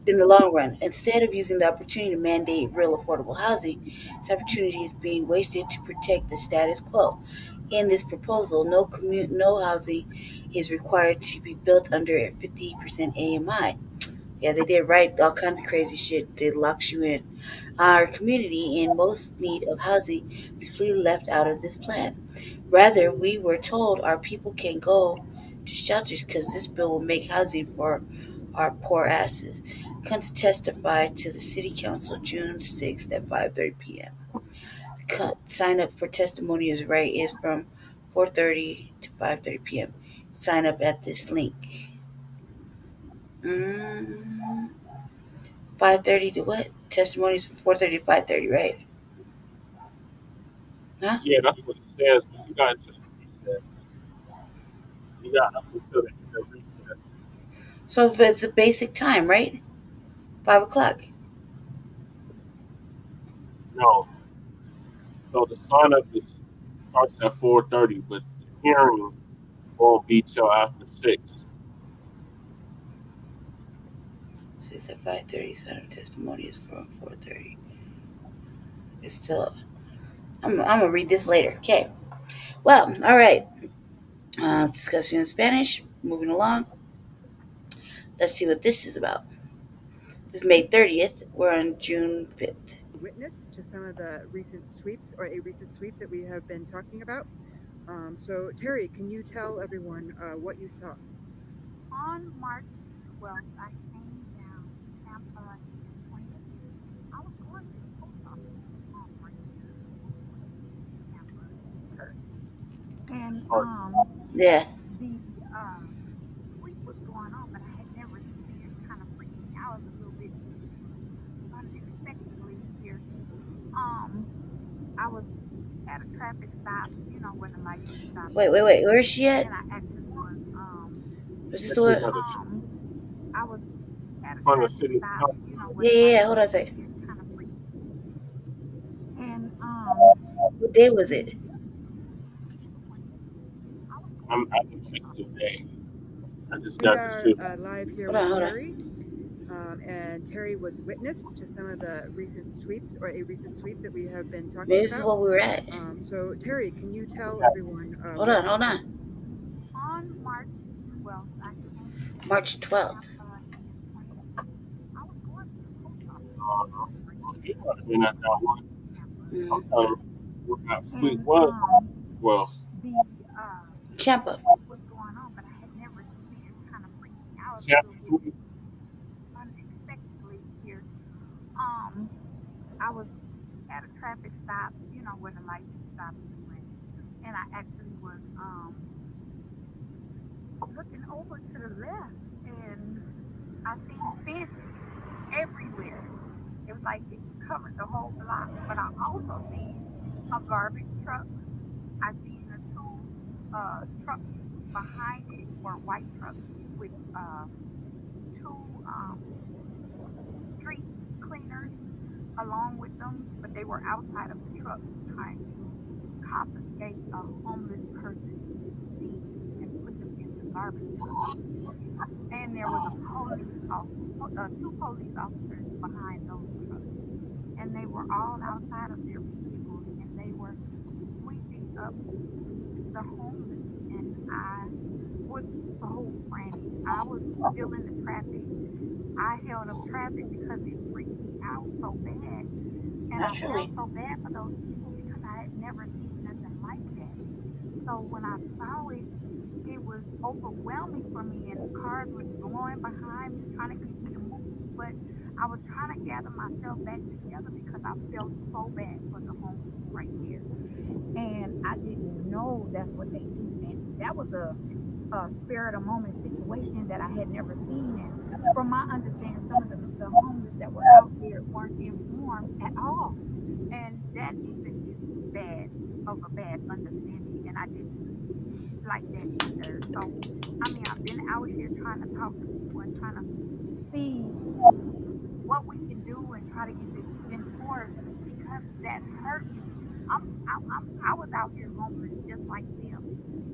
B: In the long run, instead of using the opportunity to mandate real affordable housing, this opportunity is being wasted to protect the status quo. In this proposal, no housing is required to be built under a 50% AMI. Yeah, they did right. All kinds of crazy shit that locks you in. Our community in most need of housing is completely left out of this plan. Rather, we were told our people can go to shelters because this bill will make housing for our poor asses. Come to testify to the City Council June 6th at 5:30 p.m. Sign up for testimony is from 4:30 to 5:30 p.m. Sign up at this link. 5:30 to what? Testimonies from 4:30 to 5:30, right? Huh?
A: Yeah, that's what it says. But you got into the recess. You got up until the recess.
B: So if it's a basic time, right? 5 o'clock.
A: No. So the sign up is starts at 4:30, but the hearing won't be till after 6.
B: 6 at 5:30. Sign of testimony is from 4:30. It's still. I'm gonna read this later. Okay. Well, all right. Discussing in Spanish. Moving along. Let's see what this is about. This is May 30th. We're on June 5th.
F: Witness to some of the recent sweeps or a recent sweep that we have been talking about. So, Terry, can you tell everyone what you saw?
K: On March 12th, I came down Tampa 22. I was going to the post office right here in Tampa church. And
B: Yeah.
K: the sweep was going on, but I had never seen it. Kind of freaked me out a little bit unexpectedly here. I was at a traffic stop, you know, when the lights stopped.
B: Wait. Where is she at?
K: And I actually was
B: Is this the one?
K: I was at a
A: From the
K: traffic
A: city.
K: stop, you know, when
B: Yeah. Hold on a second.
K: kind of freaked. And
B: What day was it?
A: I didn't catch today. I just
F: We
A: got the
F: are
A: sizzle.
F: live here
B: Hold
F: with
B: on.
F: Terry. And Terry was witness to some of the recent sweeps or a recent sweep that we have been talking
B: Maybe
F: about.
B: this is what we were at.
F: So, Terry, can you tell everyone?
B: Hold on.
K: On March 12th, I came to
B: March 12th.
K: I was going to the post office.
A: You might have been at that one.
B: Mm-hmm.
A: I'm trying to work out sweet was. Well,
K: The
B: Champa.
K: sweep was going on, but I had never seen it. Kind of freaked me out a
A: Champa
K: little
A: sweet.
K: bit unexpectedly here. I was at a traffic stop, you know, when the lights stopped and I actually was looking over to the left and I seen fences everywhere. It was like it covered the whole block. But I also seen a garbage truck. I seen the two trucks behind it were white trucks with two street cleaners along with them, but they were outside of the truck trying to confiscate a homeless person's seat and put them in the garbage truck. And there was two police officers behind those trucks, and they were all outside of their vehicles, and they were sweeping up the homeless, and I was so frantic. I was still in the traffic. I held up traffic because it freaked me out so bad. And
B: Naturally.
K: I felt so bad for those people because I had never seen nothing like that. So when I saw it, it was overwhelming for me, and the cars were going behind me, trying to get me to move. But I was trying to gather myself back together because I felt so bad for the homeless right there. And I didn't know that's what they do. And that was a spare of the moment situation that I had never seen. And from my understanding, some of the homeless that were out there weren't informed at all. And that even is bad of a bad understanding. And I didn't like that either. So, I mean, I've been out here trying to talk to people and trying to see what we can do and try to get this enforced because that hurt me. I was out here homeless just like them,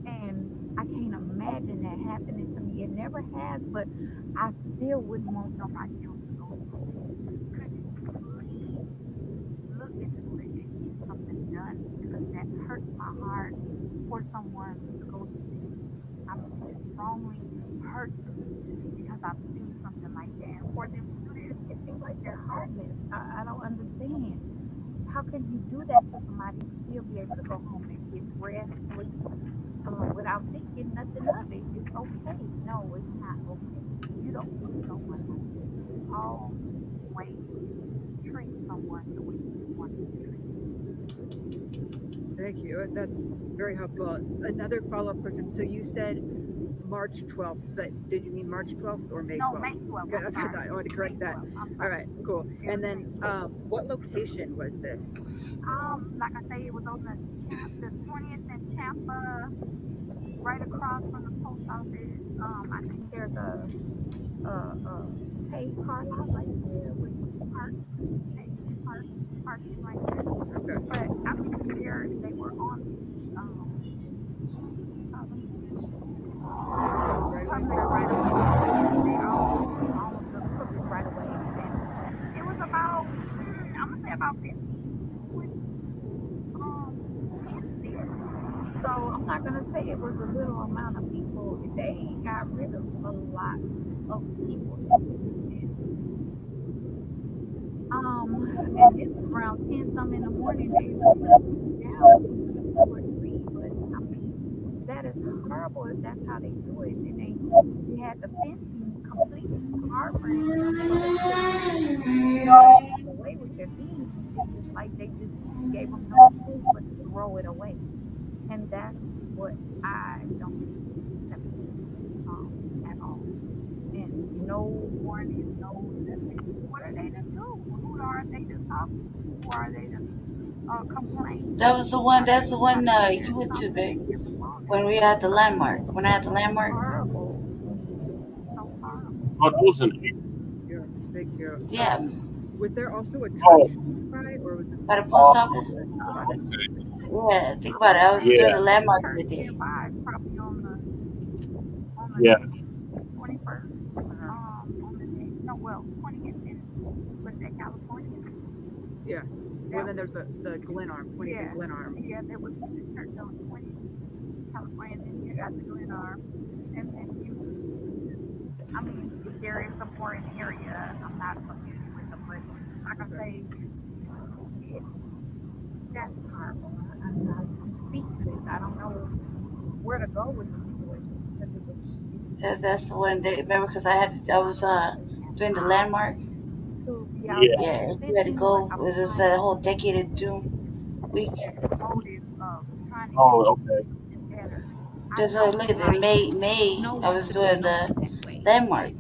K: and I can't imagine that happening to me. It never has, but I still wouldn't want nobody else to go through it. Could you please look into it and get something done because that hurts my heart for someone to go through this. It strongly hurts me because I've seen something like that. And for them to do this, it seems like they're heartless. I don't understand. How can you do that to somebody and still be able to go home and get rest without thinking nothing of it? It's okay. No, it's not okay. You don't need someone like this. Always treat someone the way you want to be treated.
F: Thank you. That's very helpful. Another follow-up question. So you said March 12th. Did you mean March 12th or May 12th?
K: No, May 12th.
F: Okay, that's what I thought. I wanted to correct that. All right, cool. And then, what location was this?
K: Like I say, it was on the 20th and Champa, right across from the post office. I think there's a paid car lot right there with parking right there.
F: Okay.
K: But I mean, they were on public right away. They all owned the public right away. And it was about, I'm gonna say about 50 there. So I'm not gonna say it was a little amount of people. They got rid of a lot of people. And it's around 10 some in the morning. They down for 3, but I mean that is horrible if that's how they do it. And they had the fencing completely covered so they couldn't get away with their things. It's just like they just gave them no choice but to throw it away. And that's what I don't accept at all. And no warning, no nothing. What are they to do? Who are they to talk to? Who are they to complain?
B: That's the one you went to, babe. When we had the landmark. When I had the landmark.
K: Horrible. So horrible.
A: Oh, that was an
F: Yeah, thank you.
B: Yeah.
F: Was there also a church by, or was this
B: by the post office?
A: Okay.
B: Yeah, think about it. I was doing the landmark that day.
K: Probably on the
A: Yeah.
K: 21st. On the day. No, well, 20th in was that California?
F: Yeah. Well, then there's the Glenarm, 20th and Glenarm.
K: Yeah, there was the church on 20th California, and then you got the Glenarm, and then I mean, there is some more in the area. I'm not familiar with them, but like I say, that's horrible. I'm speechless. I don't know where to go with the situation.
B: That's the one that, remember, because I was doing the landmark.
K: Yeah,
B: Yeah, you had to go. It was a whole decade of doom week.
A: Oh, okay.
B: Just look at the May. I was doing the landmark.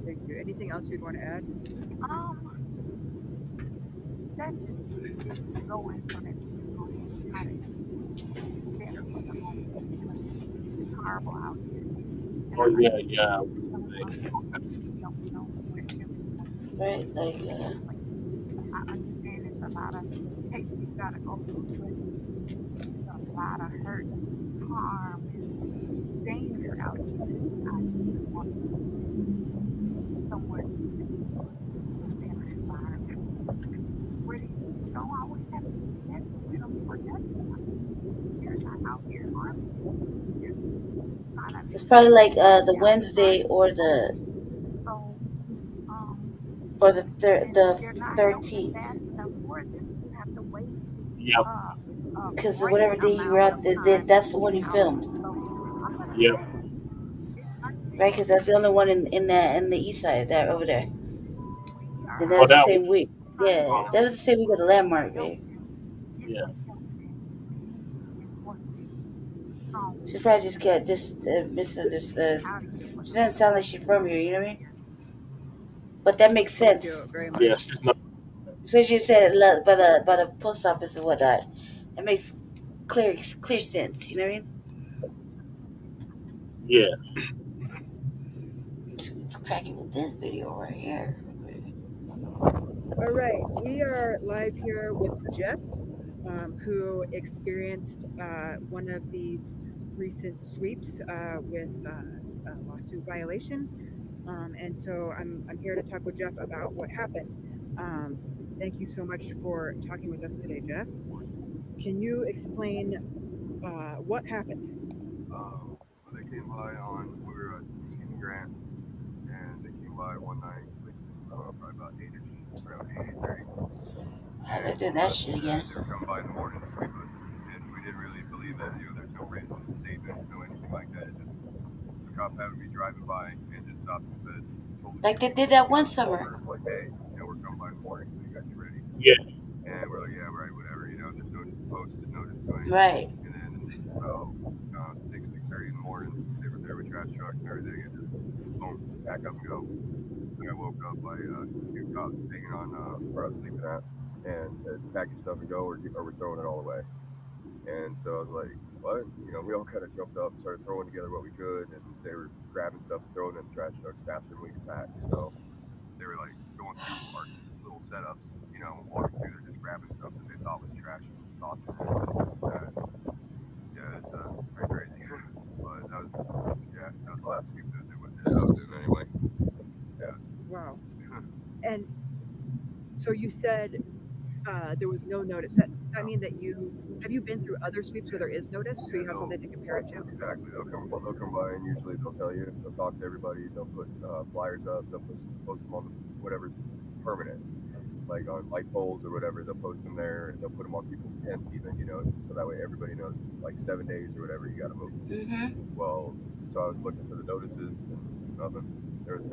F: Thank you. Anything else you'd want to add?
K: That's just going for that. Better for the moment. It's horrible out here.
A: Oh, yeah.
B: Right, like,
K: I understand it's a lot of hate you gotta go through, but there's a lot of hurt, harm, and danger out here. I just want somewhere to be a better environment. Where these people don't always have to be connected with them for nothing. They're not out here harming you.
B: it's probably like the Wednesday or the 13th.
A: Yep.
B: Because whatever day you were out, that's the one you filmed.
A: Yep.
B: Right, because that's the only one in the east side, that over there. And that
A: Oh,
B: was the
A: that
B: same week. Yeah, that was the same week of the landmark, babe.
A: Yeah.
B: She probably just got misunderstood. She doesn't sound like she's from here, you know what I mean? But that makes sense.
A: Yeah, she's not.
B: So she said by the post office and whatnot. It makes clear sense, you know what I mean?
A: Yeah.
B: It's cracking with this video right here.
F: All right, we are live here with Jeff, who experienced one of these recent sweeps with a lawsuit violation. And so I'm here to talk with Jeff about what happened. Thank you so much for talking with us today, Jeff. Can you explain what happened?
C: They came by we were at 16 Grant, and they came by one night, probably about 8-ish, around 8:30.
B: They're doing that shit again.
C: They were coming by in the morning to sweep us, and we didn't really believe that, there's no written statements, no anything like that. Just the cop happened to be driving by and just stopped and said,
B: like they did that one summer.
C: Like, hey, we're coming by in the morning, so you guys get ready.
A: Yeah.
C: And we're like, yeah, right, whatever, there's no
B: Right.
C: And then about 6:30 in the morning, they were there with trash trucks and everything, and just boom, pack up and go. And I woke up by two cops hanging on where I was sleeping at, and said, pack your stuff and go, or we're throwing it all away. And so I was like, what? You know, we all kind of jumped up and started throwing together what we could, and they were grabbing stuff and throwing it in the trash trucks faster than we could pack. So they were like going through our little setups, you know, walking through there just grabbing stuff that they thought was trash and tossing it. Yeah, it's pretty crazy. But that was the last sweep that I was in anyway. Yeah.
F: Wow. And so you said there was no notice. That mean that have you been through other sweeps where there is notice, so you have something to compare it to?
C: Exactly. They'll come by, and usually they'll tell you, they'll talk to everybody, they'll put flyers up, they'll post them on whatever's permanent, like on light poles or whatever. They'll post them there, and they'll put them on people's tents even, you know, so that way everybody knows, like 7 days or whatever, you got to move.
B: Mm-hmm.
C: Well, so I was looking for the notices, and nothing.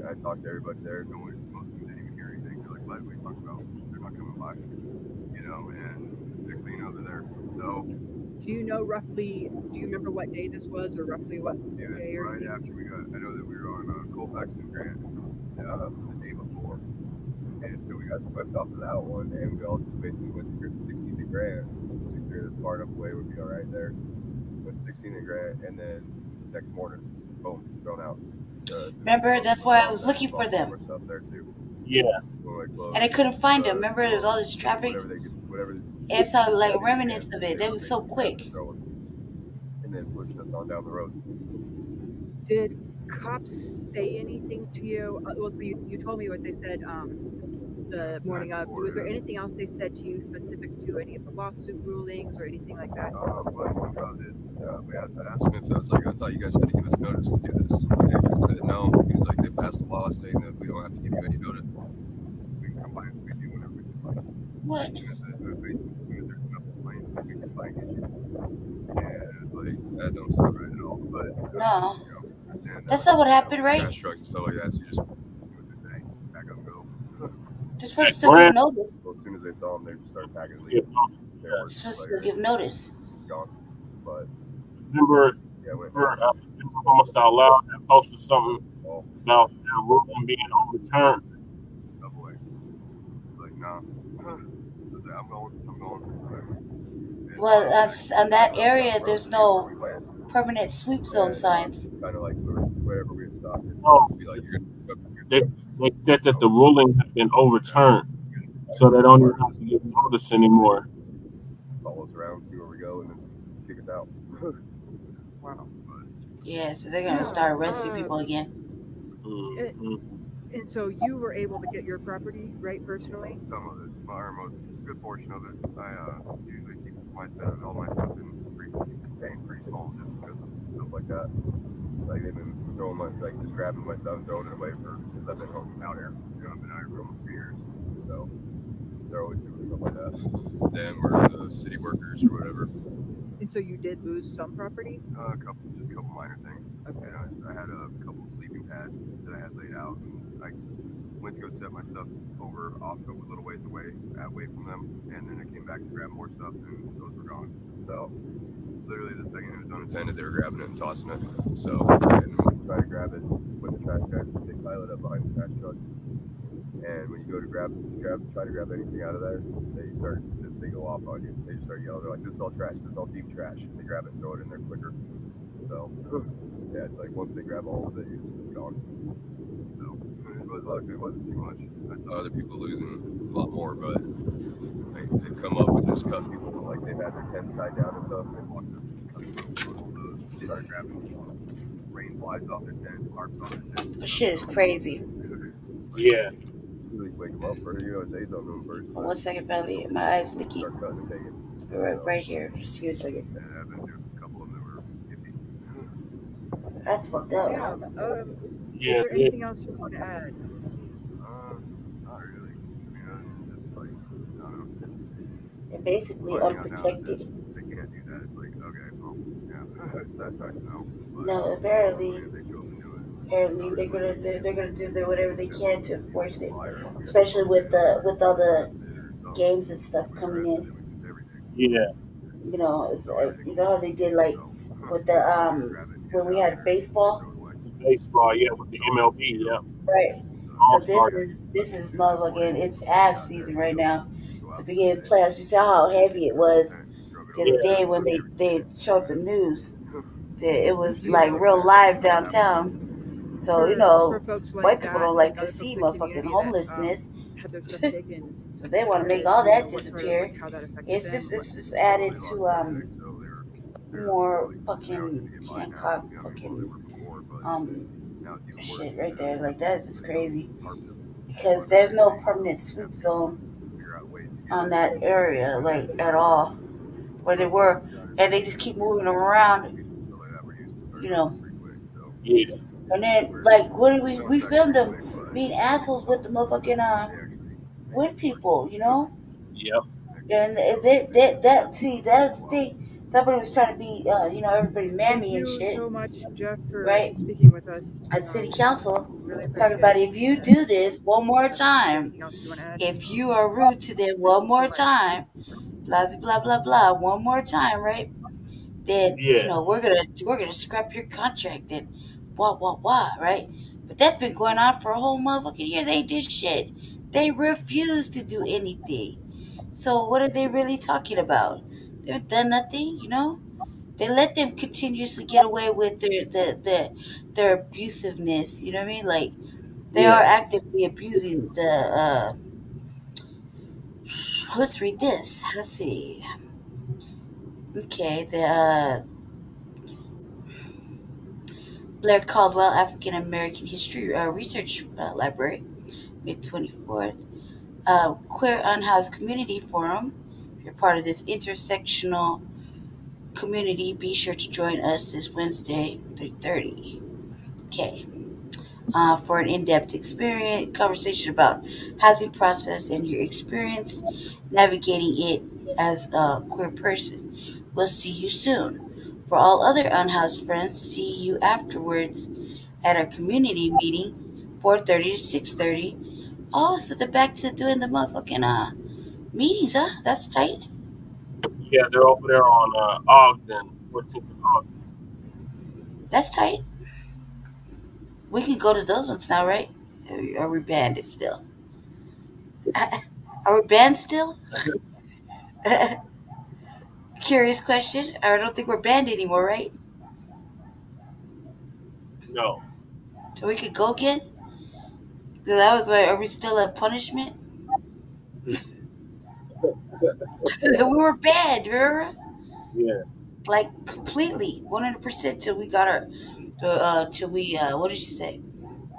C: I talked to everybody there. No one, most of them didn't even hear anything. They're like, what are we talking about? They're not coming by, you know. And next thing you know, they're there. So.
F: Do you know roughly? Do you remember what day this was, or roughly what day? Or
C: right after we got. I know that we were on Colfax and Grant the day before, and so we got swept off of that one, and we all just basically went to 16th and Grant. We figured far enough away would be all right there. Went 16th and Grant, and then next morning, boom, thrown out.
B: Remember, that's why I was looking for them.
A: Yeah.
B: And I couldn't find them. Remember, there's all this traffic. And I saw like remnants of it. They was so quick.
C: And then pushing us on down the road.
F: Did cops say anything to you? Well, so you told me what they said the morning of. Was there anything else they said to you specific to any of the lawsuit rulings or anything like that?
C: We asked him if it was like, I thought you guys had to give us notice to do this. And he said no. He was like, they passed a law saying that we don't have to give you any notice. We can come by and we do whatever we like.
B: What?
C: As soon as there's enough complaints, we can find issues. And like, that don't sound right at all. But
B: no.
C: You know,
B: that's not what happened, right?
C: Trash trucks and stuff like that. So you just do what they say, pack up and go.
B: They're supposed to give notice.
C: Well, as soon as they saw them, they just started packing and
B: leaving. They're supposed to give notice.
C: Gone. But
A: remember Almost Out Loud that posted something about their ruling being overturned.
C: No boy. Like, nah. I'm going.
B: Well, on that area, there's no permanent sweep zone signs.
C: Kind of like wherever we had stopped.
A: Oh, they said that the ruling had been overturned, so they don't even have to give notice anymore.
C: Follow us around, see where we go, and then kick us out.
F: Wow.
B: Yeah, so they're gonna start arresting people again.
F: And so you were able to get your property, right, personally?
C: Some of it, or most good portion of it. I usually keep all my stuff in pretty small, just because of stuff like that. Like they've been throwing just grabbing my stuff and throwing it away since I've been out here. You know, I've been out here for almost 3 years, so they're always doing stuff like that. Them or the city workers or whatever.
F: And so you did lose some property?
C: A couple minor things. Okay. I had a couple sleeping pads that I had laid out, and I went to go set my stuff over off a little ways away from them, and then I came back to grab more stuff, and those were gone. So literally the second it was unattended, they were grabbing it and tossing it. So try to grab it, put the trash guys, they pile it up behind the trash trucks. And when you go to try to grab anything out of there, they go off on you. They just start yelling. They're like, "This is all trash. This is all deep trash." And they grab it and throw it in there quicker. So yeah, it's like once they grab all of it, it's gone. So it wasn't too much. I saw other people losing a lot more, but they've come up and just cut people. Like they've had their tents tied down and stuff, and they walked up and started grabbing rain flies off their tent, harps off their tent.
B: That shit is crazy.
A: Yeah.
C: Wake them up for USA's on them first.
B: 1 second, family. My eyes leaky. Right here. Just give me a second.
C: Yeah, I've been doing a couple of them that were iffy.
B: That's fucked up.
F: Yeah.
A: Yeah.
F: Is there anything else you want to add?
C: Not really. I mean, just like, I don't know.
B: They're basically unprotected.
C: They can't do that. It's like, okay, well, yeah, that's nice to know.
B: No, apparently they're gonna do whatever they can to enforce it, especially with all the games and stuff coming in.
A: Yeah.
B: It's like, you know how they did like with the when we had baseball,
A: Baseball, yeah, with the MLB, yeah,
B: right?
A: All
B: So
A: Star.
B: this is motherfucking it's Av season right now. The beginning of playoffs. You saw how heavy it was the other
A: Yeah,
B: day when they showed the news. It was like real live downtown. So
F: For folks like
B: white people
F: that,
B: don't
F: you've
B: like
F: got
B: to
F: to folks
B: see
F: in the
B: motherfucking
F: community that
B: homelessness.
F: had their stuff taken,
B: So they want to make
F: and
B: all
F: you
B: that
F: know what sort of like
B: disappear.
F: how that affected
B: It's
F: them
B: just
F: or what.
B: it's just added to more fucking Hancock fucking um shit right there. Like that is just crazy because there's no permanent sweep zone on that area like at all where they were, and they just keep moving them around. You know,
A: yeah,
B: and then like what did we filmed them being assholes with the motherfucking with people.
A: yep,
B: And that see that's the thing. Somebody was trying to be everybody's
F: Thank
B: mammy and
F: you
B: shit,
F: so much, Jeff, for
B: right?
F: speaking with us.
B: At city council,
F: Really
B: talking
F: appreciate
B: about
F: it.
B: if you
F: And
B: do this one more time,
F: anything else you want to add?
B: if you are rude to them one
F: So
B: more
F: much.
B: time, blah blah blah blah, one more time, right? Then
A: yeah,
B: we're gonna scrap your contract and what, right? But that's been going on for a whole motherfucking year. They did shit. They refused to do anything. So what are they really talking about? They haven't done nothing. They let them continuously get away with their abusiveness. You know what I mean? Like they are
A: yeah,
B: actively abusing the. Let's read this. Let's see. Okay, the Blair Caldwell African American History Research Library, May 24th. Queer Unhoused Community Forum. If you're part of this intersectional community, be sure to join us this Wednesday, 3:30. Okay. For an in-depth experience conversation about housing process and your experience navigating it as a queer person. We'll see you soon. For all other unhoused friends, see you afterwards at our community meeting, 4:30 to 6:30. Oh, so they're back to doing the motherfucking meetings, huh? That's tight.
A: yeah. They're over there on Ogden, 14th and Ogden.
B: That's tight. We can go to those ones now, right? Are we banned still? Are we banned still? Curious question. I don't think we're banned anymore, right?
A: No,
B: So we could go again? So that was why. Are we still at punishment? We were banned, remember?
A: yeah,
B: Like completely, 100% till we got our, till we, what did she say?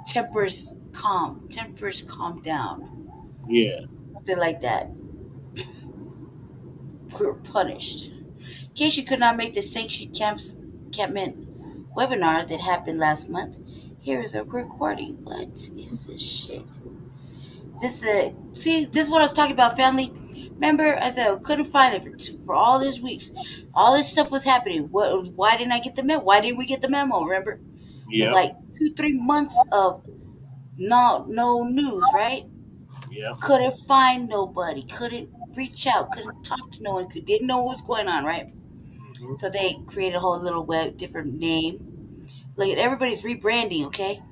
B: Tempers calm down,
A: yeah,
B: something like that. We were punished. In case you could not make the sanctioned campment webinar that happened last month, here is a recording. What is this shit? See, this is what I was talking about, family. Remember, I said I couldn't find it for all these weeks. All this stuff was happening. Why didn't I get the memo? Why didn't we get the memo? Remember, it's
A: yep,
B: like 2-3 months of no news, right?
A: yep,
B: Couldn't find nobody. Couldn't reach out. Couldn't talk to no one. Didn't know what was going on, right?
A: hmm,
B: So they created a whole little different name. Like everybody's rebranding, okay?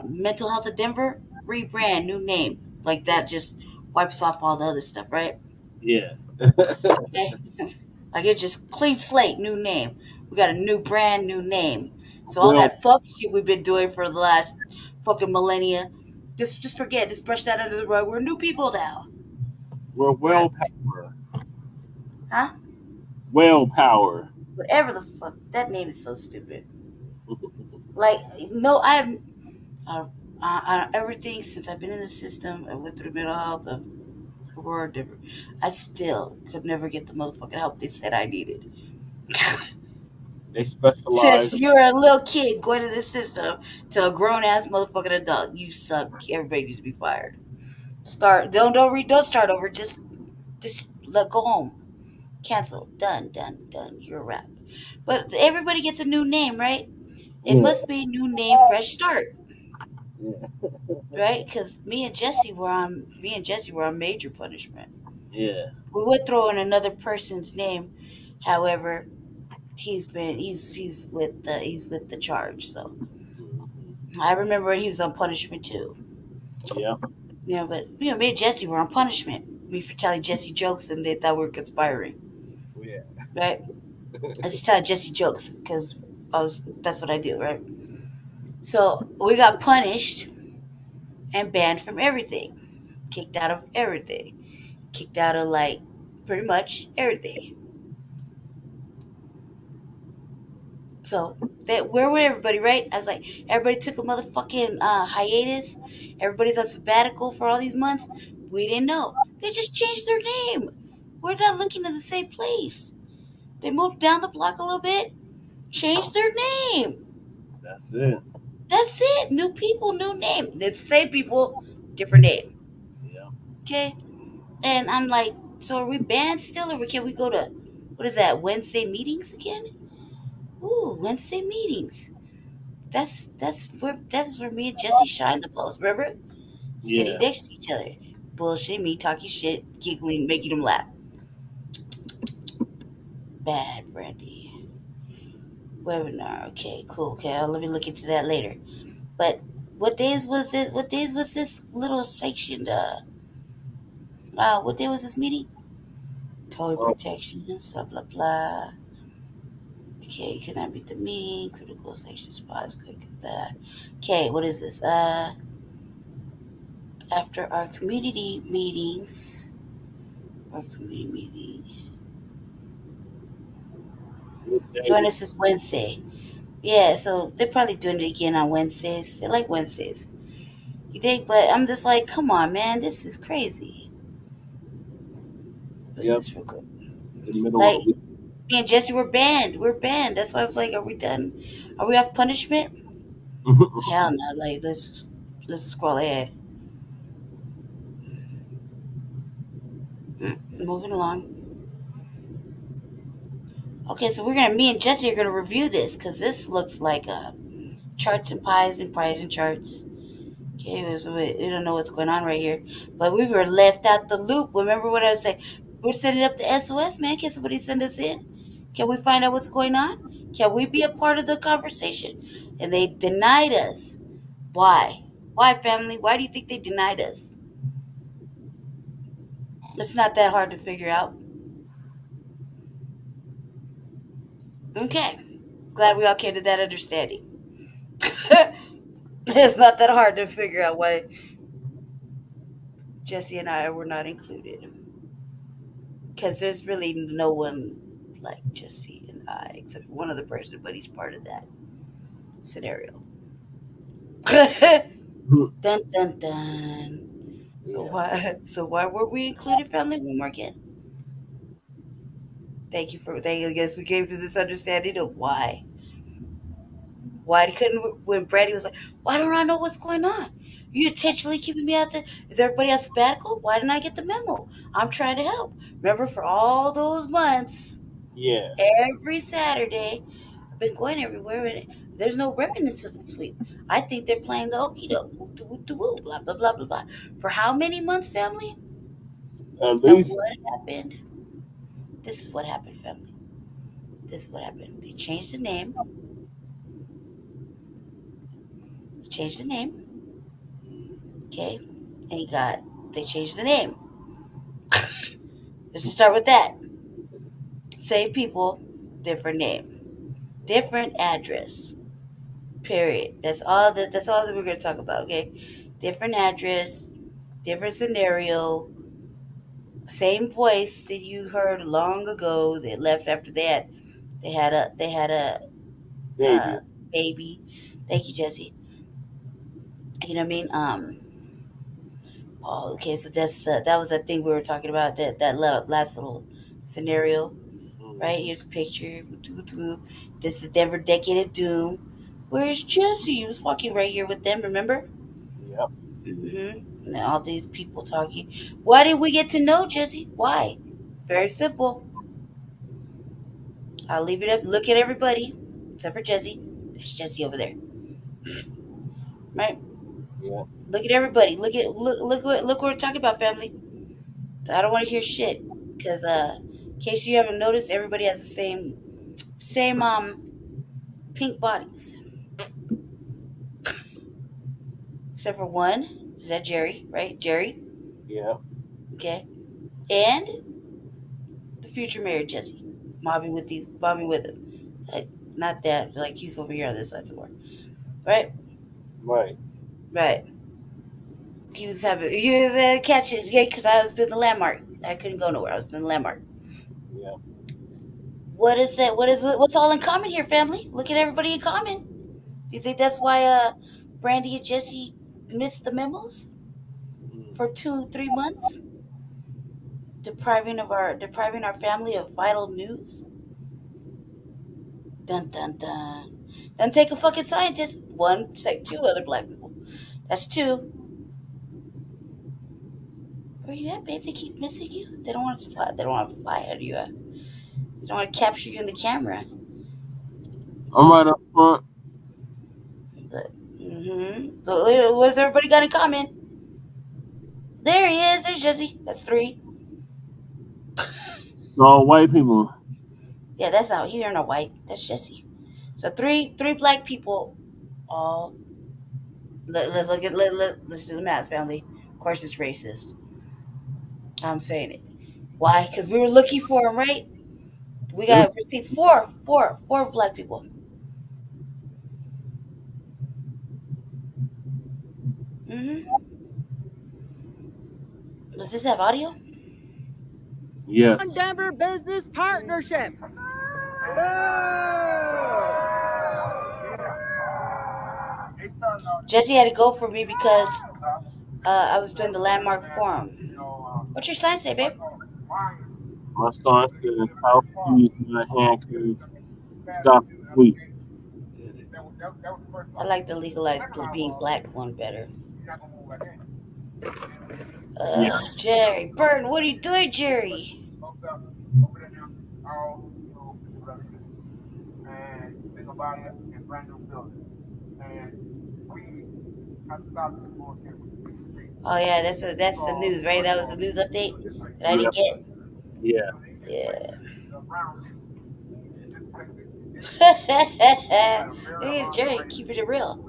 B: Mental Health of Denver, rebrand, new name. Like that just wipes off all the other stuff, right?
A: yeah.
B: Okay. Like it's just clean slate, new name. We got a new brand, new name. So all
A: Well,
B: that fuck shit we've been doing for the last fucking millennia, just forget, just brush that under the rug. We're new people now.
A: we're
B: Right.
A: well power,
B: Huh?
A: well power.
B: Whatever the fuck. That name is so stupid. Like, no, I have everything since I've been in the system. I went through mental health, word different. I still could never get the motherfucking help they said I needed.
A: They
B: Since
A: specialize.
B: you're a little kid going to the system to a grown ass motherfucking adult, you suck. Everybody needs to be fired. Don't start over. Just let go home. Cancel. Done. You're a wrap. But everybody gets a new name, right? It
A: Yeah,
B: must be new name, fresh start,
A: yeah,
B: right? Because me and Jesse were on major punishment.
A: yeah,
B: We would throw in another person's name. However, he's with the charge. So I remember when he was on punishment too.
A: Yeah.
B: Yeah, but me and Jesse were on punishment. Me for telling Jesse jokes, and they thought we were conspiring.
A: Yeah.
B: Right? I just tell Jesse jokes because that's what I do, right? So we got punished and banned from everything, kicked out of everything, kicked out of like pretty much everything. So that where would everybody, right? I was like, everybody took a motherfucking hiatus. Everybody's on sabbatical for all these months. We didn't know. They just changed their name. We're not looking at the same place. They moved down the block a little bit, changed their name.
A: That's it.
B: That's it. New people, new name. It's the same people, different name.
A: Yeah.
B: Okay. And I'm like, so are we banned still, or can we go to what is that? Wednesday meetings again? Ooh, Wednesday meetings. That's where me and Jesse shine the most. Remember, sitting
A: Yeah.
B: next to each other, bullshit, me talking shit, giggling, making them laugh. Bad Brandy webinar. Okay, cool. Okay, let me look into that later. But what days was this? What days was this little sanctioned? What day was this meeting? Toy protection, blah blah blah. Okay, can I meet the meeting? Critical section spots. Okay, what is this? After our community meetings, our community meeting. Join us this Wednesday. Yeah, so they're probably doing it again on Wednesdays. They like Wednesdays. You dig? But I'm just like, come on, man, this is crazy. What is
A: Yep.
B: this real quick?
A: The middle
B: Like,
A: of the week.
B: me and Jesse were banned. We're banned. That's why I was like, are we done? Are we off punishment? Hell no. Like, let's scroll ahead. Moving along. Okay, so me and Jesse are gonna review this because this looks like charts and pies and charts. Okay, so we don't know what's going on right here, but we were left out the loop. Remember what I was saying? We're setting up the SOS, man. Can somebody send us in? Can we find out what's going on? Can we be a part of the conversation? And they denied us. Why? Why, family? Why do you think they denied us? It's not that hard to figure out. Okay. Glad we all came to that understanding. It's not that hard to figure out why Jesse and I were not included. Because there's really no one like Jesse and I, except for one other person, but he's part of that scenario. Dun dun dun. So why were we included, family? One more again. Thank you. I guess we came to this understanding of why. Why couldn't when Brady was like, why don't I know what's going on? You intentionally keeping me out there? Is everybody on sabbatical? Why didn't I get the memo? I'm trying to help. Remember, for all those months,
A: Yeah.
B: every Saturday, I've been going everywhere, and there's no remnants of a sweep. I think they're playing the okie doke, woo, blah blah blah blah blah. For how many months, family?
A: At
B: And
A: least.
B: what happened? This is what happened, family. This is what happened. They changed the name. Changed the name. Okay, and they changed the name. Let's just start with that. Same people, different name, different address. Period. That's all that we're gonna talk about. Okay, different address, different scenario, same voice that you heard long ago that left after that. They had a
A: Baby.
B: baby. Thank you, Jesse. You know what I mean? Oh, okay. So that was that thing we were talking about. That last little scenario. Right, here's a picture. This is Denver Decade of Doom. Where's Jesse? He was walking right here with them, remember?
A: Yep.
B: And all these people talking. Why did we get to know Jesse? Why? Very simple. I'll leave it up. Look at everybody, except for Jesse. There's Jesse over there. Right?
A: Yeah.
B: Look at everybody. Look what we're talking about, family. So I don't want to hear shit. Because case you haven't noticed, everybody has the same pink bodies, except for one. Is that Jerry? Right, Jerry.
A: Yeah.
B: Okay, and the future mayor Jesse, mobbing with him. Like, not that, like he's over here on this side somewhere, right?
A: Right.
B: Right. He was having you catch it, yeah, because I was doing the landmark. I couldn't go nowhere. I was doing the landmark.
A: Yeah.
B: What is that? What's all in common here, family? Look at everybody in common. Do you think that's why Brandy and Jesse missed the memos for 2-3 months, depriving our family of vital news? Dun dun dun. Then take a fucking scientist. Two other black people. That's two. Where you at, babe? They keep missing you. They don't want to fly. They don't want to fly at you. They don't want to capture you in the camera.
A: I'm right up front.
B: So, what has everybody got in common? There he is. There's Jesse. That's three.
A: All white people.
B: Yeah, that's not. He ain't no white. That's Jesse. So three black people. All. Let's look at let's do the math, family. Of course, it's racist. I'm saying it. Why? Because we were looking for him, right? We got receipts. Four black people. Does this have audio?
A: Yes.
F: Denver Business Partnership.
B: Jesse had to go for me because I was doing the landmark forum. What's your sign say, babe?
A: My sign says, "House keys, my handcuffs, stop the sweep."
B: I like the legalized being black one better.
A: Yeah.
B: Jerry, Burton, what are you doing, Jerry? Oh yeah, that's the news, right? That was the news update that I didn't get.
A: Yeah.
B: Yeah. Look at Jerry keeping it real.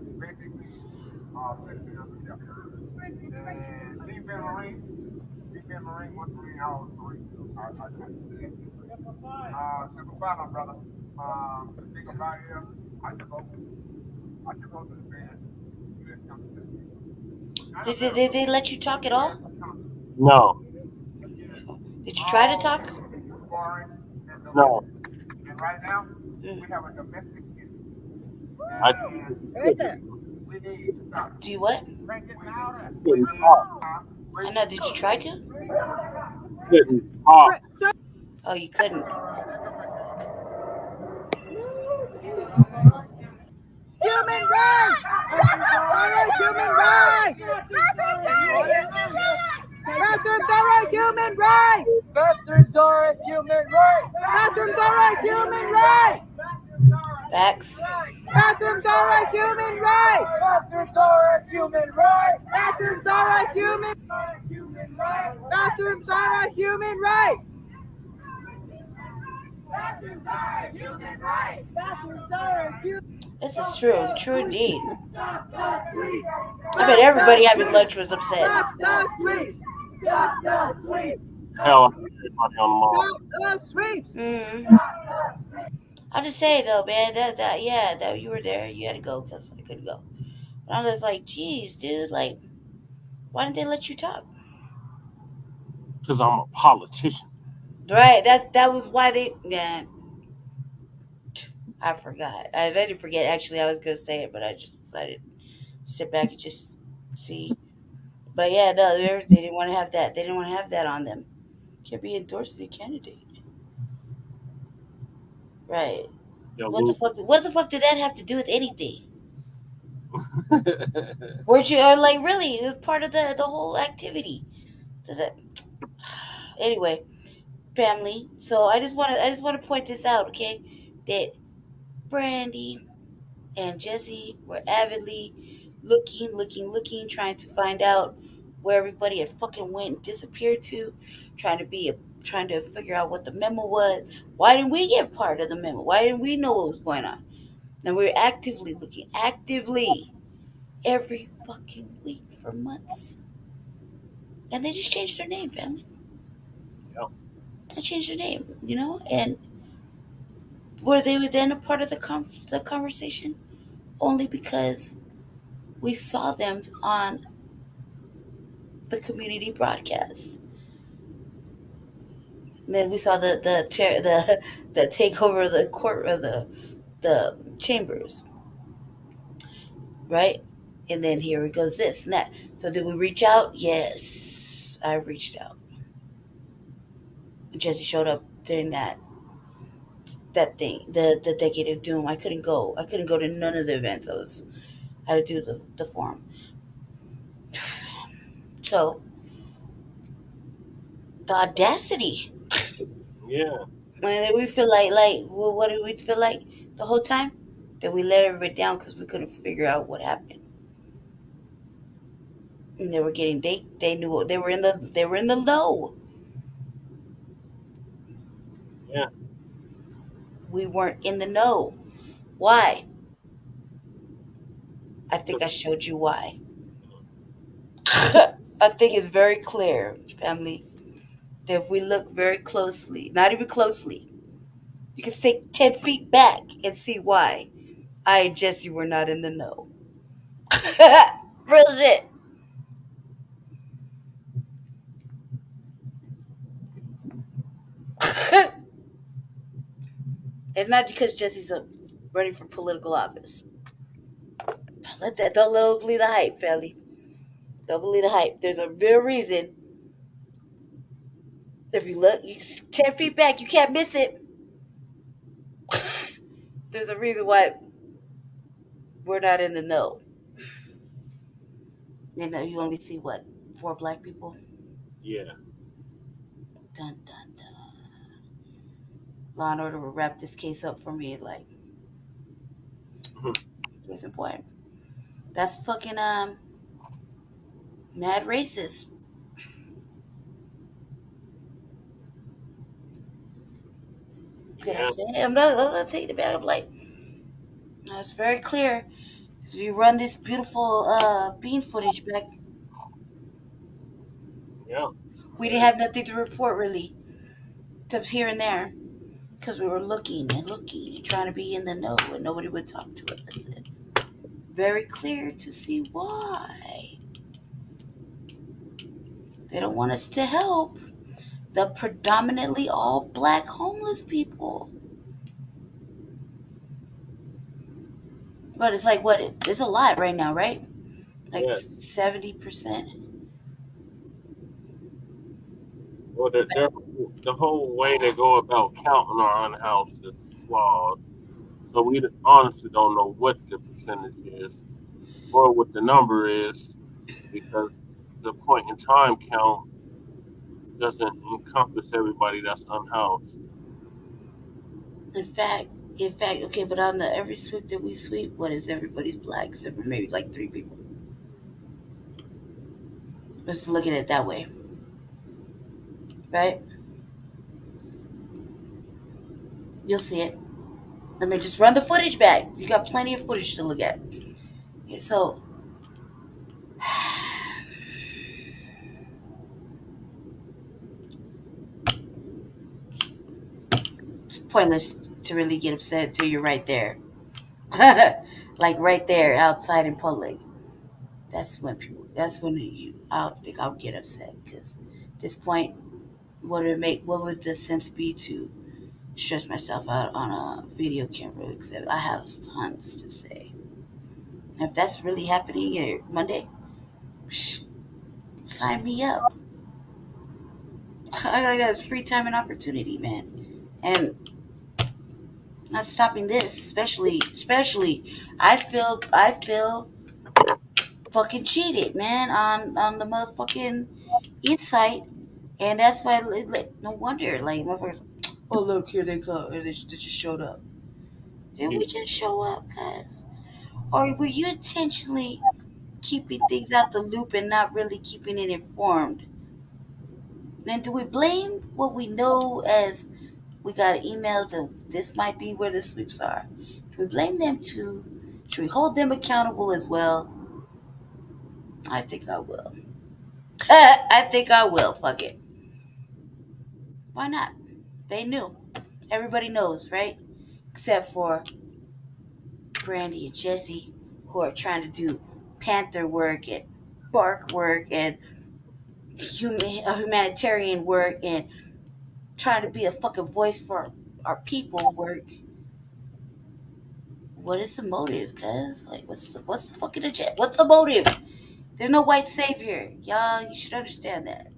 B: Did they let you talk at all?
A: No.
B: Did you try to talk?
A: No. I
B: Do you what?
A: couldn't talk.
B: I know. Did you try to?
A: Couldn't talk.
B: Oh, you couldn't.
F: Human rights! Human rights! Bathrooms are a human right! Bathrooms are a human right! Bathrooms are a human right!
B: Facts.
F: Bathrooms are a human right! Bathrooms are a human right! Bathrooms are a human right! Bathrooms are a human right! Bathrooms are a human right! Bathrooms are a human.
B: This is true. True indeed. I bet everybody having lunch was upset.
F: Stop the sweeps! Stop the sweeps!
A: Hell, everybody on the mall.
F: Stop the sweeps!
B: I'm just saying though, man. That you were there. You had to go because I couldn't go. But I'm just like, geez, dude. Like, why didn't they let you talk?
A: Because I'm a politician.
B: Right. That was why they. Yeah. I forgot. I didn't forget. Actually, I was gonna say it, but I just decided to sit back and just see. But yeah, no, they didn't want to have that. They didn't want to have that on them. Can't be endorsing a candidate. Right.
A: Yeah,
B: What the fuck did that have to do with anything? Weren't you like really? It was part of the whole activity. Anyway, family. So I just want to point this out, okay? That Brandy and Jesse were avidly looking, trying to find out where everybody had fucking went and disappeared to, trying to be trying to figure out what the memo was. Why didn't we get part of the memo? Why didn't we know what was going on? And we were actively looking, every fucking week for months. And they just changed their name, family.
A: Yep.
B: They changed their name, and were they then a part of the conversation? Only because we saw them on the community broadcast. And then we saw the takeover of the court of the chambers, right? And then here it goes this and that. So did we reach out? Yes, I reached out. Jesse showed up during that thing, the Decade of Doom. I couldn't go. I couldn't go to none of the events. I had to do the forum. So the audacity.
A: Yeah.
B: And then we feel like well, what did we feel like the whole time? That we let everybody down because we couldn't figure out what happened. And they were getting they knew what they were in the know.
A: Yeah.
B: We weren't in the know. Why? I think I showed you why. I think it's very clear, family, that if we look very closely, not even closely, you can take 10 feet back and see why I and Jesse were not in the know. Real shit. And not because Jesse's running for political office. Don't believe the hype, family. Don't believe the hype. There's a real reason. If you look, 10 feet back, you can't miss it. There's a reason why we're not in the know. You only see what? 4 black people?
A: Yeah.
B: Dun dun dun. Law and Order will wrap this case up for me like case in point. That's fucking mad racist. Did I say? I'm not taking it back. I'm like, no, it's very clear. If you run this beautiful bean footage back,
A: Yeah.
B: we didn't have nothing to report really, except here and there, because we were looking and trying to be in the know, and nobody would talk to us. Very clear to see why they don't want us to help the predominantly all black homeless people. But it's like what? It's a lot right now, right? Like 70%.
A: Well, the whole way they go about counting our unhoused is flawed. So we honestly don't know what the percentage is or what the number is because the point in time count doesn't encompass everybody that's unhoused.
B: In fact, okay, but on every sweep that we sweep, what is everybody's black except for maybe like 3 people. Let's look at it that way, right? You'll see it. Let me just run the footage back. You got plenty of footage to look at. Okay, so it's pointless to really get upset until you're right there. Like right there outside in public. That's when I think I'll get upset because at this point, what would the sense be to stress myself out on a video camera? Except I have tons to say. And if that's really happening here Monday, sign me up. I got this free time and opportunity, man, and not stopping this. Especially, I feel fucking cheated, man, on the motherfucking insight. And that's why, no wonder, like, motherfuckers, oh, look, here they come. They just showed up. Did we just show up, guys? Or were you intentionally keeping things out the loop and not really keeping it informed? And do we blame what we know as we got an email that this might be where the sweeps are? Do we blame them too? Should we hold them accountable as well? I think I will. I think I will. Fuck it. Why not? They knew. Everybody knows, right? Except for Brandy and Jesse, who are trying to do Panther work and bark work and humanitarian work and trying to be a fucking voice for our people work. What is the motive? Cause like, what's the fucking agenda? What's the motive? There's no white savior, y'all. You should understand that.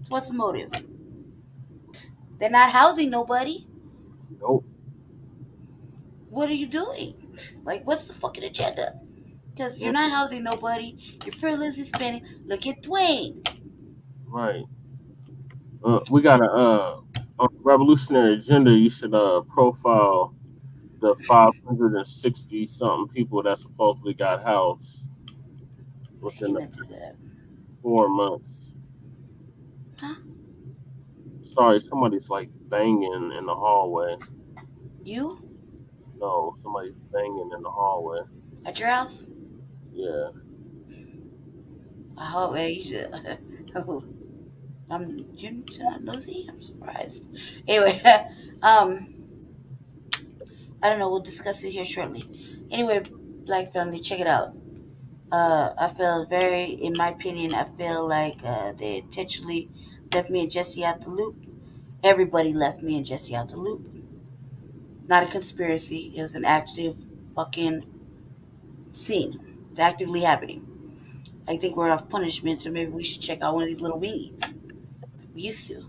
B: What's the motive? They're not housing nobody.
A: Nope.
B: What are you doing? Like, what's the fucking agenda? Because you're not housing nobody. You're frivolous and spending. Look at Dwayne.
A: Right. We got a revolutionary agenda. You should profile the 560 something people that supposedly got housed within the
B: Do that.
A: 4 months.
B: Huh?
A: Sorry, somebody's like banging in the hallway.
B: You?
A: No, somebody's banging in the hallway.
B: At your house?
A: Yeah.
B: I hope you should. You're not nosy? I'm surprised. Anyway, I don't know. We'll discuss it here shortly. Anyway, Black family, check it out. I feel in my opinion, I feel like they intentionally left me and Jesse out the loop. Everybody left me and Jesse out the loop. Not a conspiracy. It was an active fucking scene. It's actively happening. I think we're off punishment, so maybe we should check out one of these little weenies. We used to.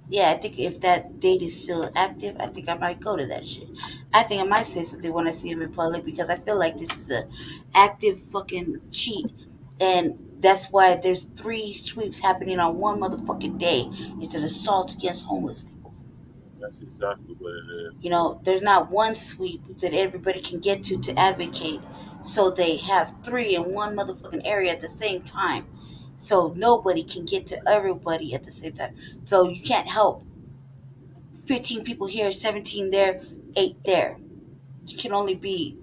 B: Yeah, I think if that date is still active, I think I might go to that shit. I think I might say something when I see him in public because I feel like this is a active fucking cheat, and that's why there's 3 sweeps happening on one motherfucking day. It's an assault against homeless people.
A: That's exactly what it is.
B: You know, there's not one sweep that everybody can get to advocate, so they have 3 in one motherfucking area at the same time. So nobody can get to everybody at the same time. So you can't help 15 people here, 17 there, 8 there. You can only be,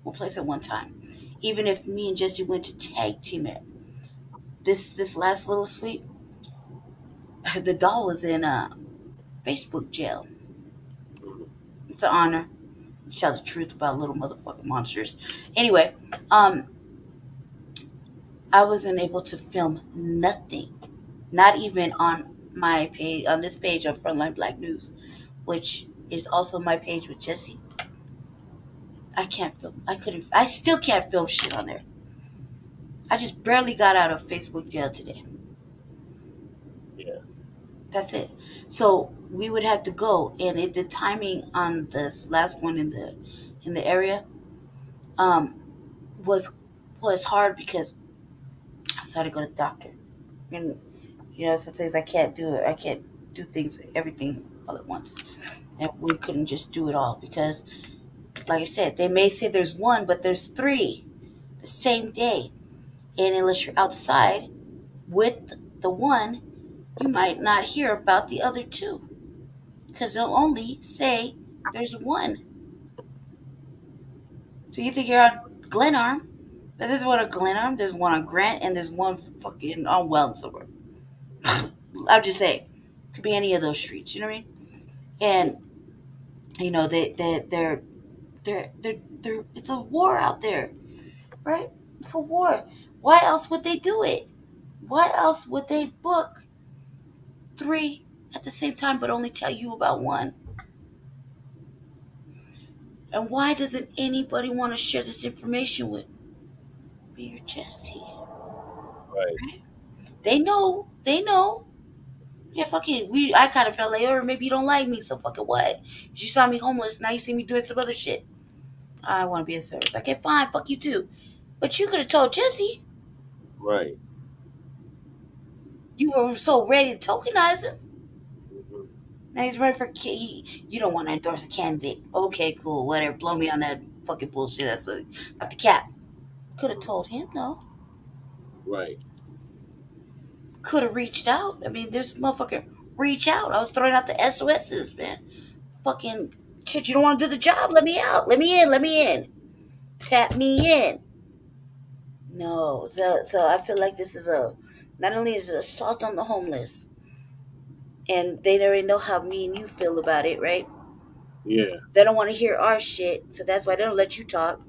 B: one place at one time. Even if me and Jesse went to tag team it. This last little sweep, the doll was in Facebook jail. It's an honor to tell the truth about little motherfucking monsters. Anyway, I wasn't able to film nothing. Not even on my page, on this page of Front Line Blacc News, which is also my page with Jesse. I can't film. I still can't film shit on there. I just barely got out of Facebook jail today.
A: Yeah.
B: That's it. So we would have to go, and the timing on this last one in the area, was hard because I had to go to the doctor, and sometimes I can't do it. I can't do everything all at once, and we couldn't just do it all because, like I said, they may say there's 1, but there's 3 the same day, and unless you're outside with the 1, you might not hear about the other 2 because they'll only say there's 1. So you think you're on Glenarm, but there's one on Glenarm, there's one on Grant, and there's one fucking on Welland somewhere. I'm just saying, could be any of those streets. You know what I mean? And they're it's a war out there, right? It's a war. Why else would they do it? Why else would they book 3 at the same time but only tell you about 1? And why doesn't anybody want to share this information with me or Jesse?
A: Right.
B: They know. Yeah, fuck it. I kind of felt like, or maybe you don't like me, so fucking what? You saw me homeless, now you see me doing some other shit. I want to be of service. Okay, fine, fuck you too. But you could have told Jesse.
A: Right.
B: You were so ready to tokenize him. Now he's ready for you don't want to endorse a candidate. Okay, cool, whatever. Blow me on that fucking bullshit. That's not the cap. Could have told him though.
A: Right.
B: could have reached out. I mean, there's motherfucker reach out. I was throwing out the SOSs, man. Fucking shit, you don't want to do the job? Let me out. Let me in. Let me in. Tap me in. No, so I feel like this is not only is it assault on the homeless, and they already know how me and you feel about it, right?
A: Yeah.
B: They don't want to hear our shit, so that's why they don't let you talk.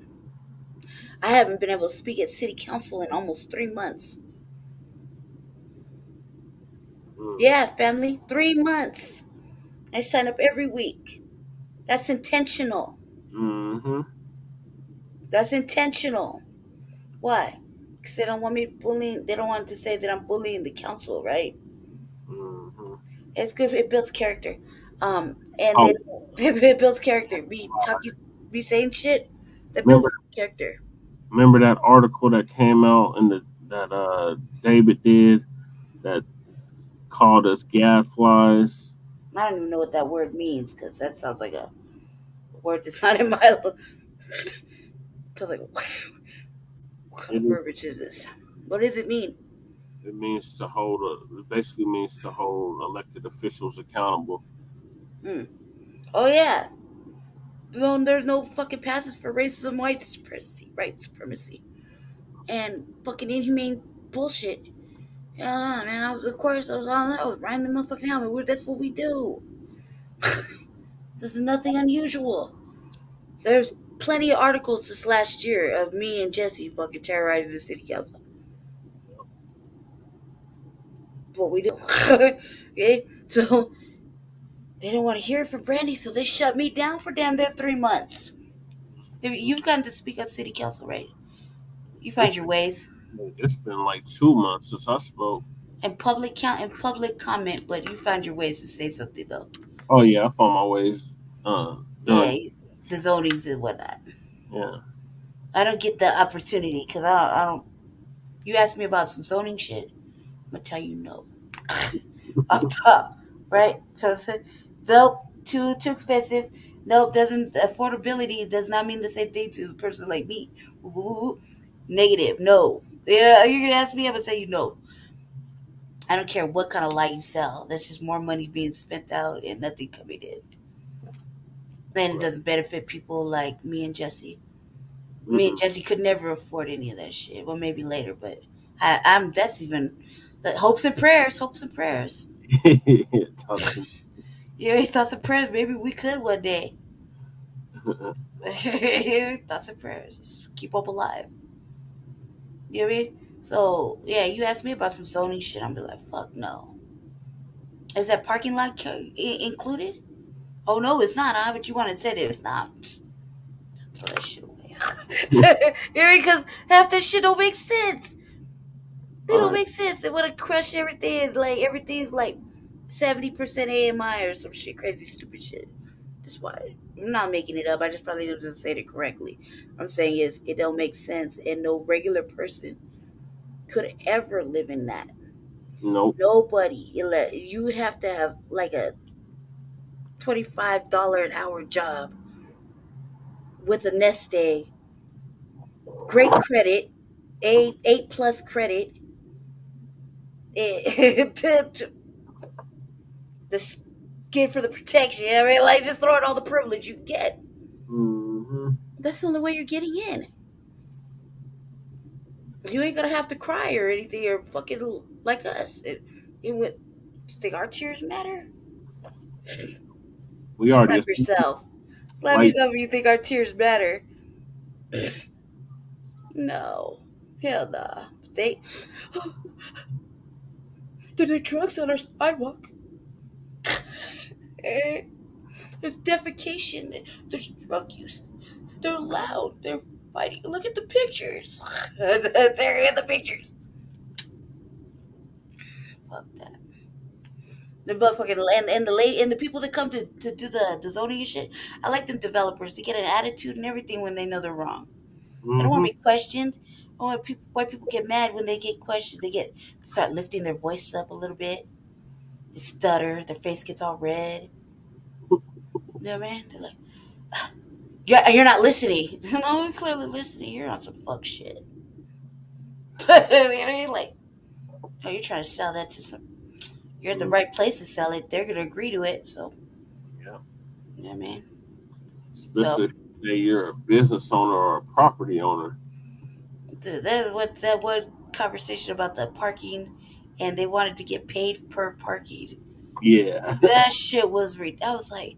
B: I haven't been able to speak at city council in almost 3 months. Yeah, family, 3 months. I sign up every week. That's intentional.
A: Mm-hmm.
B: That's intentional. Why? Because they don't want me bullying. They don't want to say that I'm bullying the council, right?
A: Mm-hmm.
B: It's good. It builds character. And
A: Oh,
B: it builds character. Be saying shit. That
A: remember
B: builds character.
A: remember that article that came out and that David did that called us gadflies.
B: I don't even know what that word means because that sounds like a word that's not in my. Sounds like what kind
A: It,
B: of verbiage is this? What does it mean?
A: it means to hold it basically means to hold elected officials accountable.
B: Oh yeah. No, there's no fucking passes for racism, white supremacy, and fucking inhumane bullshit. Yeah, man. Of course, I was riding the motherfucking helmet. That's what we do. This is nothing unusual. There's plenty of articles this last year of me and Jesse fucking terrorizing the city council. What we do. Okay, so they don't want to hear it from Brandy, so they shut me down for damn near 3 months. You've gotten to speak on city council, right? You
A: It's
B: find your ways.
A: it's been like 2 months since I spoke.
B: And public comment, but you find your ways to say something though.
A: Oh yeah, I found my ways
B: Yeah,
A: during
B: the zonings and whatnot.
A: yeah.
B: I don't get the opportunity because I don't. You ask me about some zoning shit, I'm gonna tell you no. Up top, right? Because nope, too expensive. Nope, doesn't affordability does not mean the same thing to a person like me. Ooh, negative, no. Yeah, you're gonna ask me, I'm gonna tell you no. I don't care what kind of light you sell. That's just more money being spent out and nothing coming in. Then it doesn't benefit people like me and Jesse. Me and Jesse could never afford any of that shit. Well, maybe later, but I'm that's even hopes and prayers. Hopes and prayers. Yeah, thoughts and prayers. Maybe we could one day. Thoughts and prayers. Just keep hope alive. You know what I mean? So yeah, you ask me about some zoning shit, I'm be like, fuck no. Is that parking lot included? Oh no, it's not. But you want to say that it's not. Throw that shit away. Yeah, because half that shit don't make sense. They don't make sense. They want to crush everything. Like everything's like 70% AMI or some shit, crazy stupid shit. That's why I'm not making it up. I just probably didn't say it correctly. What I'm saying is it don't make sense, and no regular person could ever live in that.
A: Nope.
B: Nobody. You would have to have like a $25 an hour job with a nest egg, great credit, eight plus credit, to get for the protection. I mean, like just throw out all the privilege you get.
A: Mm-hmm.
B: That's the only way you're getting in. You ain't gonna have to cry or anything or fucking like us. You think our tears matter?
A: We already
B: Slap yourself. Slap
A: like
B: yourself if you think our tears matter. No. Hell nah. There are drugs on our sidewalk. There's defecation. There's drug use. They're loud. They're fighting. Look at the pictures. They're in the pictures. Fuck that. The motherfucking and the people that come to do the zoning and shit. I like them developers. They get an attitude and everything when they know they're wrong. They don't want to be questioned. White people get mad when they get questions. They start lifting their voice up a little bit. They stutter. Their face gets all red. You know what I mean? They're like, yeah, you're not listening. No, you're clearly listening. You're on some fuck shit. You know what I mean? Like, Oh, you're trying to sell that to some. You're at the right place to sell it. They're gonna agree to it. So,
A: Yeah.
B: you know what I mean?
A: Especially if you're a business owner or a property owner.
B: That one conversation about the parking, and they wanted to get paid per parking.
A: Yeah.
B: That shit was I was like,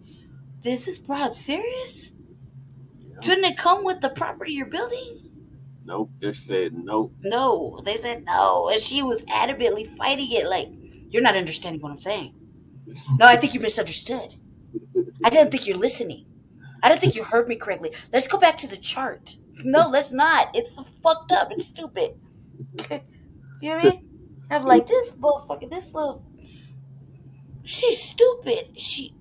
B: "This is broad serious? Shouldn't it come with the property you're building?"
A: Nope. They said nope.
B: No, they said no, and she was adamantly fighting it. Like, you're not understanding what I'm saying. No, I think you misunderstood. I didn't think you're listening. I don't think you heard me correctly. Let's go back to the chart. No, let's not. It's fucked up. It's stupid. You know what I mean? I'm like, this motherfucker, this little. She's stupid. She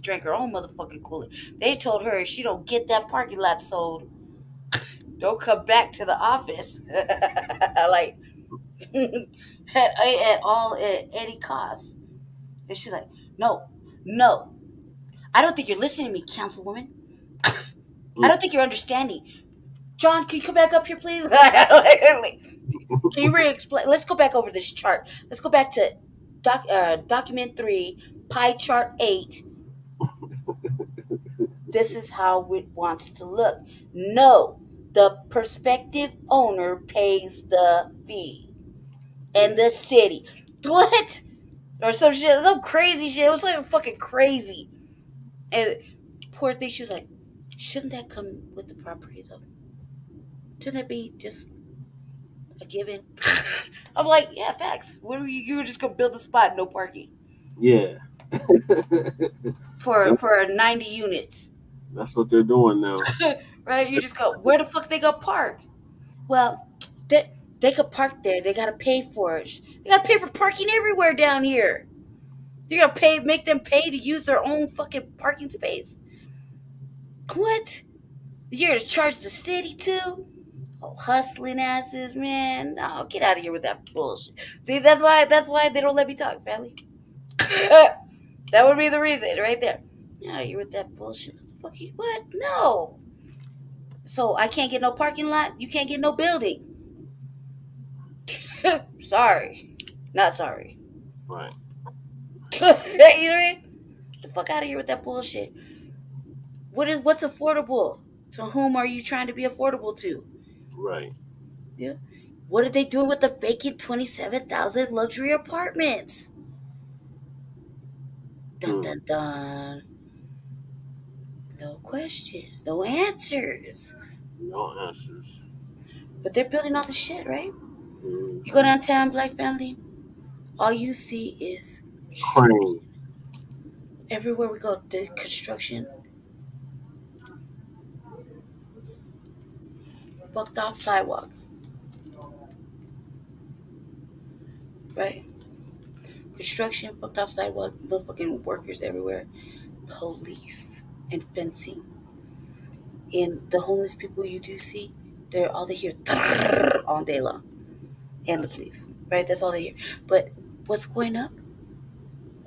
B: drank her own motherfucking Kool-Aid. They told her if she don't get that parking lot sold, don't come back to the office. Like, at any cost. And she's like, no. I don't think you're listening to me, councilwoman. I don't think you're understanding. John, can you come back up here, please? Can you re-explain? Let's go back over this chart. Let's go back to document 3, pie chart 8. This is how it wants to look. No, the prospective owner pays the fee. And the city. What? Or some shit, some crazy shit. It was like fucking crazy. And poor thing, she was like, shouldn't that come with the property though? Shouldn't it be just a given? I'm like, yeah, facts. What are you just gonna build a spot, no parking?
A: Yeah.
B: for 90 units.
A: That's what they're doing now.
B: Right? You just go, where the fuck they gonna park? Well, they could park there. They gotta pay for it. They gotta pay for parking everywhere down here. You gotta make them pay to use their own fucking parking space. What? You're gonna charge the city too? Oh, hustling asses, man. No, get out of here with that bullshit. See, that's why they don't let me talk, family. That would be the reason right there. Yeah, you're with that bullshit. What the fuck you what? No. So I can't get no parking lot, you can't get no building. Sorry. Not sorry.
A: Right.
B: You know what I mean? The fuck out of here with that bullshit. What's affordable? To whom are you trying to be affordable to?
A: Right.
B: Yeah. What are they doing with the vacant 27,000 luxury apartments? Dun dun dun. No questions, no answers.
A: No answers.
B: But they're building all the shit, right? Mm-hmm. You go downtown, Black family, all you see is
A: cranes.
B: Everywhere we go, the construction. Fucked off sidewalk. Right? Construction, fucked off sidewalk, motherfucking workers everywhere. Police and fencing. And the homeless people you do see, they're all they hear all day long. And the police. Right? That's all they hear. But what's going up?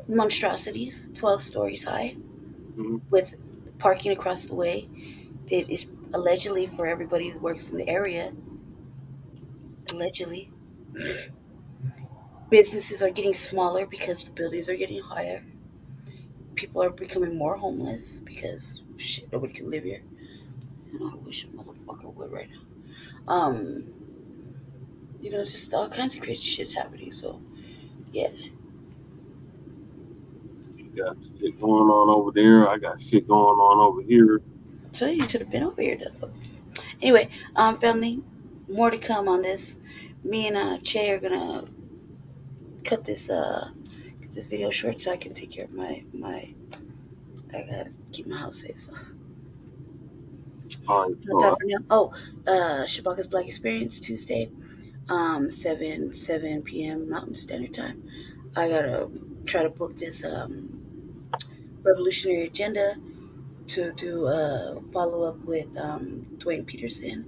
B: Monstrosities, 12 stories high, with parking across the way. It is allegedly for everybody who works in the area. Allegedly. Businesses are getting smaller because the buildings are getting higher. People are becoming more homeless because shit, nobody can live here. I wish a motherfucker would right now. Just all kinds of crazy shit's happening. So, yeah.
A: You got shit going on over there. I got shit going on over here.
B: So you should have been over here, though. Anyway, family, more to come on this. Me and Che are gonna cut this video short so I can take care of my. I gotta keep my house safe. So. No time for now. Oh, Shabaka's Black Experience Tuesday, 7 p.m. Mountain Standard Time. I gotta try to book this revolutionary agenda to do a follow up with Dwayne Peterson.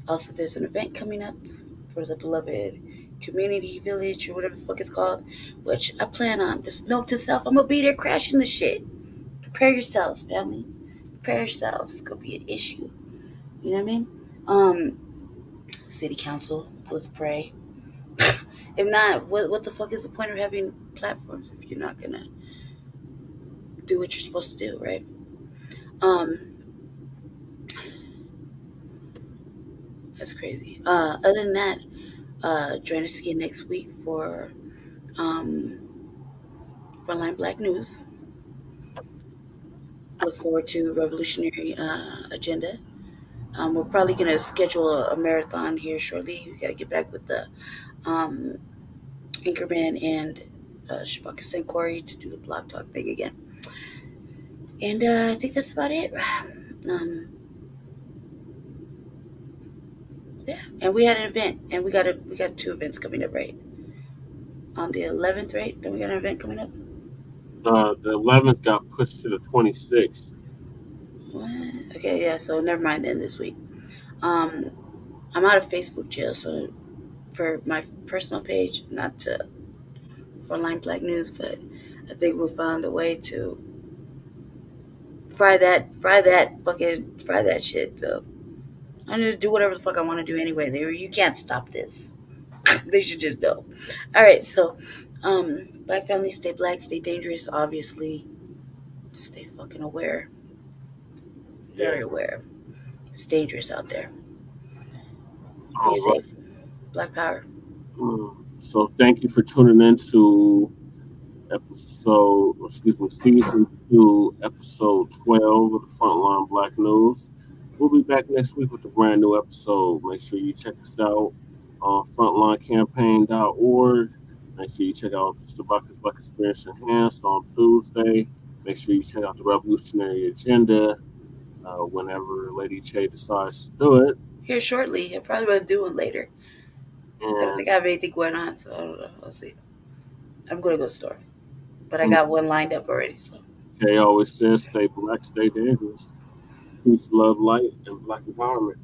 B: Also, there's an event coming up for the beloved community village or whatever the fuck it's called, which I plan on. Just note to self, I'm gonna be there crashing the shit. Prepare yourselves, family. Prepare yourselves. It's gonna be an issue. You know what I mean? City council, let's pray. If not, what the fuck is the point of having platforms if you're not gonna do what you're supposed to do, right? That's crazy. Other than that, join us again next week for Front Line Blacc News. Look forward to Revolutionary Agenda. We're probably gonna schedule a marathon here shortly. We gotta get back with the Anchorman and Shabaka and Corey to do the blog talk thing again. And I think that's about it. Yeah, and we had an event, and we got 2 events coming up, right? On the 11th, right? Then we got an event coming up.
A: The 11th got pushed to the 26th.
B: What? Okay, yeah. So never mind then. This week, I'm out of Facebook jail, so for my personal page, not to Frontline Blacc News, but I think we found a way to fry that shit. So I just do whatever the fuck I want to do anyway. You can't stop this. They should just know. All right, so Black family, stay black, stay dangerous. Obviously, stay fucking aware. Very aware. It's dangerous out there. Be safe. Black power.
A: So thank you for tuning in to season 2, episode 12 of the Frontline Blacc News. We'll be back next week with a brand new episode. Make sure you check us out on frontlinecampaign.org. Make sure you check out Sabaka's Black Experience Enhanced on Tuesday. Make sure you check out the Revolutionary Agenda whenever Lady Che decides to do it.
B: Here shortly. I'll probably will do it later. I don't think I have anything going on, so I don't know. We'll see. I'm going to go to the store. But I got one lined up already. So
A: Che always says, stay black, stay dangerous. Peace, love, light, and black empowerment.